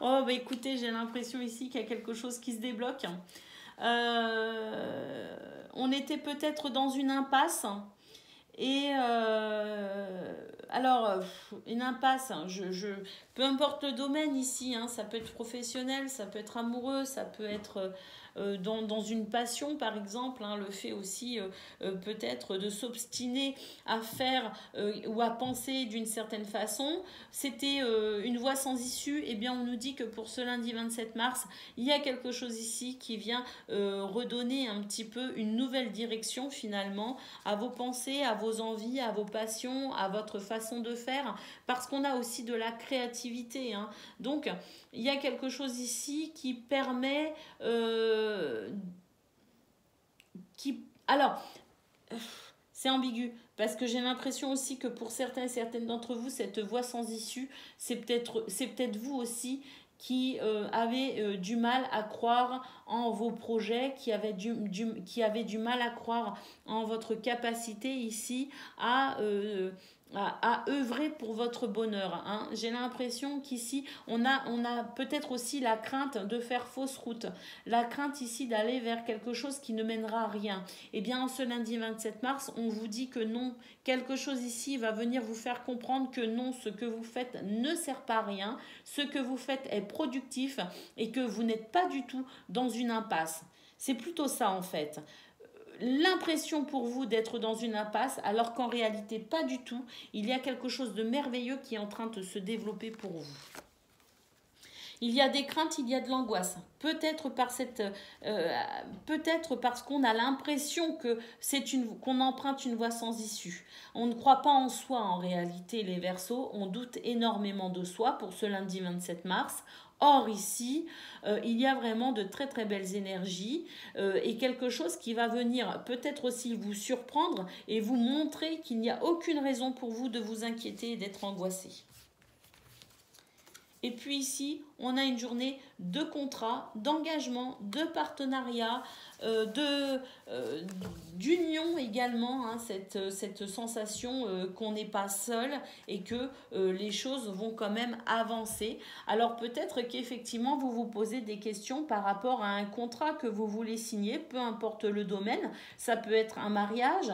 Oh, bah écoutez, j'ai l'impression ici qu'il y a quelque chose qui se débloque. On était peut-être dans une impasse. Et alors, une impasse, hein, peu importe le domaine ici, hein, ça peut être professionnel, ça peut être amoureux, ça peut être dans une passion par exemple, hein, le fait aussi peut-être de s'obstiner à faire ou à penser d'une certaine façon. C'était une voie sans issue. Eh bien, on nous dit que pour ce lundi 27 mars, il y a quelque chose ici qui vient redonner un petit peu une nouvelle direction finalement à vos pensées, à vos envies, à vos passions, à votre façon de faire, parce qu'on a aussi de la créativité, hein. Donc, il y a quelque chose ici qui permet... Alors, c'est ambigu, parce que j'ai l'impression aussi que pour certains et certaines d'entre vous, cette voie sans issue, c'est peut-être vous aussi qui avez du mal à croire en vos projets, qui avez du mal à croire en votre capacité ici à œuvrer pour votre bonheur, hein. J'ai l'impression qu'ici, on a peut-être aussi la crainte de faire fausse route, la crainte ici d'aller vers quelque chose qui ne mènera à rien. Eh bien, ce lundi 27 mars, on vous dit que non, quelque chose ici va venir vous faire comprendre que non, ce que vous faites ne sert pas à rien, ce que vous faites est productif et que vous n'êtes pas du tout dans une impasse. C'est plutôt ça en fait. L'impression pour vous d'être dans une impasse, alors qu'en réalité pas du tout. Il y a quelque chose de merveilleux qui est en train de se développer pour vous. Il y a des craintes, il y a de l'angoisse. Peut-être parce qu'on a l'impression que qu'on emprunte une voie sans issue. On ne croit pas en soi en réalité, les Verseaux. On doute énormément de soi pour ce lundi 27 mars. Or ici, il y a vraiment de très très belles énergies et quelque chose qui va venir peut-être aussi vous surprendre et vous montrer qu'il n'y a aucune raison pour vous de vous inquiéter et d'être angoissé. Et puis ici, on a une journée de contrat, d'engagement, de partenariat, d'union également, hein, cette sensation qu'on n'est pas seul et que les choses vont quand même avancer. Alors peut-être qu'effectivement vous vous posez des questions par rapport à un contrat que vous voulez signer, peu importe le domaine. Ça peut être un mariage,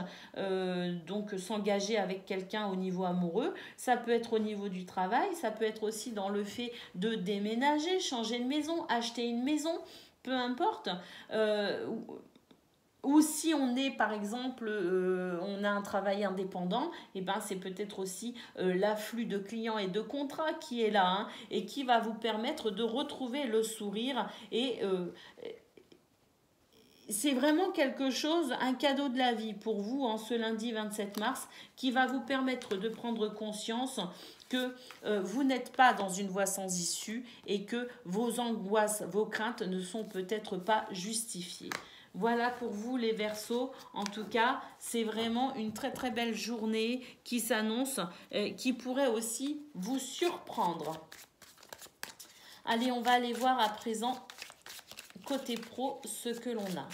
donc s'engager avec quelqu'un au niveau amoureux, ça peut être au niveau du travail, ça peut être aussi dans le fait de déménager, changer de maison, acheter une maison, peu importe. ou si on est, par exemple, on a un travail indépendant, et ben c'est peut-être aussi l'afflux de clients et de contrats qui est là, hein, et qui va vous permettre de retrouver le sourire. Et c'est vraiment quelque chose, un cadeau de la vie pour vous en ce lundi 27 mars, qui va vous permettre de prendre conscience que vous n'êtes pas dans une voie sans issue et que vos angoisses, vos craintes ne sont peut-être pas justifiées. Voilà pour vous les Verseaux. En tout cas, c'est vraiment une très très belle journée qui s'annonce, qui pourrait aussi vous surprendre. Allez, on va aller voir à présent côté pro ce que l'on a.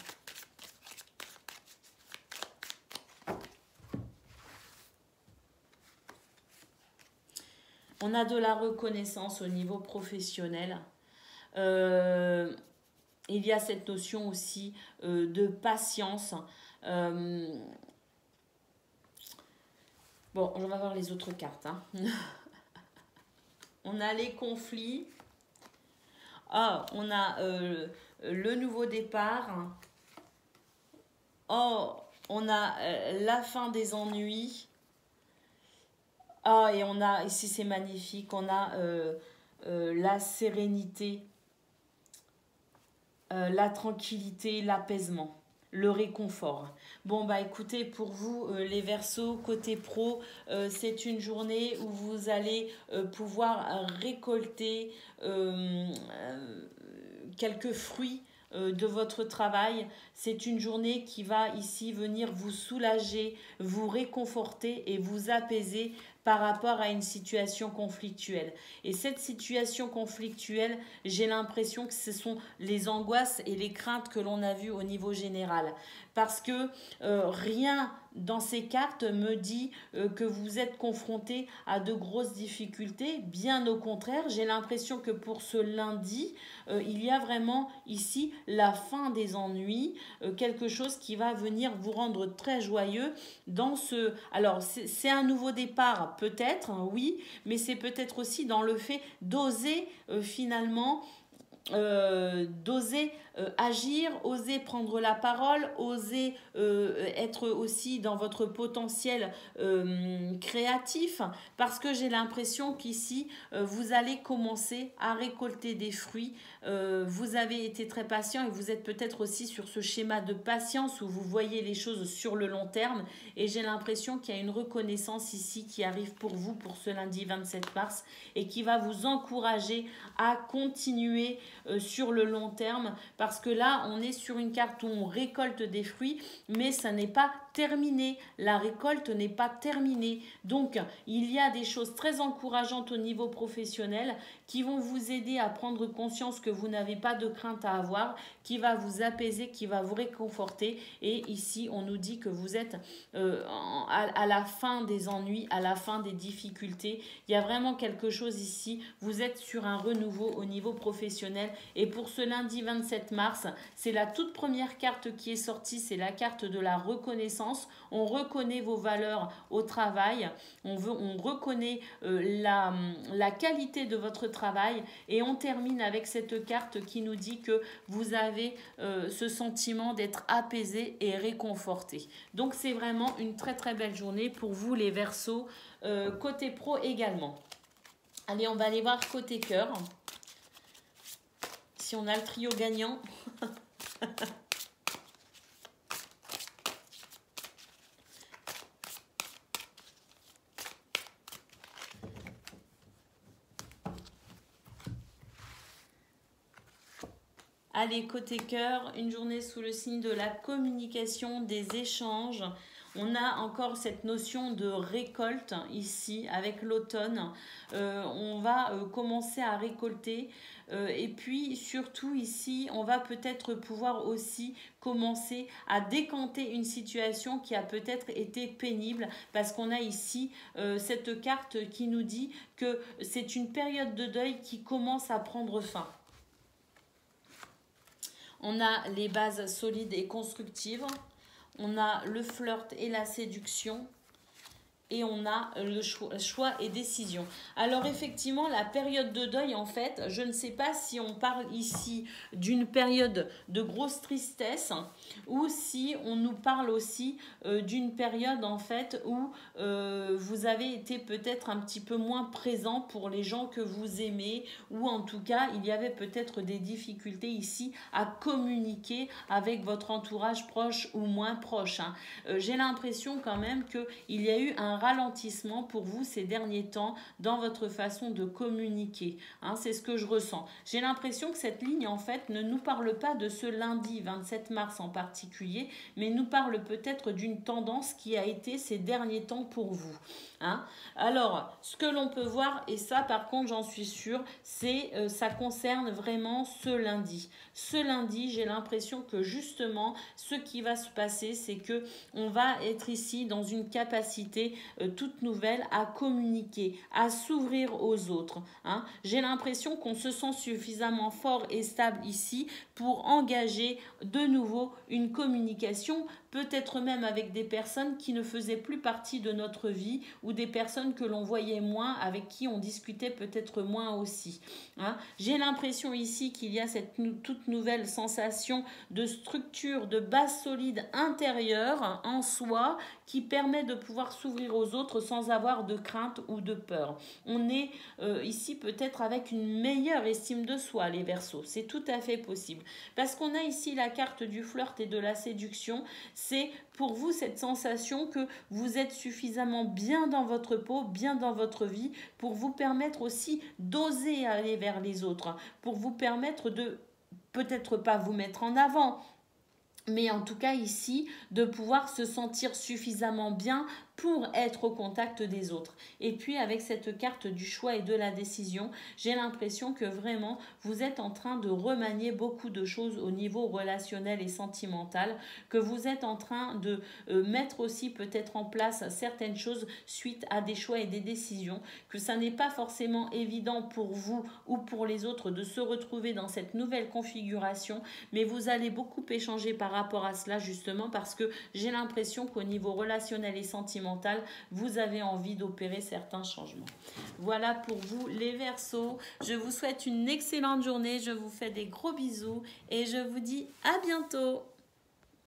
On a de la reconnaissance au niveau professionnel. Il y a cette notion aussi de patience. Bon, on va voir les autres cartes. Hein. On a les conflits. Ah, on a le nouveau départ. Oh, on a la fin des ennuis. Ah, et on a, ici c'est magnifique, on a la sérénité, la tranquillité, l'apaisement, le réconfort. Bon, bah écoutez, pour vous, les Verseaux, côté pro, c'est une journée où vous allez pouvoir récolter quelques fruits de votre travail. C'est une journée qui va ici venir vous soulager, vous réconforter et vous apaiser par rapport à une situation conflictuelle. Et cette situation conflictuelle, j'ai l'impression que ce sont les angoisses et les craintes que l'on a vues au niveau général. Parce que rien dans ces cartes me dit que vous êtes confronté à de grosses difficultés. Bien au contraire, j'ai l'impression que pour ce lundi, il y a vraiment ici la fin des ennuis, quelque chose qui va venir vous rendre très joyeux dans ce... Alors, c'est un nouveau départ, peut-être, hein, oui, mais c'est peut-être aussi dans le fait d'oser finalement... d'oser agir, oser prendre la parole, oser être aussi dans votre potentiel créatif, parce que j'ai l'impression qu'ici, vous allez commencer à récolter des fruits. Vous avez été très patient et vous êtes peut-être aussi sur ce schéma de patience où vous voyez les choses sur le long terme, et j'ai l'impression qu'il y a une reconnaissance ici qui arrive pour vous pour ce lundi 27 mars et qui va vous encourager à continuer sur le long terme, parce que là on est sur une carte où on récolte des fruits, mais ça n'est pas terminé, la récolte n'est pas terminée. Donc il y a des choses très encourageantes au niveau professionnel qui vont vous aider à prendre conscience que vous n'avez pas de crainte à avoir, qui va vous apaiser, qui va vous réconforter. Et ici on nous dit que vous êtes à la fin des ennuis, à la fin des difficultés. Il y a vraiment quelque chose ici, vous êtes sur un renouveau au niveau professionnel. Et pour ce lundi 27 mars, c'est la toute première carte qui est sortie, c'est la carte de la reconnaissance. On reconnaît vos valeurs au travail, on reconnaît la qualité de votre travail, et on termine avec cette carte qui nous dit que vous avez ce sentiment d'être apaisé et réconforté. Donc c'est vraiment une très très belle journée pour vous les Verseaux, côté pro également. Allez, on va aller voir côté cœur. Si on a le trio gagnant. Allez, côté cœur, une journée sous le signe de la communication, des échanges. On a encore cette notion de récolte ici avec l'automne. On va commencer à récolter. Et puis surtout ici, on va peut-être pouvoir aussi commencer à décanter une situation qui a peut-être été pénible, parce qu'on a ici cette carte qui nous dit que c'est une période de deuil qui commence à prendre fin. On a les bases solides et constructives. On a le flirt et la séduction. et on a le choix et décision. Alors effectivement, la période de deuil, en fait, je ne sais pas si on parle ici d'une période de grosse tristesse ou si on nous parle aussi d'une période en fait où vous avez été peut-être un petit peu moins présent pour les gens que vous aimez, ou en tout cas il y avait peut-être des difficultés ici à communiquer avec votre entourage proche ou moins proche, hein. J'ai l'impression quand même qu'il y a eu un ralentissement pour vous ces derniers temps dans votre façon de communiquer, hein, c'est ce que je ressens. J'ai l'impression que cette ligne en fait ne nous parle pas de ce lundi 27 mars en particulier, mais nous parle peut-être d'une tendance qui a été ces derniers temps pour vous, hein. Alors, ce que l'on peut voir, et ça par contre j'en suis sûre, c'est ça concerne vraiment ce lundi. Ce lundi, j'ai l'impression que justement, ce qui va se passer, c'est que on va être ici dans une capacité toute nouvelle à communiquer, à s'ouvrir aux autres, hein. J'ai l'impression qu'on se sent suffisamment fort et stable ici pour engager de nouveau une communication, peut-être même avec des personnes qui ne faisaient plus partie de notre vie ou des personnes que l'on voyait moins, avec qui on discutait peut-être moins aussi, hein. J'ai l'impression ici qu'il y a cette toute nouvelle sensation de structure, de base solide intérieure en soi qui permet de pouvoir s'ouvrir aux autres sans avoir de crainte ou de peur. On est ici peut-être avec une meilleure estime de soi, les Verseaux. C'est tout à fait possible. Parce qu'on a ici la carte du flirt et de la séduction. C'est pour vous cette sensation que vous êtes suffisamment bien dans votre peau, bien dans votre vie, pour vous permettre aussi d'oser aller vers les autres, pour vous permettre de peut-être pas vous mettre en avant, mais en tout cas ici, de pouvoir se sentir suffisamment bien pour être au contact des autres. Et puis avec cette carte du choix et de la décision, j'ai l'impression que vraiment vous êtes en train de remanier beaucoup de choses au niveau relationnel et sentimental, que vous êtes en train de mettre aussi peut-être en place certaines choses suite à des choix et des décisions, que ça n'est pas forcément évident pour vous ou pour les autres de se retrouver dans cette nouvelle configuration, mais vous allez beaucoup échanger par rapport à cela justement parce que j'ai l'impression qu'au niveau relationnel et sentimental, vous avez envie d'opérer certains changements. Voilà pour vous les Verseaux. Je vous souhaite une excellente journée. Je vous fais des gros bisous et je vous dis à bientôt.